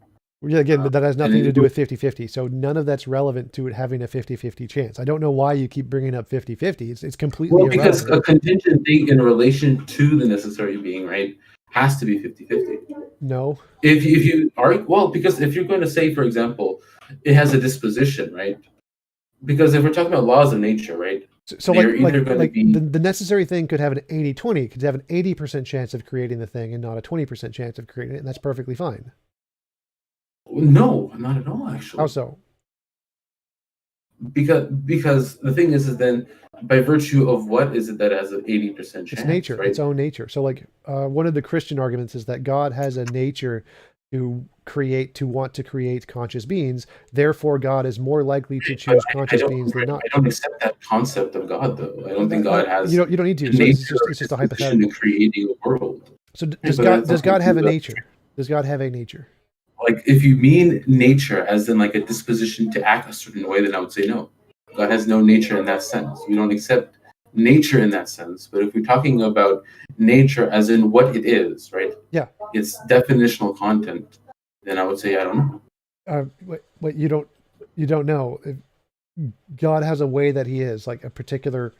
Yeah, again, but that has nothing and to it do would- with 50-50. So none of that's relevant to it having a 50-50 chance. I don't know why you keep bringing up 50-50. It's completely Well, because a irrelevant. contingent thing in relation to the necessary being, right, has to be 50-50. No. If you are, well, because if you're going to say, for example, it has a disposition, right? Because if we're talking about laws of nature, right? So they're like either going to be the necessary thing could have an 80-20, could have an 80% chance of creating the thing and not a 20% chance of creating it, and that's perfectly fine. no, not at all, actually. How so? Because the thing is then by virtue of what is it that has an 80% chance? It's nature, right? its own nature. So like one of the Christian arguments is that God has a nature to want to create conscious beings. Therefore, God is more likely to choose conscious beings than not. I don't accept that concept of God, though. I don't think God has. You don't need to. a So nature it's just a or hypothetical. to creating a world. So But does that's God have a not- nature? Does God have a nature? Like, if you mean nature as in like a disposition to act a certain way, then I would say no. God has no nature in that sense. We don't accept nature in that sense. But if we're talking about nature as in what it is, right? Yeah. Its definitional content, then I would say I don't know. What you don't know. God has a way that he is, like a particular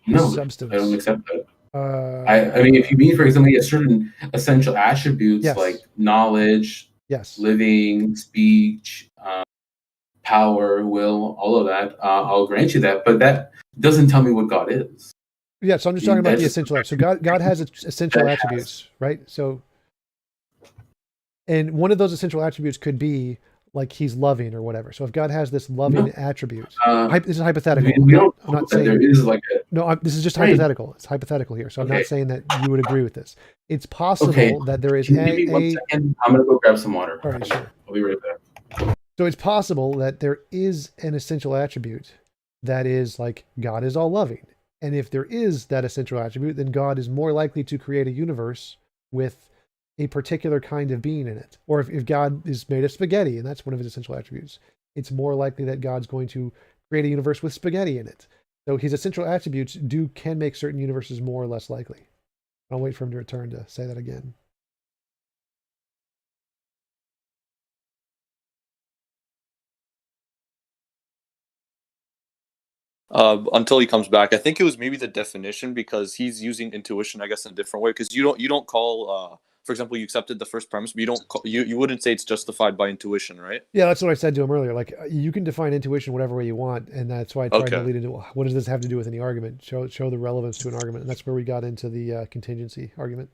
substance. I don't accept that. I mean, if you mean, for example, he has certain essential attributes Yes. like knowledge, yes. living, speech, power, will, all of that, I'll grant you that. But that doesn't tell me what God is. Yeah, so I'm just talking about the That's- essential attributes. So God has essential attributes, right? So, and one of those essential attributes could be like he's loving or whatever. So if God has this loving attribute, this is hypothetical. we don't I'm not that saying there is like a no. This is just Right. hypothetical. It's hypothetical here. So I'm not Okay. saying that you would agree with this. It's possible Okay. that there is Can you give me 1 second? I'm gonna go grab some water. All right, sure. I'll be right back. So it's possible that there is an essential attribute that is like God is all loving. And if there is that essential attribute, then God is more likely to create a universe with a particular kind of being in it. Or if God is made of spaghetti, and that's one of his essential attributes, it's more likely that God's going to create a universe with spaghetti in it. So his essential attributes can make certain universes more or less likely. I'll wait for him to return to say that again. Until he comes back. I think it was maybe the definition because he's using intuition, I guess, in a different way. Because you don't call, for example, you accepted the first premise, but you don't call, you wouldn't say it's justified by intuition, right? Yeah, that's what I said to him earlier. Like, you can define intuition whatever way you want, and that's why I tried to Okay. lead into what does this have to do with any argument? Show the relevance to an argument, and that's where we got into the contingency argument.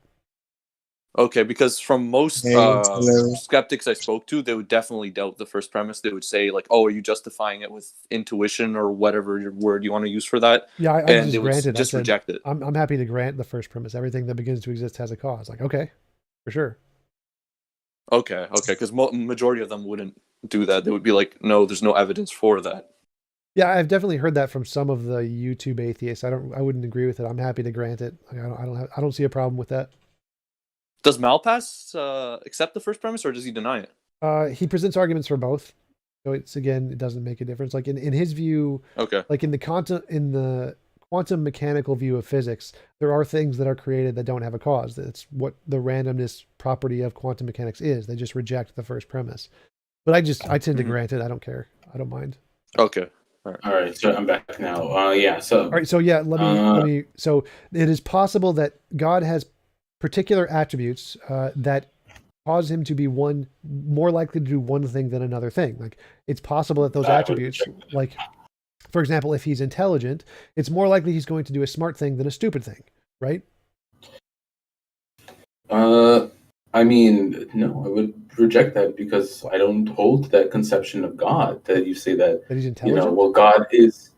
Okay, because from most hello. skeptics I spoke to, they would definitely doubt the first premise. They would say like, "Oh, are you justifying it with intuition or whatever your word you want to use for that?" Yeah, I and just they would granted. just I said, reject it. I'm happy to grant the first premise. Everything that begins to exist has a cause. Like, okay, for sure. Okay, because majority of them wouldn't do that. They would be like, "No, there's no evidence for that." Yeah, I've definitely heard that from some of the YouTube atheists. I wouldn't agree with it. I'm happy to grant it. Like, I don't see a problem with that. Does Malpass accept the first premise, or does he deny it? He presents arguments for both. So it's, again, it doesn't make a difference. Like in his view, Okay. like in the quantum mechanical view of physics, there are things that are created that don't have a cause. That's what the randomness property of quantum mechanics is. They just reject the first premise. But I tend to grant it. I don't care. I don't mind. Okay. All right, so I'm back now. Yeah, so All right, so yeah, let me. So it is possible that God has particular attributes that cause him to be more likely to do one thing than another thing. Like it's possible that those attributes, like for example, if he's intelligent, it's more likely he's going to do a smart thing than a stupid thing, right? I mean, no, I would reject that because I don't hold that conception of God that you say that he's intelligent. Well, God is.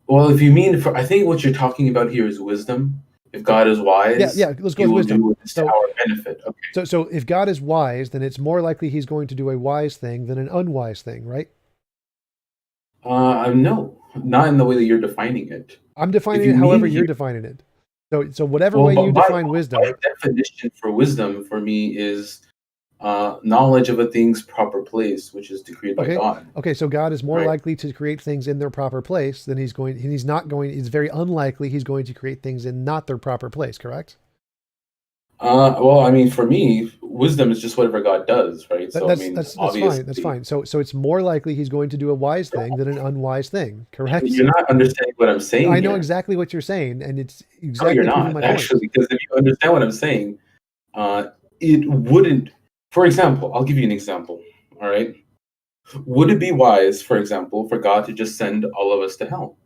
Well, if you mean, I think what you're talking about here is wisdom. If God is wise, yeah, let's go with wisdom. To our benefit. Okay. So if God is wise, then it's more likely he's going to do a wise thing than an unwise thing, right? No, not in the way that you're defining it. I'm defining it however you're defining it. So whatever way you define wisdom. My definition for wisdom for me is knowledge of a thing's proper place, which is decreed by God. Okay, so God is more likely to create things in their proper place than it's very unlikely he's going to create things in not their proper place, correct? Well, I mean, for me, wisdom is just whatever God does, right? That's fine. That's fine. So it's more likely he's going to do a wise thing than an unwise thing, correct? You're not understanding what I'm saying. I know exactly what you're saying, and it's exactly you're not my actually, point. because if you understand what I'm saying, it wouldn't. For example, I'll give you an example. All right, would it be wise, for example, for God to just send all of us to hell,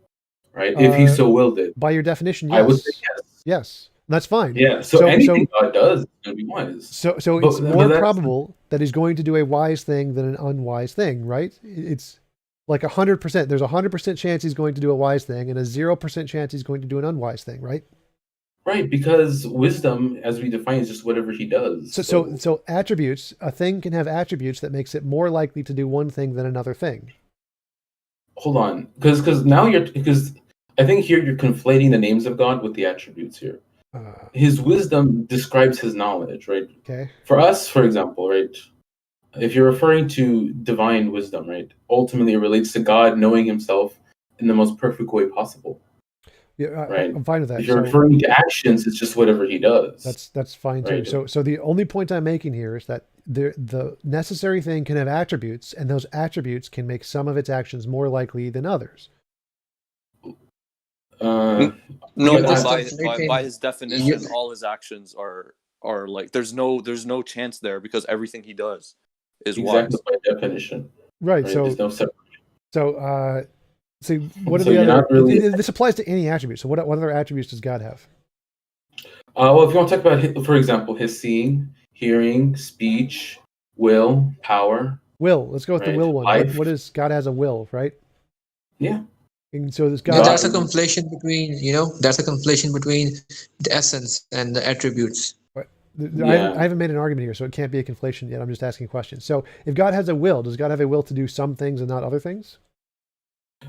right? If He so willed it. By your definition, yes. I would say yes. Yes. That's fine. Yeah. So anything God does is going to be wise. So it's more probable that he's going to do a wise thing than an unwise thing, right? It's like 100%. There's a 100% chance he's going to do a wise thing, and a 0% chance he's going to do an unwise thing, right? Right, because wisdom, as we define, is just whatever he does. So attributes. A thing can have attributes that makes it more likely to do one thing than another thing. Hold on, because I think here you're conflating the names of God with the attributes here. His wisdom describes his knowledge, right? Okay. For us, for example, right, if you're referring to divine wisdom, right, ultimately it relates to God knowing himself in the most perfect way possible. Yeah, right. I'm fine with that. If you're referring to actions, it's just whatever he does. That's fine too. So the only point I'm making here is that the necessary thing can have attributes, and those attributes can make some of its actions more likely than others. No, by his definition, all his actions are like there's no chance there because everything he does is exactly wise. By definition. Right. So there's no separation. So see, what are the other? This applies to any attribute. So what other attributes does God have? Well, if you want to talk about, for example, his seeing, hearing, speech, will, power. Will. Let's go with the will one. What is God has a will, right? Yeah. And so this God. That's a conflation between, the essence and the attributes. Right. I haven't made an argument here, so it can't be a conflation yet. I'm just asking questions. So if God has a will, does God have a will to do some things and not other things?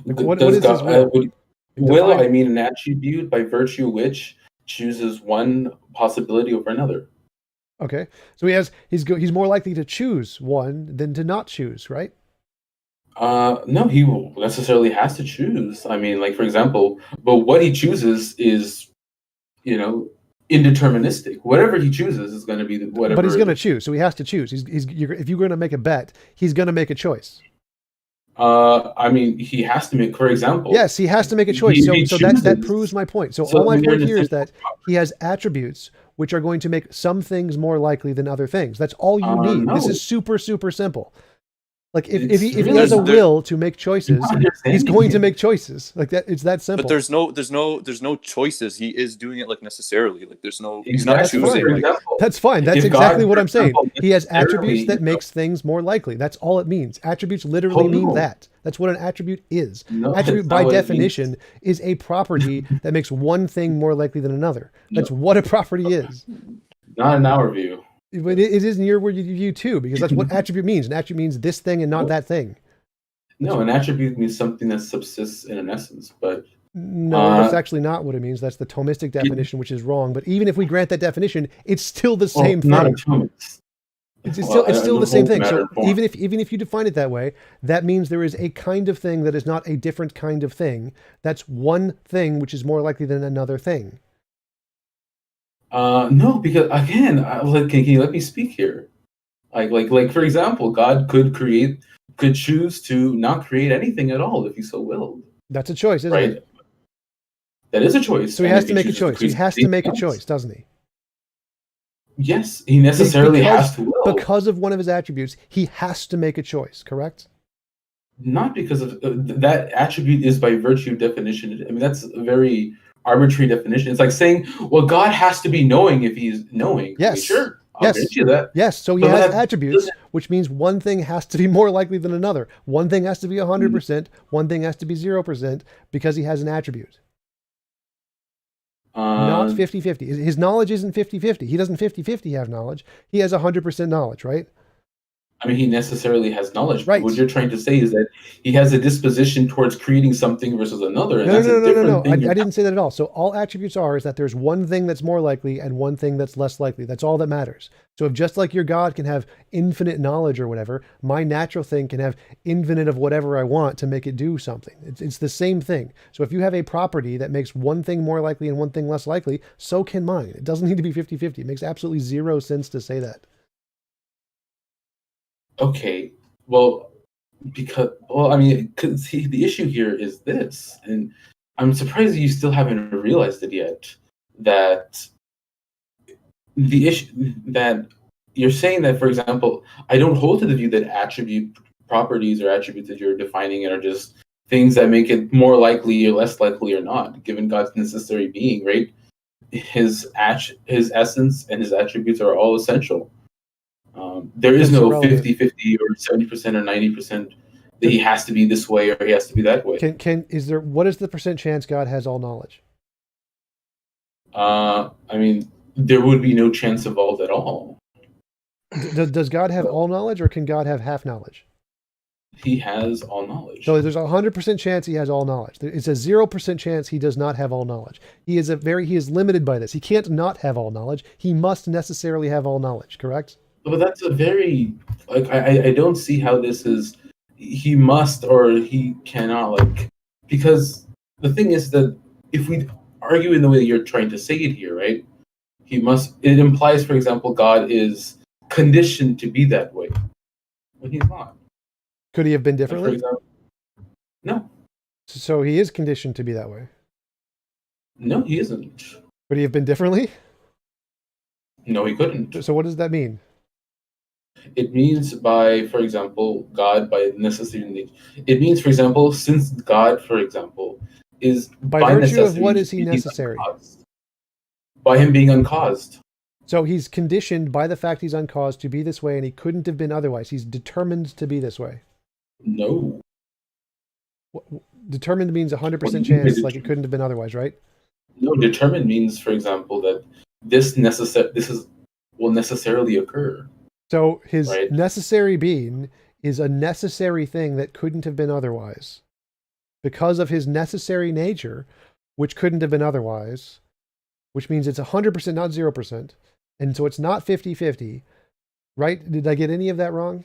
Like, what is his will? I mean an attribute by virtue which chooses one possibility over another. Okay, so he's more likely to choose one than to not choose, right? No, he necessarily has to choose. I mean, like, for example, but what he chooses is, indeterministic. Whatever he chooses is going to be whatever. But he's going to choose, so he has to choose. If you're going to make a bet, he's going to make a choice. I mean, he has to make, for example. Yes, he has to make a choice. So that proves my point. So all my point here is that he has attributes which are going to make some things more likely than other things. That's all you need. No. This is super, super simple. Like if he has a will to make choices, he's going to make choices. Like that, it's that simple. But there's no choices. He is doing it like necessarily. Like he's not choosing. That's fine. That's exactly what I'm saying. He has attributes that makes things more likely. That's all it means. Attributes literally mean that. That's what an attribute is. Attribute by definition is a property that makes one thing more likely than another. That's what a property is. Not in our view. But it is in your view too, because that's what attribute means. An attribute means this thing and not that thing. No, an attribute means something that subsists in an essence, but No, that's actually not what it means. That's the Thomistic definition, which is wrong. But even if we grant that definition, it's still the same not a thing. Thomist. It's Well, still I the same hold thing. matter So and form. even if you define it that way, that means there is a kind of thing that is not a different kind of thing. That's one thing which is more likely than another thing. No, because again, can you let me speak here? Like for example, God could choose to not create anything at all if he so willed. That's a choice, isn't Right? it? That is a choice. So he and has if to make a chooses choice. He create has to something make a else, choice, doesn't he? Yes, he necessarily has to will. Because of one of his attributes, he has to make a choice, correct? Not because of that attribute is by virtue of definition. I mean, that's a very arbitrary definition. It's like saying, well, God has to be knowing if he's knowing. Yes. I mean, sure. I'll Yes. grant you that. Yes. So he But has that attributes, which means one thing has to be more likely than another. One thing has to be 100%. One thing has to be 0% because he has an attribute. Not 50-50. His knowledge isn't 50-50. He doesn't 50-50 have knowledge. He has 100% knowledge, right? I mean, he necessarily has knowledge. Right. What you're trying to say is that he has a disposition towards creating something versus another. And that's a different thing. I didn't say that at all. So all attributes are is that there's one thing that's more likely and one thing that's less likely. That's all that matters. So if just like your God can have infinite knowledge or whatever, my natural thing can have infinite of whatever I want to make it do something. It's the same thing. So if you have a property that makes one thing more likely and one thing less likely, so can mine. It doesn't need to be 50-50. It makes absolutely zero sense to say that. Okay, well, I mean, see, the issue here is this, and I'm surprised that you still haven't realized it yet, that the issue that you're saying that, for example, I don't hold to the view that attribute properties or attributes that you're defining are just things that make it more likely or less likely or not, given God's necessary being, right? His essence and his attributes are all essential. There is no 50-50 or 70% or 90% that he has to be this way or he has to be that way. What is the percent chance God has all knowledge? I mean, there would be no chance involved at all. Does God have all knowledge or can God have half knowledge? He has all knowledge. So there's 100% chance he has all knowledge. It's a 0% chance he does not have all knowledge. He is limited by this. He can't not have all knowledge. He must necessarily have all knowledge, correct? But that's a very, I don't see how this is, he must or he cannot, because the thing is that if we argue in the way that you're trying to say it here, right, it implies, for example, God is conditioned to be that way, but he's not. Could he have been differently? For example, no. So he is conditioned to be that way? No, he isn't. Could he have been differently? No, he couldn't. So what does that mean? It means for example, God by necessity. It means, for example, since God, for example, is by virtue of what is he necessary? By him being uncaused. So he's conditioned by the fact he's uncaused to be this way, and he couldn't have been otherwise. He's determined to be this way. No. Determined means 100% chance, like it couldn't have been otherwise, right? No, determined means, for example, that this will necessarily occur. So his necessary being is a necessary thing that couldn't have been otherwise. Because of his necessary nature, which couldn't have been otherwise, which means it's 100%, not 0%. And so it's not 50-50, right? Did I get any of that wrong?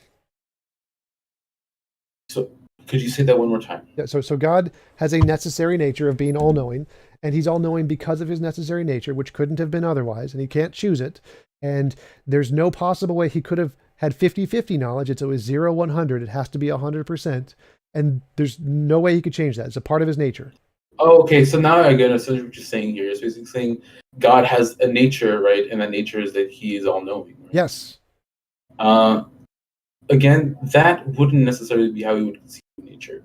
So could you say that one more time? Yeah, so God has a necessary nature of being all-knowing, and he's all-knowing because of his necessary nature, which couldn't have been otherwise, and he can't choose it. And there's no possible way he could have had 50-50 knowledge. It's always 0-100. It has to be 100%. And there's no way he could change that. It's a part of his nature. Oh, okay. So now I get what you're saying here. It's basically saying God has a nature, right? And that nature is that he is all-knowing. Right? Yes. Again, that wouldn't necessarily be how we would conceive nature.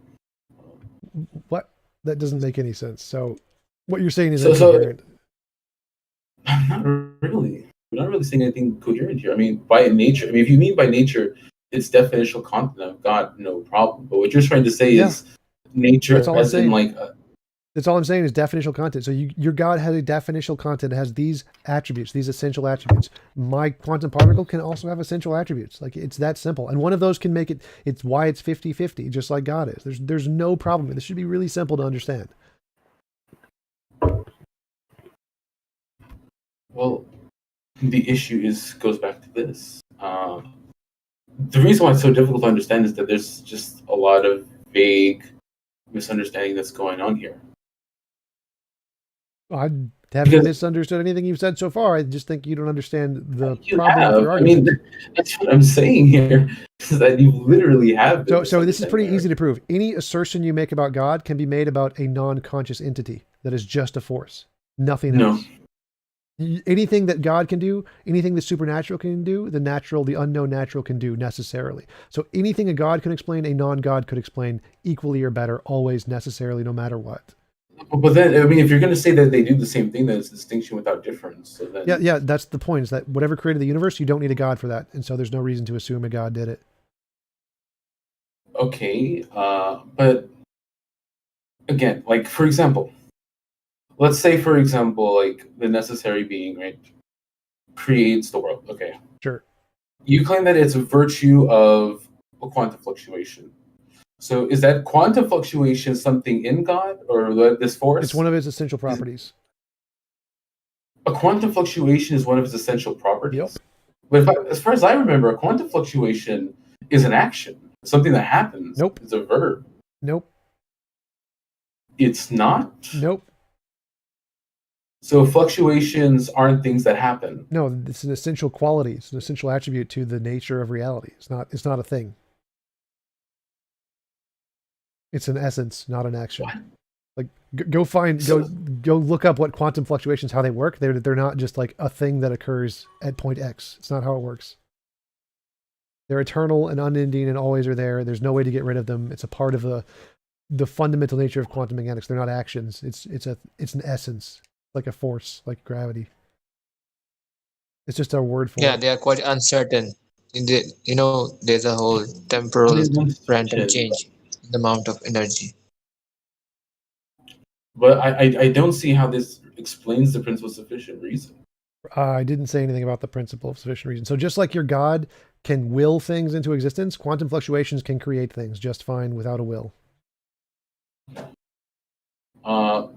What? That doesn't make any sense. So what you're saying is incoherent. Not really. We're not really saying anything coherent here. I mean, by nature. I mean, if you mean by nature, it's definitional content of God, no problem. But what you're trying to say is nature, as in That's all I'm saying is definitional content. So your God has a definitional content that has these attributes, these essential attributes. My quantum particle can also have essential attributes. Like, it's that simple. And one of those can make it, it's why it's 50-50, just like God is. There's no problem. This should be really simple to understand. Well, the issue goes back to this. The reason why it's so difficult to understand is that there's just a lot of vague misunderstanding that's going on here. I haven't misunderstood anything you've said so far. I just think you don't understand the problem with your argument. I mean, that's what I'm saying here, is that you literally have. So this is pretty easy to prove. Any assertion you make about God can be made about a non-conscious entity that is just a force, nothing else. Anything that God can do, anything the supernatural can do, the natural, the unknown natural can do necessarily. So anything a God can explain, a non-God could explain equally or better, always, necessarily, no matter what. But then, I mean, if you're going to say that they do the same thing, then it's distinction without difference. So then, yeah, that's the point, is that whatever created the universe, you don't need a God for that. And so there's no reason to assume a God did it. Okay, but again, like, for example, let's say, for example, like, the necessary being, right, creates the world. Okay. Sure. You claim that it's a virtue of a quantum fluctuation. So is that quantum fluctuation something in God, or this force? It's one of its essential properties. A quantum fluctuation is one of its essential properties. Yep. But as far as I remember, a quantum fluctuation is an action. It's something that happens. Nope. It's a verb. Nope. It's not? Nope. So fluctuations aren't things that happen. No, it's an essential quality. It's an essential attribute to the nature of reality. It's not a thing. It's an essence, not an action. What? Like, go look up what quantum fluctuations, how they work. They're not just like a thing that occurs at point X. It's not how it works. They're eternal and unending and always are there. There's no way to get rid of them. It's a part of the fundamental nature of quantum mechanics. They're not actions. It's an essence, like a force, like gravity. It's just our word for it. Yeah, they are quite uncertain. There's a whole temporal random change in the amount of energy. But I don't see how this explains the principle of sufficient reason. I didn't say anything about the principle of sufficient reason. So just like your God can will things into existence, quantum fluctuations can create things just fine without a will.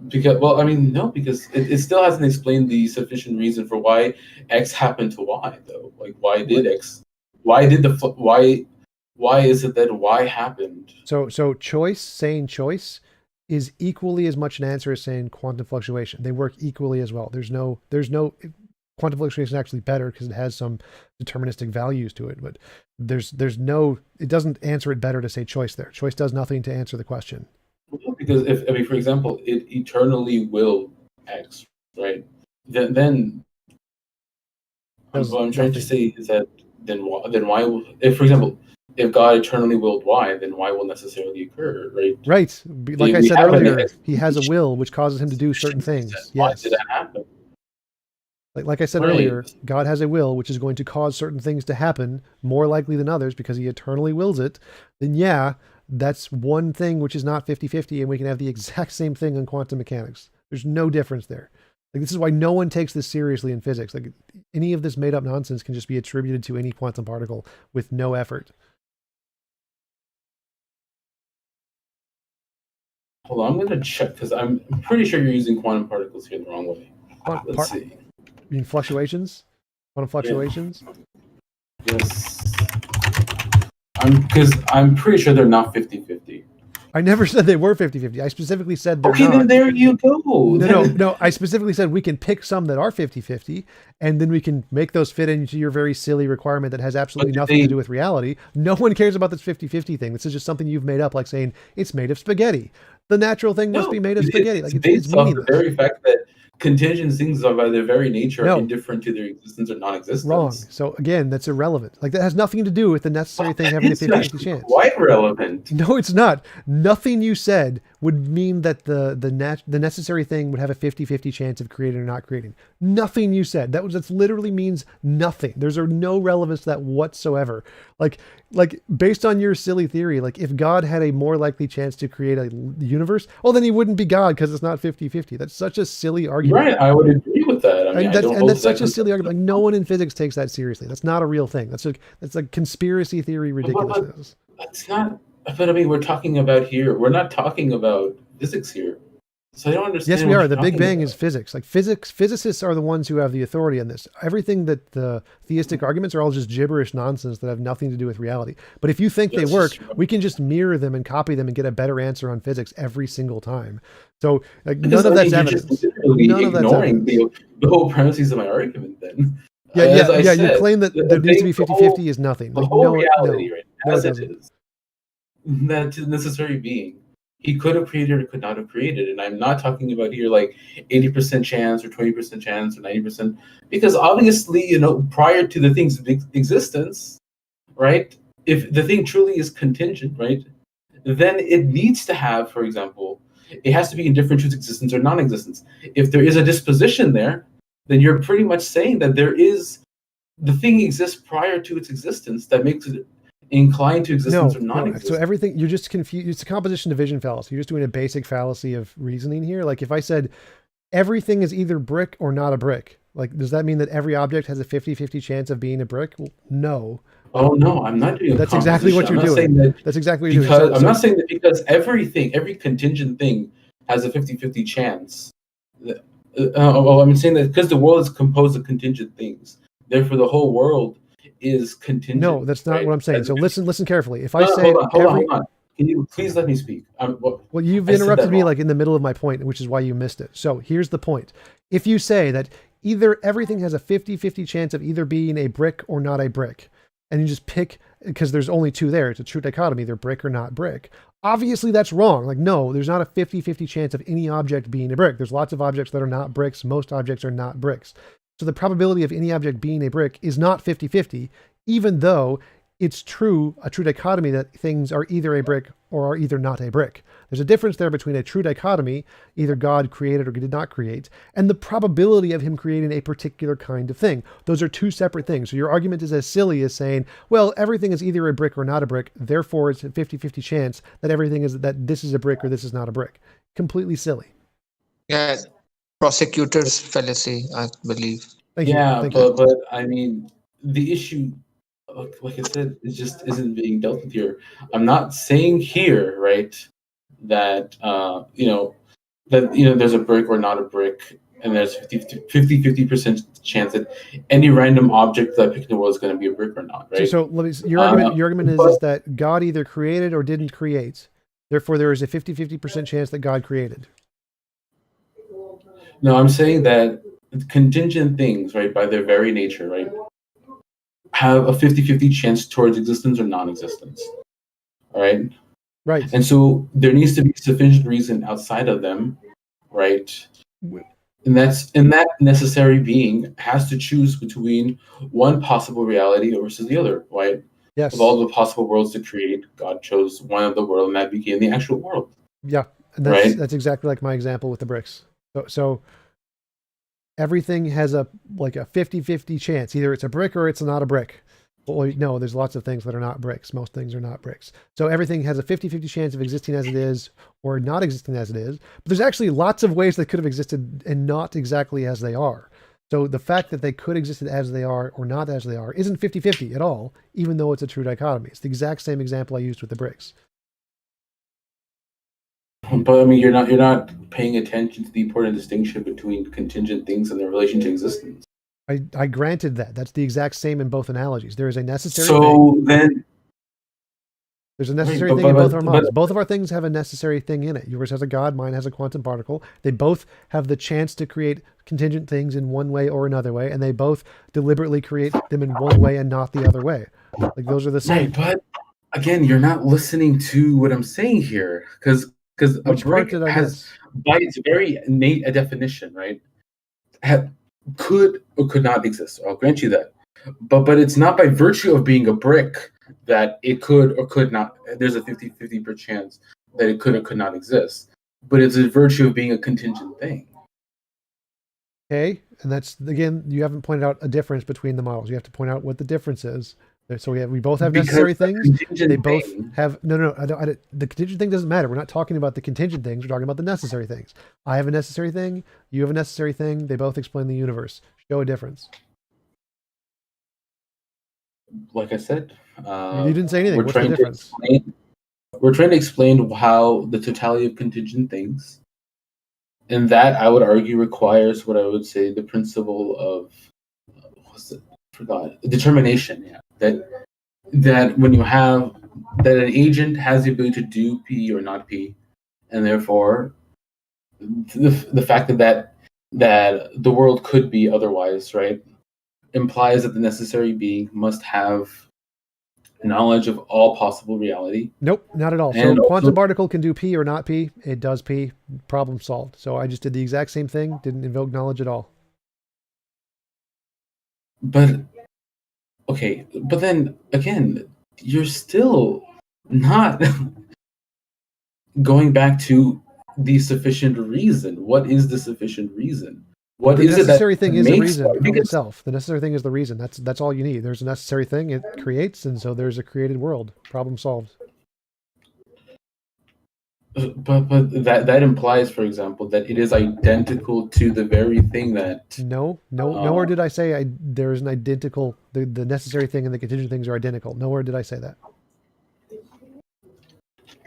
Because it still hasn't explained the sufficient reason for why X happened to Y, though. Like, why is it that Y happened? So saying choice is equally as much an answer as saying quantum fluctuation. They work equally as well. There's no quantum fluctuation is actually better because it has some deterministic values to it, but it doesn't answer it better to say choice there. Choice does nothing to answer the question. Because for example, it eternally will X, right? Then what I'm trying to say is that then why will, if, for example, if God eternally willed Y, then Y will necessarily occur, right? Right. Like I said earlier, he has a will which causes him to do certain things. Why Yes. did that happen? Like I said earlier, God has a will which is going to cause certain things to happen more likely than others because he eternally wills it. Then yeah, that's one thing which is not 50-50, and we can have the exact same thing in quantum mechanics. There's no difference there. Like, this is why no one takes this seriously in physics. Like, any of this made up nonsense can just be attributed to any quantum particle with no effort. Hold on, I'm going to check because I'm pretty sure you're using quantum particles here the wrong way. Let's see. You mean fluctuations? Quantum fluctuations? Yes. Because I'm pretty sure they're not 50-50. I never said they were 50-50. I specifically said they're not. Okay, then there you go. No. I specifically said we can pick some that are 50-50, and then we can make those fit into your very silly requirement that has absolutely nothing to do with reality. No one cares about this 50-50 thing. This is just something you've made up, like saying it's made of spaghetti. The natural thing must be made of spaghetti. Like, it's meaningless. The very fact that contingent things are by their very nature are indifferent to their existence or non-existence. Wrong. So again, that's irrelevant. Like, that has nothing to do with the necessary thing having a 50-50 chance. Quite relevant. No, it's not. Nothing you said would mean that the necessary thing would have a 50-50 chance of creating or not creating. Nothing you said. That's literally means nothing. There's no relevance to that whatsoever. Like based on your silly theory, like if God had a more likely chance to create a universe, well, then he wouldn't be God because it's not 50-50. That's such a silly argument. Right, I would agree with that. I mean, that's such a silly argument. Like no one in physics takes that seriously. That's not a real thing. That's a conspiracy theory ridiculousness. That's not. But I mean, we're talking about here. We're not talking about physics here. So I don't understand. Yes, we are. The Big Bang is physics. Like physicists are the ones who have the authority on this. Everything that the theistic arguments are all just gibberish nonsense that have nothing to do with reality. But if you think they work, we can just mirror them and copy them and get a better answer on physics every single time. So none of that's evidence. None of that's ignoring the whole premises of my argument. Then. Yeah. You claim that there needs to be 50-50 is nothing. The whole reality, right? As it is, that necessary being. He could have created or could not have created. And I'm not talking about here like 80% chance or 20% chance or 90%, because obviously, prior to the thing's existence, right, if the thing truly is contingent, right, then it needs to have, for example, it has to be indifferent to its existence or non-existence. If there is a disposition there, then you're pretty much saying that the thing exists prior to its existence that makes it inclined to existence or non-existence. So everything, you're just confused. It's a composition division fallacy. You're just doing a basic fallacy of reasoning here. Like if I said everything is either brick or not a brick, like does that mean that every object has a 50-50 chance of being a brick? Well, no. Oh no, I'm not doing. That's exactly what you're doing. That's exactly what you're doing. I'm not saying that because every contingent thing has a 50-50 chance. I'm saying that because the world is composed of contingent things, therefore the whole world is contingent. No, that's not what I'm saying. So listen carefully. If I say hold on. Can you please let me speak? Well, you've interrupted me like in the middle of my point, which is why you missed it. So here's the point. If you say that either everything has a 50-50 chance of either being a brick or not a brick, and you just pick, because there's only two there, it's a true dichotomy, either brick or not brick. Obviously that's wrong. Like, no, there's not a 50-50 chance of any object being a brick. There's lots of objects that are not bricks. Most objects are not bricks. So the probability of any object being a brick is not 50-50, even though it's a true dichotomy that things are either a brick or are either not a brick. There's a difference there between a true dichotomy, either God created or did not create, and the probability of him creating a particular kind of thing. Those are two separate things. So your argument is as silly as saying, well, everything is either a brick or not a brick, therefore it's a 50-50 chance that this is a brick or this is not a brick. Completely silly. Yeah, prosecutor's fallacy, I believe. Thank you. But I mean, the issue, like I said, it just isn't being dealt with here. I'm not saying here, right, that there's a brick or not a brick, and there's 50% chance that any random object that I pick in the world is going to be a brick or not, right? So your argument is that God either created or didn't create. Therefore, there is a 50% chance that God created. No, I'm saying that contingent things, right, by their very nature, right, have a 50-50 chance towards existence or non-existence. All right? Right. And so there needs to be sufficient reason outside of them, right? And that necessary being has to choose between one possible reality versus the other, right? Yes. Of all the possible worlds to create, God chose one of the world, and that became the actual world. Yeah. And that's exactly like my example with the bricks. So everything has a 50-50 chance. Either it's a brick or it's not a brick. Well, no, there's lots of things that are not bricks. Most things are not bricks. So everything has a 50-50 chance of existing as it is or not existing as it is. But there's actually lots of ways that could have existed and not exactly as they are. So the fact that they could exist as they are or not as they are isn't 50-50 at all, even though it's a true dichotomy. It's the exact same example I used with the bricks. But I mean, you're not paying attention to the important distinction between contingent things and their relation to existence. I granted that. That's the exact same in both analogies. There is a necessary thing. So then there's a necessary thing in both our models. Both of our things have a necessary thing in it. Yours has a God, mine has a quantum particle. They both have the chance to create contingent things in one way or another way, and they both deliberately create them in one way and not the other way. Like those are the same. Right, but again, you're not listening to what I'm saying here, because a brick has, by its very innate definition, right, could or could not exist. I'll grant you that. But it's not by virtue of being a brick that it could or could not. There's a 50-50 chance that it could or could not exist, but it's a virtue of being a contingent thing. Okay, and that's again, you haven't pointed out a difference between the models. You have to point out what the difference is. So we both have necessary things. They both have no. The contingent thing doesn't matter. We're not talking about the contingent things. We're talking about the necessary things. I have a necessary thing. You have a necessary thing. They both explain the universe. Show a difference. Like I said, You didn't say anything. What's the difference? We're trying to explain how the totality of contingent things, and that I would argue requires what I would say the principle of determination. Yeah, that when you have that an agent has the ability to do P or not P, and therefore the fact that the world could be otherwise, right, implies that the necessary being must have knowledge of all possible reality. Nope, not at all. So quantum particle can do P or not P. It does P. Problem solved. So I just did the exact same thing. Didn't invoke knowledge at all. But okay, but then again, you're still not going back to the sufficient reason. What is the sufficient reason? What the is it that necessary thing is the makes reason that? of itself. The necessary thing is the reason. That's all you need. There's a necessary thing it creates, and so there's a created world. Problem solved. But that implies, for example, that it is identical to the very thing that. Nowhere did I say there's an identical. The necessary thing and the contingent things are identical. Nowhere did I say that.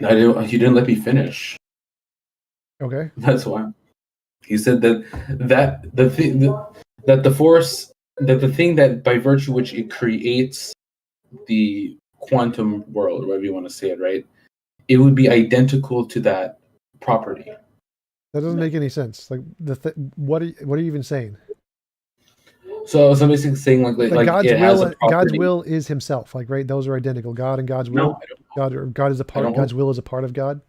You didn't let me finish. Okay. That's why. He said that the thing that by virtue which it creates the quantum world, whatever you want to say it, right? It would be identical to that property. That doesn't make any sense. Like what are you even saying? So I'm basically saying like God's it will. has a property. God's will is Himself. Like right, those are identical. God and God's will. No, God is a part. God's will is a part of God.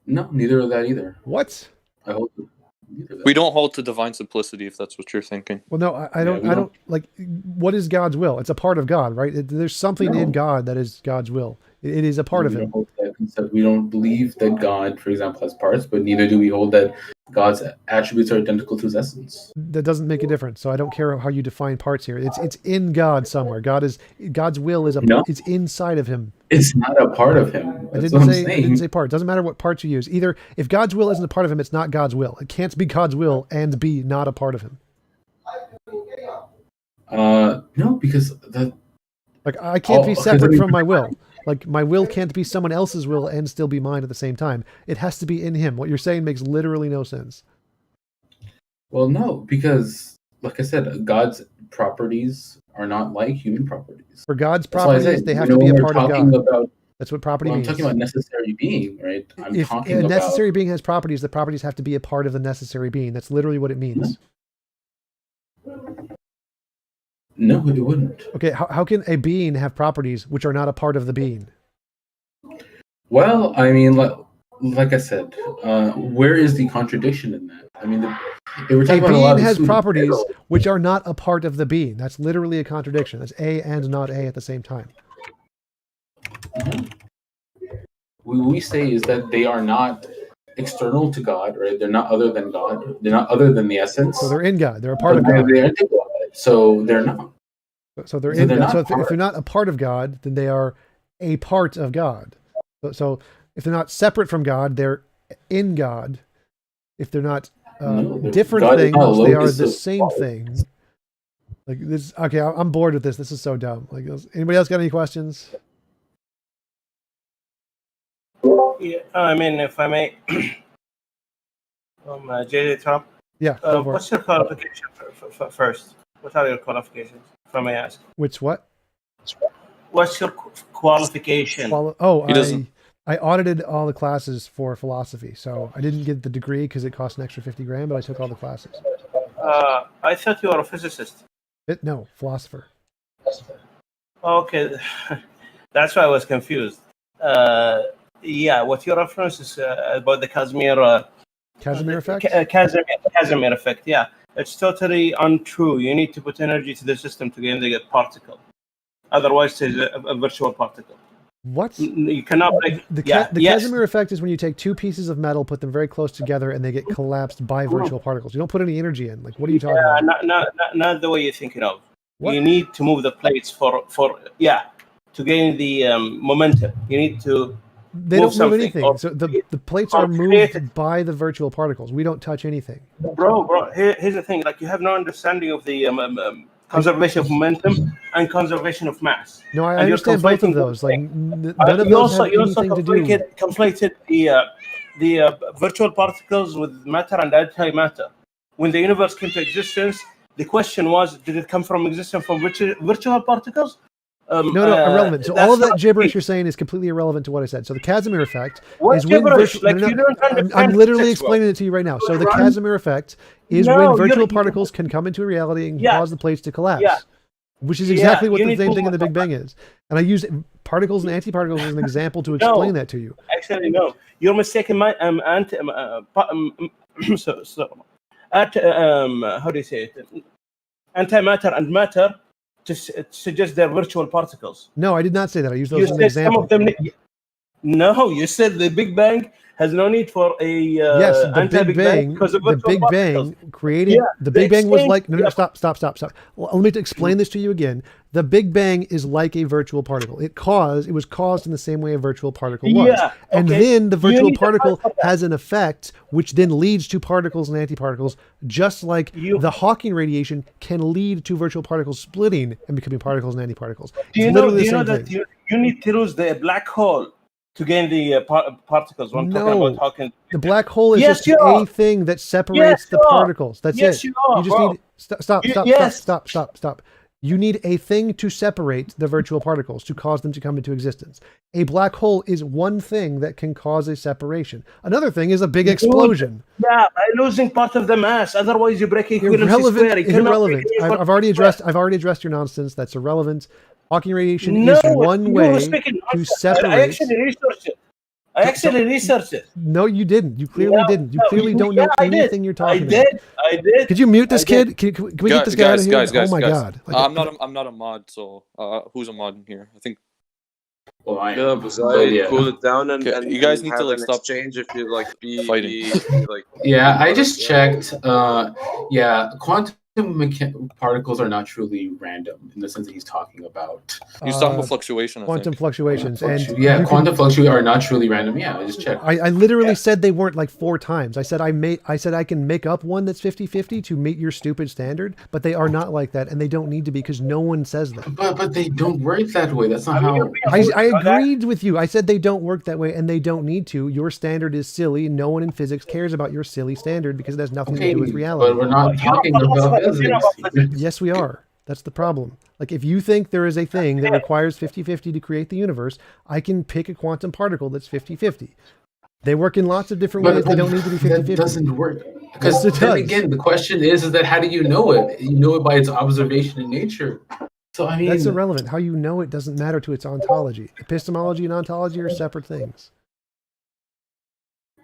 No, neither of that either. What? I hope. We don't hold to divine simplicity, if that's what you're thinking. Well, no, I don't. I don't like. What is God's will? It's a part of God, right? There's something in God that is God's will. It is a part of Him. We don't believe that God, for example, has parts, but neither do we hold that God's attributes are identical to His essence. That doesn't make a difference. So I don't care how you define parts here. It's in God somewhere. God's will is it's inside of Him. It's not a part of Him. I didn't say part. It doesn't matter what parts you use. Either if God's will isn't a part of Him, it's not God's will. It can't be God's will and be not a part of Him. No, because I can't be separate from my will. Like my will can't be someone else's will and still be mine at the same time. It has to be in Him. What you're saying makes literally no sense. Well, no, because like I said, God's properties are not like human properties. For God's properties, they have to be a part of God. That's what property means. I'm talking about necessary being, right? If a necessary being has properties, the properties have to be a part of the necessary being. That's literally what it means. No, it wouldn't. Okay, how can a being have properties which are not a part of the being? Well, I mean, like I said, where is the contradiction in that? I mean, we're talking about a lot of has properties which are not a part of the being. That's literally a contradiction. That's A and not A at the same time. Mm-hmm. What we say is that they are not external to God, right? They're not other than God. They're not other than the essence. So they're in God. They're a part of God. So they're not. So they're in God. So if they're not a part of God, then they are a part of God. So if they're not separate from God, they're in God. If they're not different God things, they are the same thing. Like this. Okay, I'm bored with this. This is so dumb. Like, anybody else got any questions? Yeah, I mean, if I may, TJump. Yeah. What's your qualification first? What are your qualifications, if I may ask? Which what? What's your qualification? I audited all the classes for philosophy, so I didn't get the degree because it cost an extra $50,000, but I took all the classes. I thought you were a physicist. No, philosopher. Okay, that's why I was confused. Yeah, what your reference is about the Casimir effect? Casimir effect, yeah. It's totally untrue. You need to put energy to the system to gain the particle. Otherwise, it's a virtual particle. What? You cannot break. The yes. Casimir effect is when you take two pieces of metal, put them very close together, and they get collapsed by virtual particles. You don't put any energy in. Like, what are you talking about? Not the way you're thinking of. What? You need to move the plates to gain the momentum. You need to. They don't move anything. Or, so the plates are moved by the virtual particles. We don't touch anything. Bro, here's the thing. Like, you have no understanding of the conservation of momentum and conservation of mass. No, I understand both of those. Like, none of you those also have anything to do. conflated the virtual particles with matter and antimatter. When the universe came to existence, the question was, did it come from existence from virtual particles? No, irrelevant. So all of that gibberish you're saying is completely irrelevant to what I said. So the Casimir effect is when I'm literally explaining it to you right now. So the Casimir effect is when virtual particles can come into reality and cause the plates to collapse, which is exactly what the same thing in the Big Bang is. And I use particles and antiparticles as an example to explain that to you. Actually, no, you're mistaken. How do you say it? Antimatter and matter to suggest they're virtual particles. No, I did not say that. I used those as an example. No, you said the Big Bang has no need for a yes, the Big Bang because of the Big Bang created the Big Bang was like stop. Well, let me explain this to you again. The Big Bang is like a virtual particle. It was caused in the same way a virtual particle was. And then the virtual particle has an effect which then leads to particles and antiparticles, just like the Hawking radiation can lead to virtual particles splitting and becoming particles and antiparticles. Do you know that you need to lose the black hole to gain the particles? When talking about Hawking, the black hole is just a thing that separates the particles. That's it. You just need stop. You need a thing to separate the virtual particles to cause them to come into existence. A black hole is one thing that can cause a separation. Another thing is a big explosion. Yeah, by losing part of the mass. Otherwise, you break equivalency square. Irrelevant. I've already addressed your nonsense. That's irrelevant. Hawking radiation is one way to separate. I actually researched it. No, you didn't. You clearly didn't. You clearly don't know anything you're talking about. I did. Could you mute this kid? Can we get this guy out of here? Oh my god! I'm not a mod. So who's a mod in here? I think. Cool it down and you guys need to like stop exchange if you like be fighting. Yeah, I just checked. Quantum particles are not truly random in the sense that he's talking about. He's talking about fluctuation. Quantum fluctuations. Quantum fluctuations are not truly random. Yeah, I just checked. I literally said they weren't like 4 times. I said I can make up one that's 50-50 to meet your stupid standard, but they are not like that, and they don't need to be because no one says that. But they don't work that way. That's not how. I agreed with you. I said they don't work that way, and they don't need to. Your standard is silly. No one in physics cares about your silly standard because it has nothing to do with reality. But we're not talking about physics. Yes, we are. That's the problem. Like, if you think there is a thing that requires 50-50 to create the universe, I can pick a quantum particle that's 50-50. They work in lots of different ways. They don't need to be 50-50. That doesn't work. Because then again, the question is that how do you know it? You know it by its observation in nature. So I mean, that's irrelevant. How you know it doesn't matter to its ontology. Epistemology and ontology are separate things.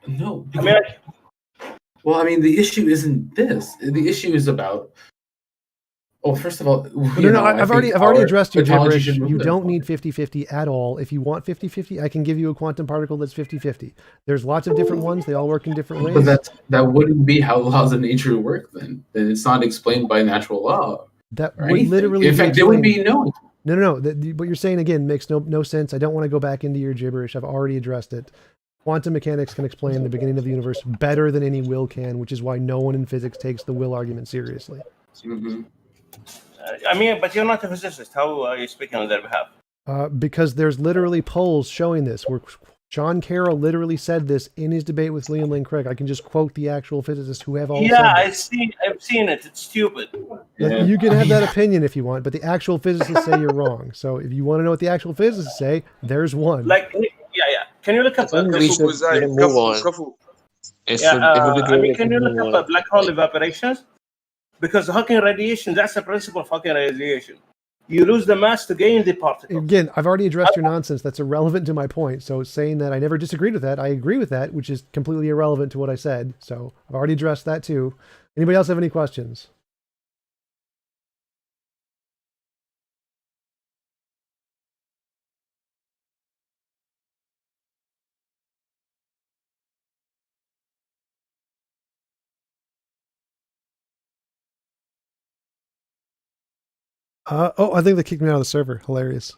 No. Well, I mean, the issue isn't this. The issue is about. Well, first of all, I've already addressed your gibberish. You don't need 50-50 at all. If you want 50-50, I can give you a quantum particle that's 50-50. There's lots of different ones. They all work in different ways. But that wouldn't be how laws of nature work then. Then it's not explained by natural law. That would literally. In fact, there would be no. No. What you're saying again makes no sense. I don't want to go back into your gibberish. I've already addressed it. Quantum mechanics can explain the beginning of the universe better than any will can, which is why no one in physics takes the will argument seriously. Mm-hmm. But you're not a physicist. How are you speaking on their behalf? Because there's literally polls showing this. Where Sean Carroll literally said this in his debate with Liam Lane Craig. I can just quote the actual physicists who have all said this. I've seen it. It's stupid. You can have that opinion if you want, but the actual physicists say you're wrong. So if you want to know what the actual physicists say, there's one. Can you look up? Can you look up black hole evaporations? Because Hawking radiation, that's the principle of Hawking radiation. You lose the mass to gain the particle. Again, I've already addressed your nonsense. That's irrelevant to my point. So saying that I never disagreed with that, I agree with that, which is completely irrelevant to what I said. So I've already addressed that too. Anybody else have any questions? Oh, I think they kicked me out of the server. Hilarious.